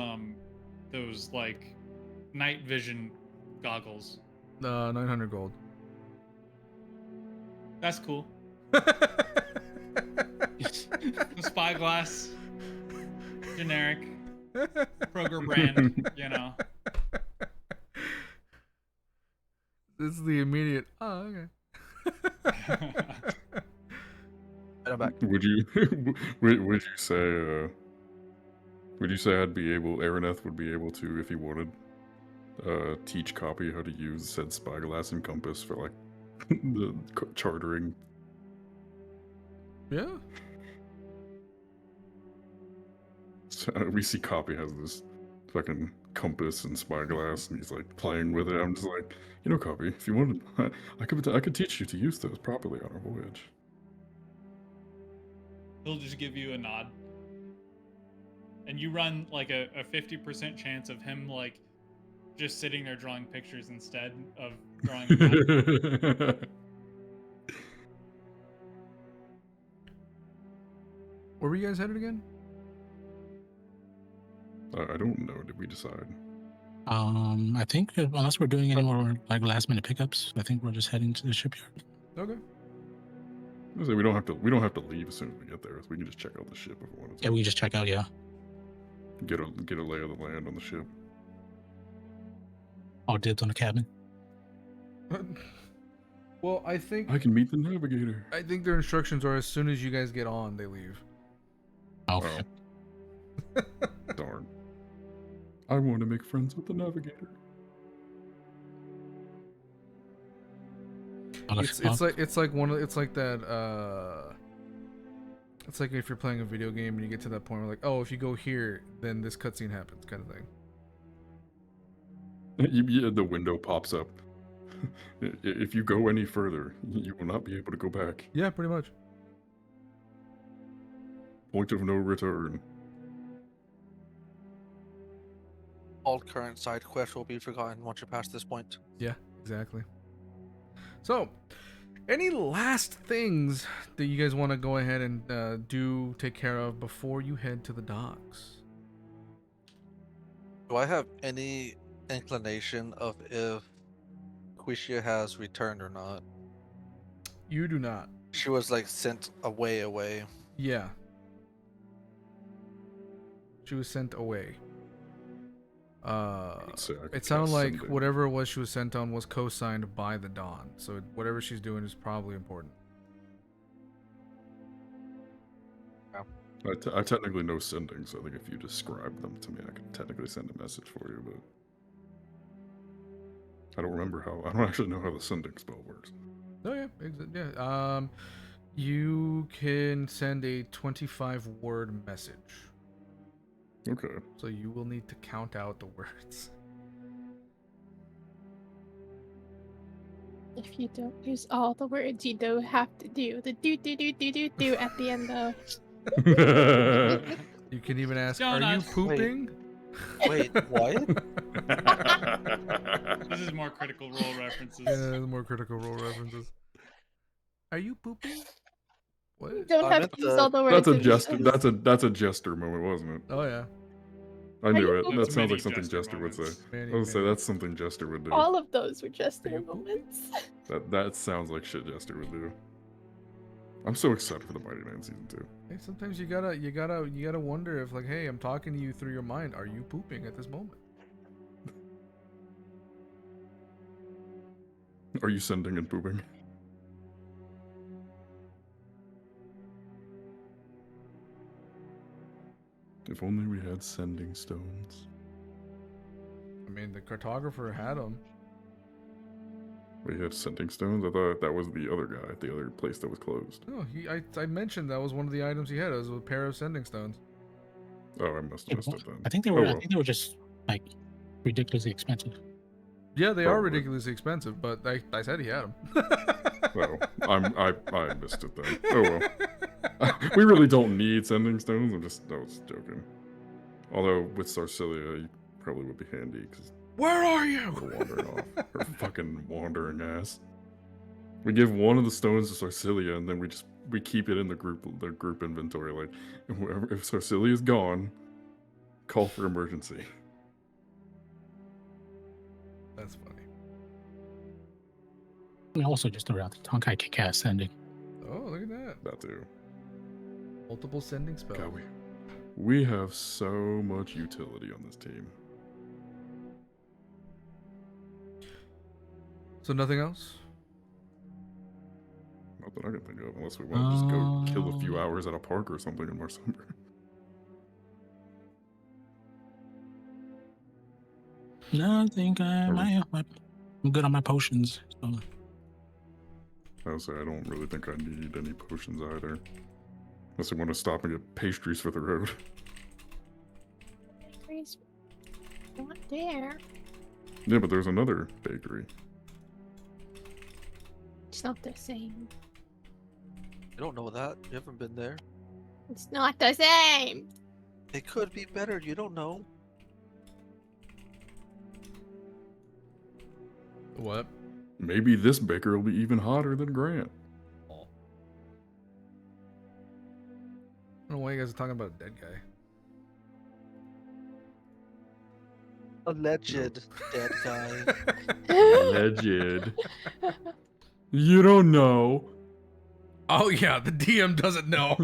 like night vision goggles? 900 gold. That's cool. The spyglass, generic, Kroger brand, you know. This is the immediate. Oh, okay. And I'm back. Would you would you say I'd be able Araneth would be able to, if he wanted, teach Cawpy how to use said spyglass and compass for like the chartering? Yeah. So, we see Cawpy has this fucking compass and spyglass, and he's like playing with it. I'm just like, you know, Cawpy, if you wanted, I could teach you to use those properly on our voyage. He'll just give you a nod. And you run like a 50% chance of him like just sitting there drawing pictures instead of drawing a map. Where were you guys headed again? I don't know. Did we decide? I think unless we're doing any more like last minute pickups, I think we're just heading to the shipyard. Okay. I say we don't have to leave as soon as we get there. We can just check out the ship if we want to. Yeah, we just check out. Yeah. Get a lay of the land on the ship. All dibs on the cabin. Well, I think I can meet the navigator. their instructions are as soon as you guys get on, they leave. Okay. Darn. I want to make friends with the navigator. It's like that. It's like if you're playing a video game and you get to that point where like, oh, if you go here, then this cutscene happens, kind of thing. Yeah, the window pops up. If you go any further, you will not be able to go back. Yeah, pretty much. Point of no return. All current side quests will be forgotten once you pass this point. Yeah, exactly. So, any last things that you guys want to go ahead and take care of before you head to the docks? Do I have any inclination of if Quishia has returned or not? You do not. She was like sent away. Yeah. She was sent away. It sounded like whatever it was she was sent on was co-signed by the Dawn, so whatever she's doing is probably important. I technically know sending, so I think if you describe them to me, I could technically send a message for you, but I don't remember how. I don't actually know how the sending spell works. Oh yeah, yeah. You can send a 25-word message. Okay. So you will need to count out the words. If you don't use all the words, you don't have to do the do at the end of. You can even ask, Donut. are you pooping? Wait, what? This is more Critical Role references. Yeah, more Critical Role references. Are you pooping? What? You don't I have meant to use the- all the words. That's a if you jester. use- That's a jester moment, wasn't it? Oh yeah. I knew it. That's That sounds many like something jester Jester would say. moments. Many, I would say many. that's something Jester would do. All of those were just Are you moments. That sounds like shit Jester would do. I'm so excited for the Mighty Nine season 2. Hey, sometimes you gotta wonder if like, hey, I'm talking to you through your mind. Are you pooping at this moment? Are you sending and pooping? If only we had sending stones. I mean, the cartographer had them. We had sending stones? I thought that was the other guy at the other place that was closed. No, I mentioned that was one of the items he had. It was a pair of sending stones. Oh, I must have missed it then. I think they Oh, were. well. I think they were just like ridiculously expensive. Yeah, they are Probably. ridiculously expensive, but I said he had them. Well, I missed it then. Oh well. We really don't need sending stones. I was joking. Although with Sarsilia, you probably would be handy because Where are you? we're wandering off. Her fucking wandering ass. We give one of the stones to Sarsilia, and then we keep it in the group inventory. Like, if Sarsilia's gone, call for emergency. That's funny. I mean, also just throw out the Tonkai kick-ass sending. Oh, look at that. That too. Multiple sending spells. God, we have so much utility on this team. So nothing else? Not that I can think of, unless we want to just go kill a few hours at a park or something in Marsember. No, I think I'm good on my potions. So. I would say I don't really think I need any potions either. Unless I want to stop and get pastries for the road. Pastries not there. Yeah, but there's another bakery. It's not the same. You don't know that. You haven't been there. It's not the same. It could be better. You don't know. What? Maybe this baker will be even hotter than Grant. I don't know why you guys are talking about a dead guy. Alleged dead guy. Alleged. You don't know. Oh yeah, the DM doesn't know.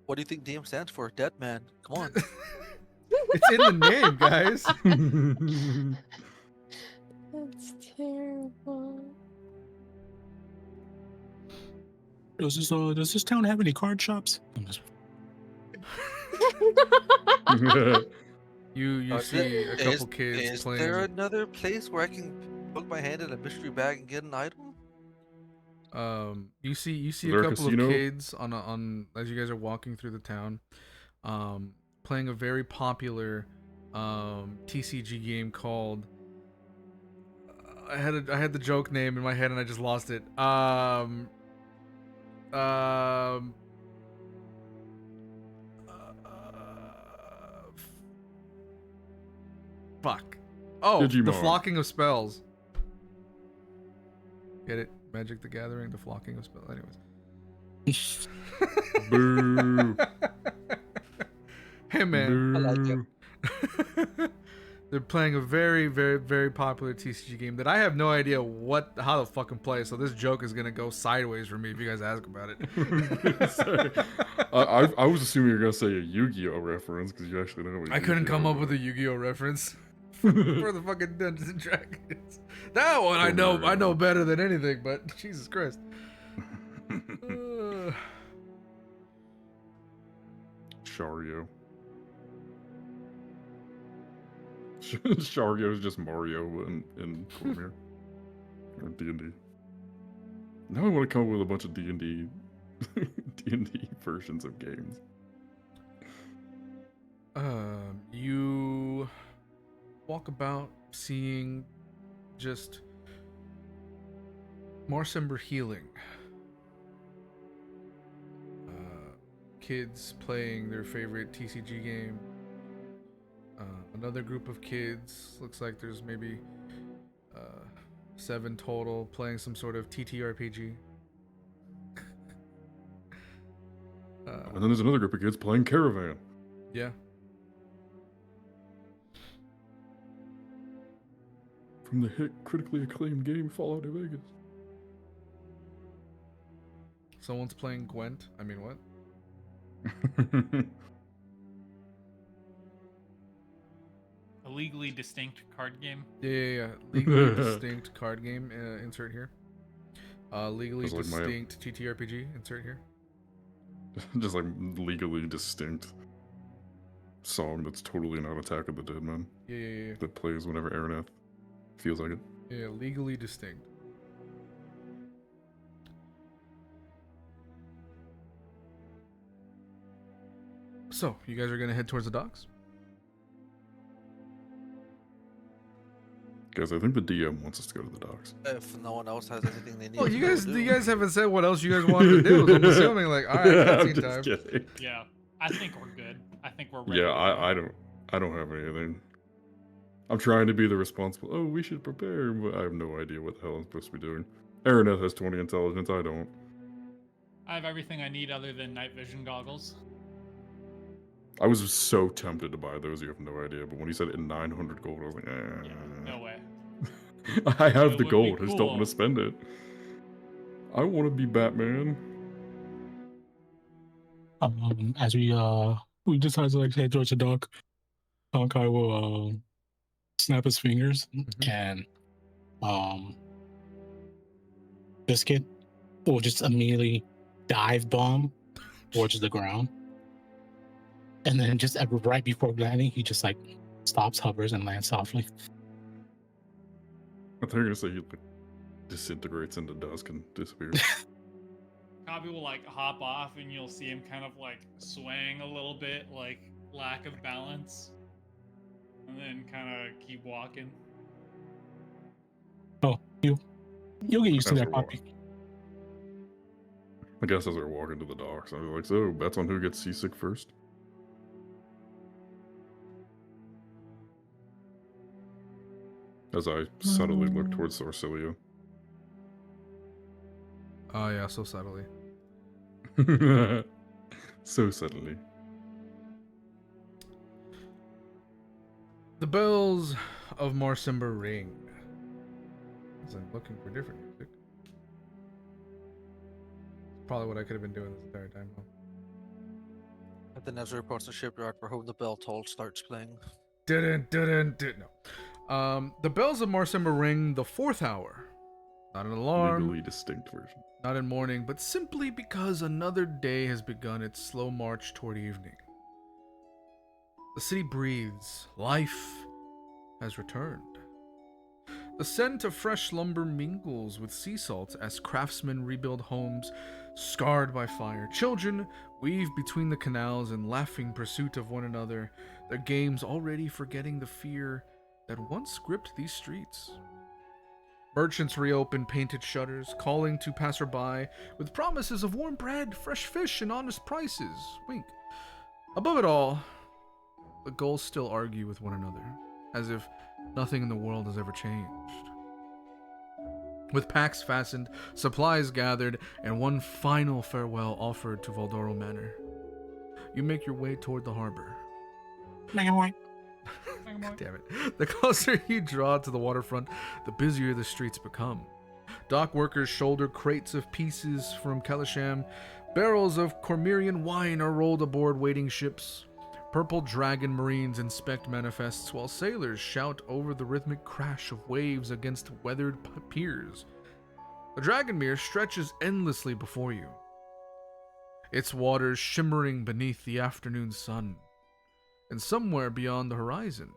What do you think DM stands for? Dead man. Come on. It's in the name, guys. That's terrible. does this town have any card shops? I'm just, You see a couple kids Is playing. there another place where I can poke my hand in a mystery bag and get an item? You see there a a couple of casino? kids on as you guys are walking through the town, playing a very popular TCG game called. I had the joke name in my head and I just lost it. Fuck. Oh, the Digimon. Flocking of Spells. Get it? Magic the Gathering, the Flocking of Spells. Anyways. Boo. Hey man. I like Boo. They're playing a very, very, very popular TCG game that I have no idea how to fucking play. So this joke is gonna go sideways for me if you guys ask about it. Sorry. I was assuming you were gonna say a Yu-Gi-Oh reference because you actually know what I couldn't Yu-Gi-Oh come up is. with a Yu-Gi-Oh reference for the fucking Dungeons and Dragons. That one I know better than anything. But Jesus Christ. Shario. Shario is just Mario in Cormier. Or D&D. Now I want to come up with a bunch of D&D versions of games. You walk about seeing just Marsember healing. Kids playing their favorite TCG game. Another group of kids, looks like there's maybe 7 total, playing some sort of TTRPG. And then there's another group of kids playing Caravan. Yeah. From the hit critically acclaimed game Fallout New Vegas. Someone's playing Gwent. I mean, what? A legally distinct card game. Yeah. Legally distinct card game. Insert here. Legally Just like distinct TTRPG. Insert here. Just like legally distinct song that's totally not Attack of the Dead Man. Yeah. That plays whenever Araneth feels like it. Yeah, legally distinct. So, you guys are gonna head towards the docks? Guys, I think the DM wants us to go to the docks. If no one else has anything they need Oh, to you go guys, do. you guys haven't said what else you guys wanted to do. So I'm assuming, like, all right, I'm cutscene just time. kidding. Yeah, I think we're good. I think we're ready. Yeah, to go. I don't have anything. I'm trying to be the responsible. Oh, we should prepare, but I have no idea what the hell I'm supposed to be doing. Araneth has 20 intelligence. I don't. I have everything I need other than night vision goggles. I was so tempted to buy those. You have no idea. But when he said it in 900 gold, I was like, Yeah, no way. I have It the would be gold. I just don't cool. want to spend it. I want to be Batman. as we decide to like head towards the dock, Tonkai will snap his fingers and Biscuit will just immediately dive bomb towards the ground. And then just right before landing, he just like stops, hovers, and lands softly. I thought you were gonna say he like disintegrates into dust and disappears. Cawpy will like hop off and you'll see him kind of like swaying a little bit, like lack of balance. And then kind of keep walking. Oh, you'll get used to As that, we're Cawpy. I guess as we're walking to the docks, I was like, so bets on who gets seasick first. As I subtly look towards Silia. Oh yeah, so subtly. So subtly. The bells of Marsember ring. As I'm looking for different music. Probably what I could have been doing this entire time. Huh? And then as we approach the shipyard, for whom the bell toll starts playing. No. The bells of Marsember ring the 4th hour Not an alarm. Legally distinct version. Not in morning, but simply because another day has begun its slow march toward evening. The city breathes. Life has returned. The scent of fresh lumber mingles with sea salt as craftsmen rebuild homes scarred by fire. Children weave between the canals in laughing pursuit of one another, their games already forgetting the fear that once gripped these streets. Merchants reopen painted shutters, calling to passerby with promises of warm bread, fresh fish, and honest prices. Wink. Above it all, the gulls still argue with one another, as if nothing in the world has ever changed. With packs fastened, supplies gathered, and one final farewell offered to Valdoro Manor, you make your way toward the harbor. God damn it. The closer you draw to the waterfront, the busier the streets become. Dock workers shoulder crates of pieces from Kelisham. Barrels of Cormyrian wine are rolled aboard waiting ships. Purple dragon marines inspect manifests while sailors shout over the rhythmic crash of waves against weathered piers. The Dragonmere stretches endlessly before you, its waters shimmering beneath the afternoon sun. And somewhere beyond the horizon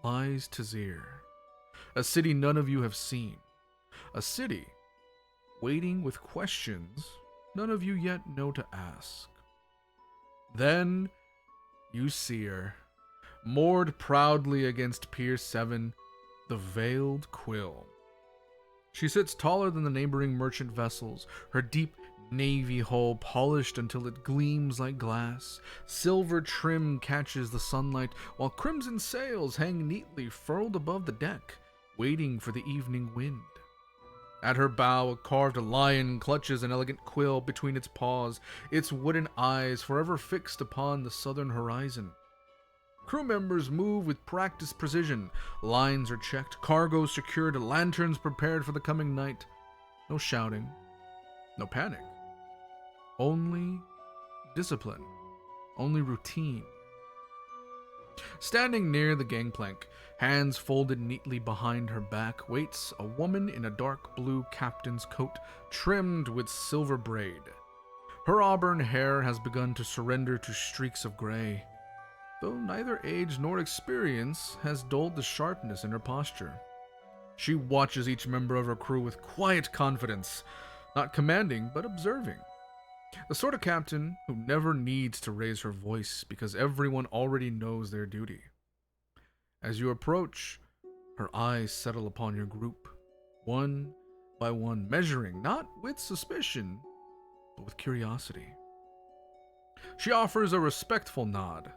lies Teziir, a city none of you have seen, a city waiting with questions none of you yet know to ask. Then you see her, moored proudly against Pier 7, the Veiled Quill. She sits taller than the neighboring merchant vessels, her deep navy hull polished until it gleams like glass. Silver trim catches the sunlight, while crimson sails hang neatly furled above the deck, waiting for the evening wind. At her bow, a carved lion clutches an elegant quill between its paws, its wooden eyes forever fixed upon the southern horizon. Crew members move with practiced precision. Lines are checked, cargo secured, lanterns prepared for the coming night. No shouting, no panic. Only discipline. Only routine. Standing near the gangplank, hands folded neatly behind her back, waits a woman in a dark blue captain's coat trimmed with silver braid. Her auburn hair has begun to surrender to streaks of gray, though neither age nor experience has dulled the sharpness in her posture. She watches each member of her crew with quiet confidence, not commanding but observing. The sort of captain who never needs to raise her voice because everyone already knows their duty. As you approach, her eyes settle upon your group, one by one, measuring not with suspicion, but with curiosity. She offers a respectful nod.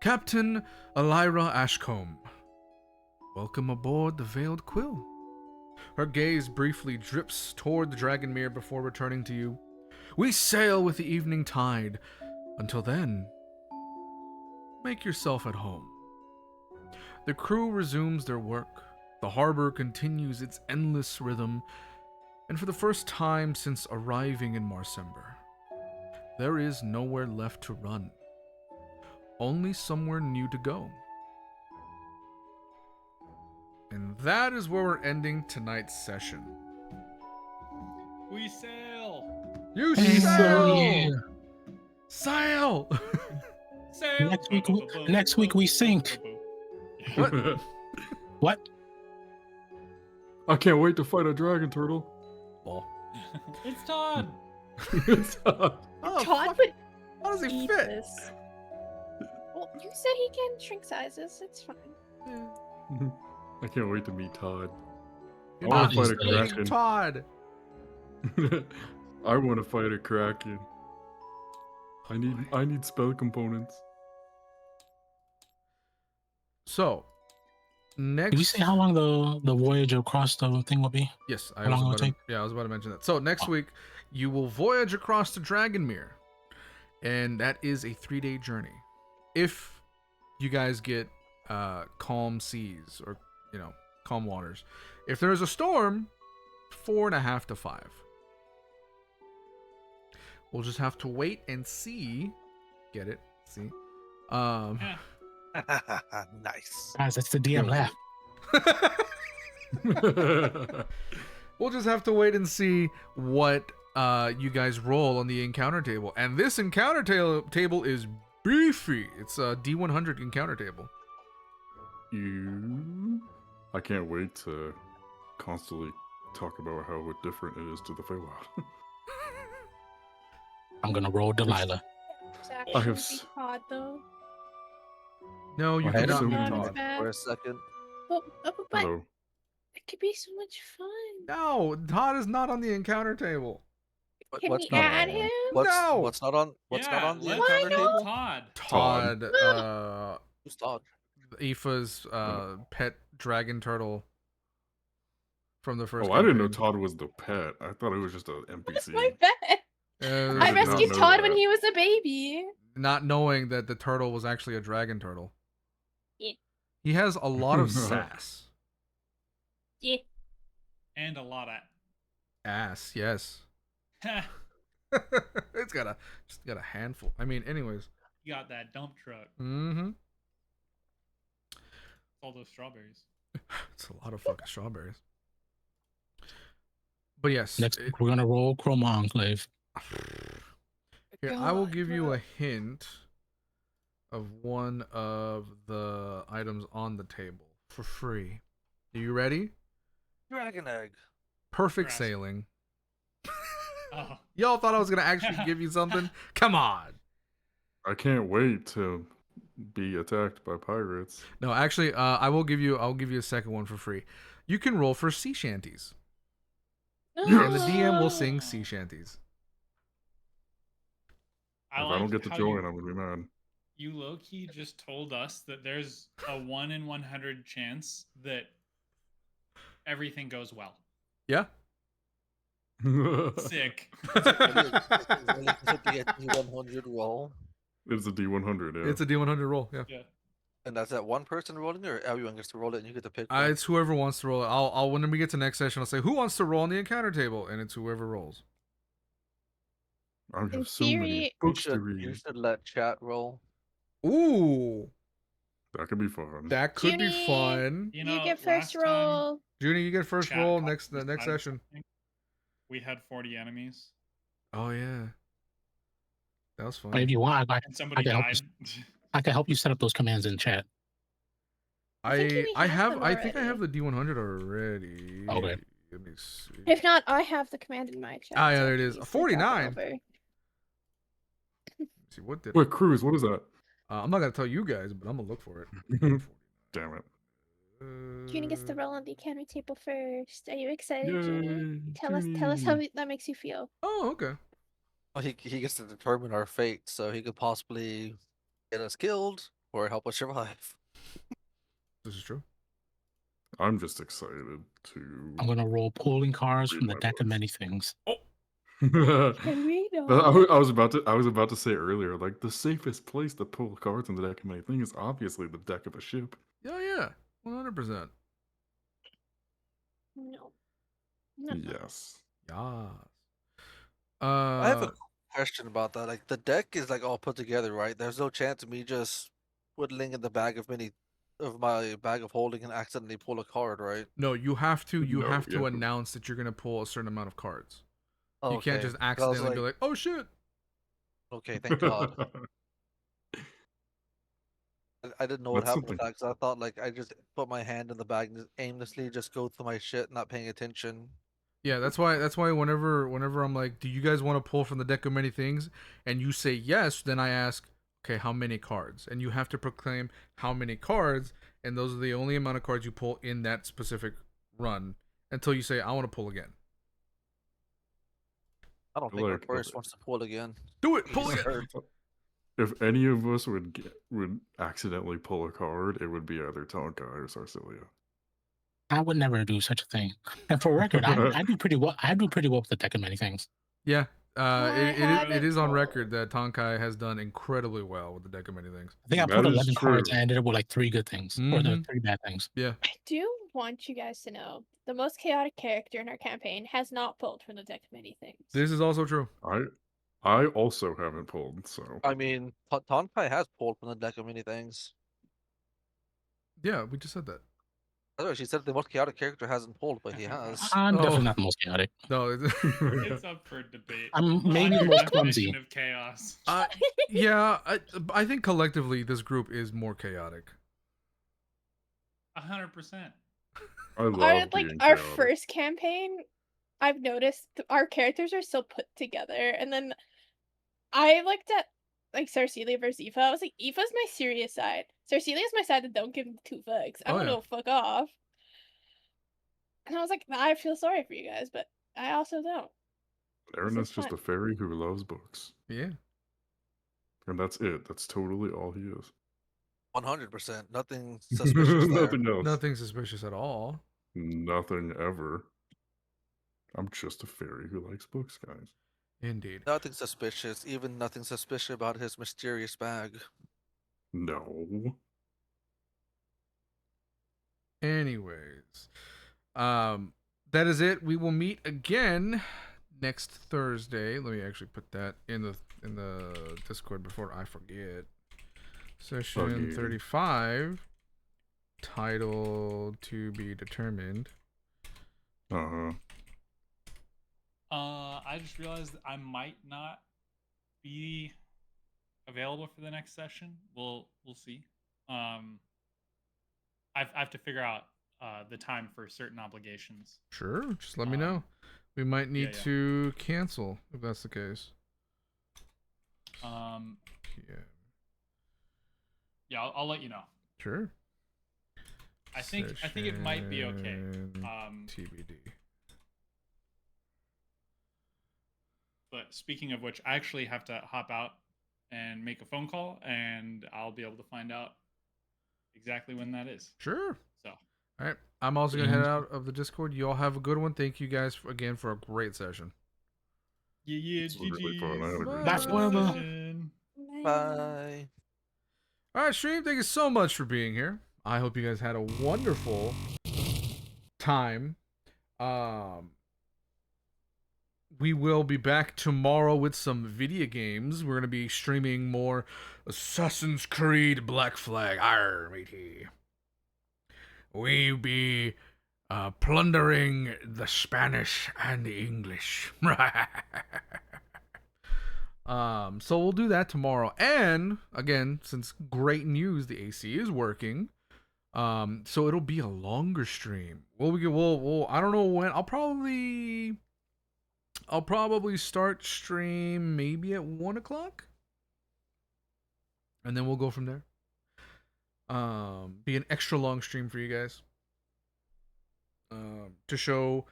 Captain Elira Ashcombe, welcome aboard the Veiled Quill. Her gaze briefly drips toward the Dragonmere before returning to you. We sail with the evening tide. Until then, make yourself at home. The crew resumes their work. The harbor continues its endless rhythm. And for the first time since arriving in Marsember, there is nowhere left to run. Only somewhere new to go. And that is where we're ending tonight's session. We sail. You Hey, sail! Sail! Sail. Next week we sink. What? What? I can't wait to fight a dragon turtle. Well, It's Todd. oh, Todd fuck. would How does he eat fit? this. Well, you said he can shrink sizes. It's fine. I can't wait to meet Todd. You're I not want to fight a eating kraken. Todd. I want to fight a kraken. I need spell components. So, next. Did you say how long the voyage across the thing will be? Yes, I How was long will about it to, take? yeah, I was about to mention that. So next week, you will voyage across the Dragonmere, and that is a 3-day journey. If you guys get calm seas or calm waters, if there is a storm, 4.5 to 5. We'll just have to wait and see. Get it? See? Nice. Guys, that's the DM laugh. We'll just have to wait and see what you guys roll on the encounter table. And this encounter table is beefy. It's a D100 encounter table. I can't wait to constantly talk about how different it is to the Feywild. I'm gonna roll Delilah. It's I actually have be s- hard though. No, you I have cannot so be many- Todd. For a second. But Hello. it could be so much fun. No, Todd is not on the encounter table. Can What's we not add on? him? No! What's not on? What's not Yeah, on the let's encounter kill table? Todd. Todd, Who's Todd? Aoife's pet dragon turtle from the first Oh, I didn't know campaign. Todd was the pet. I thought it was just an That's NPC. my pet. Uh, I did not rescued know Todd when that. he was a baby. not knowing that the turtle was actually a dragon turtle. Yeah. He has a lot of sass. Yeah. And a lot of. Ass, yes. It's just got a handful. I mean, anyways. You got that dump truck. Mm-hmm. All those strawberries. It's a lot of fucking strawberries. But yes. Next, we're gonna roll Chroma Enclave. Here, I will give you a hint of one of the items on the table for free. Are you ready? Dragon egg. Perfect Grass. sailing. Oh, Y'all thought I was gonna actually give you something? Come on. I can't wait to be attacked by pirates. No, actually, I'll give you a second one for free. You can roll for sea shanties, and the DM will sing sea shanties. I If like I don't get to how join, I'm gonna be mad. you low-key just told us that there's a 1 in 100 chance that everything goes well. Yeah. Sick. Is it the D100 roll? It's a D100, yeah. It's a D100 roll. Yeah. Yeah. And that's that one person rolling it, or everyone gets to roll it and you get to pick one? It's whoever wants to roll it. I'll when we get to next session, I'll say who wants to roll on the encounter table, and it's whoever rolls. I have In so many theory- You books to should, read. you should let chat roll. Ooh, That could be fun. that could be Junie, fun. You You know, get first last time roll. Junie, you get first chat roll caught next us next by session. something, we had 40 enemies Oh yeah, that was But fun. if you want, and somebody can help died. I can help you set up those commands in chat. I think he I has have them I think I have already. the D100 already. Okay. Let me see. If not, I have the command in my chat. Ah, yeah, so there it is. please do drop it 49. over. Let's see what did. Wait, Cruz, what is that? I'm not gonna tell you guys, but I'm gonna look for it. Damn it. Junie gets to roll on the academy table first. Are you excited, Yay, Junie? Tell us how that makes you feel. Oh, okay. Well, he gets to determine our fate, so he could possibly get us killed or help us survive. This is true. I'm just excited to. I'm gonna roll pulling cards Read from the my deck of books. many things. Can we know? I was about to say earlier, like the safest place to pull cards in the deck of many things is obviously the deck of a ship. Yeah, 100%. No. Yes. Yeah. I have a question about that. Like the deck is like all put together, right? There's no chance of me just whittling in the bag of my bag of holding and accidentally pull a card, right? No, you have to No, you have to- announce that you're gonna pull a certain amount of cards. Okay. You can't just 'cause I was accidentally be like, "Oh shit." okay, thank God. I didn't know what That's happened with something- that because I thought like I just put my hand in the bag and just aimlessly just go through my shit, not paying attention. Yeah, that's why whenever I'm like, "Do you guys want to pull from the deck of many things?" and you say yes, then I ask, "Okay, how many cards?" And you have to proclaim how many cards, and those are the only amount of cards you pull in that specific run until you say, "I want to pull again." I don't I think our like- first wants to pull again. Do it, He pull just again. hurt. If any of us would accidentally pull a card, it would be either Tonkai or Silia. I would never do such a thing. And for record, I do pretty well. I do pretty well with the deck of many things. Yeah, I it haven't is on pulled. record that Tonkai has done incredibly well with the deck of many things. I think I That pulled is 11 cards true. and ended up with like 3 good things or the Mhm. 3 bad things. Yeah, I do want you guys to know the most chaotic character in our campaign has not pulled from the deck of many things. this is also true. I also haven't pulled, so I mean, Tonkai has pulled from the deck of many things. Yeah, we just said that. That's what she said. The most chaotic character hasn't pulled, but he has. I'm Oh. definitely not the most chaotic. No, It's up for debate. I'm On maybe the your most clumsy. definition of chaos. yeah, I think collectively this group is more chaotic. 100%. I love Our like being our chaotic. first campaign, I've noticed our characters are so put together, and then I looked at like Sarcelia versus Aoife. I was like, Aoife's my serious side. Sarcelia's my side that don't give two fucks. I'm Oh, gonna yeah. go fuck off. And I was like, I feel sorry for you guys, but I also don't. Araneth's is just fun. a fairy who loves books. Yeah. And that's it. That's totally all he is. 100%. Nothing suspicious there. Nothing else. Nothing suspicious at all. Nothing ever. I'm just a fairy who likes books, guys. Indeed. Nothing suspicious. Even nothing suspicious about his mysterious bag. No. Anyways, that is it. We will meet again next Thursday. Let me actually put that in the Discord before I forget. Session Okay. 35, title to be determined. Uh-huh. I just realized that I might not be available for the next session. We'll see. I have to figure out the time for certain obligations. Sure, just let me know. We might need yeah. to cancel if that's the case. Yeah, I'll let you know. Sure. I think it might be okay. TBD. But speaking of which, I actually have to hop out and make a phone call, and I'll be able to find out exactly when that is. Sure. So, all right. I'm also gonna head out of the Discord. You all have a good one. Thank you guys again for a great session. yeah, It's really fun. I had a great That's time. one of the- session. Bye. All right, stream. Thank you so much for being here. I hope you guys had a wonderful time. We will be back tomorrow with some video games. We're gonna be streaming more Assassin's Creed Black Flag. Arr, matey. We be plundering the Spanish and the English. So we'll do that tomorrow. And again, since great news, the AC is working. So it'll be a longer stream. We'll I don't know when. I'll probably start stream maybe at 1 o'clock. And then we'll go from there. Be an extra long stream for you guys. To show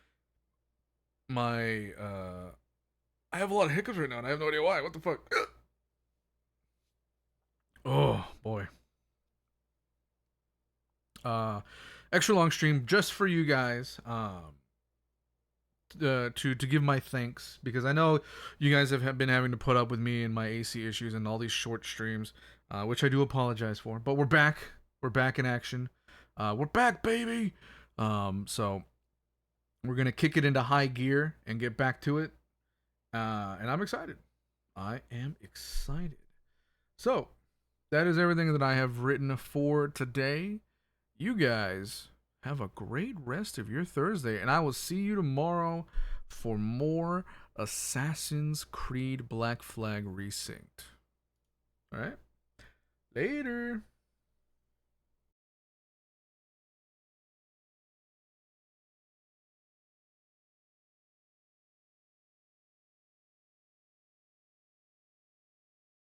my I have a lot of hiccups right now and I have no idea why. What the fuck? Oh boy. Extra long stream just for you guys. To give my thanks, because I know you guys have been having to put up with me and my AC issues and all these short streams, which I do apologize for. But we're back. We're back in action. We're back, baby. So we're gonna kick it into high gear and get back to it. And I'm excited. I am excited. So that is everything that I have written for today. You guys have a great rest of your Thursday, and I will see you tomorrow for more Assassin's Creed Black Flag Resynced. All right? Later.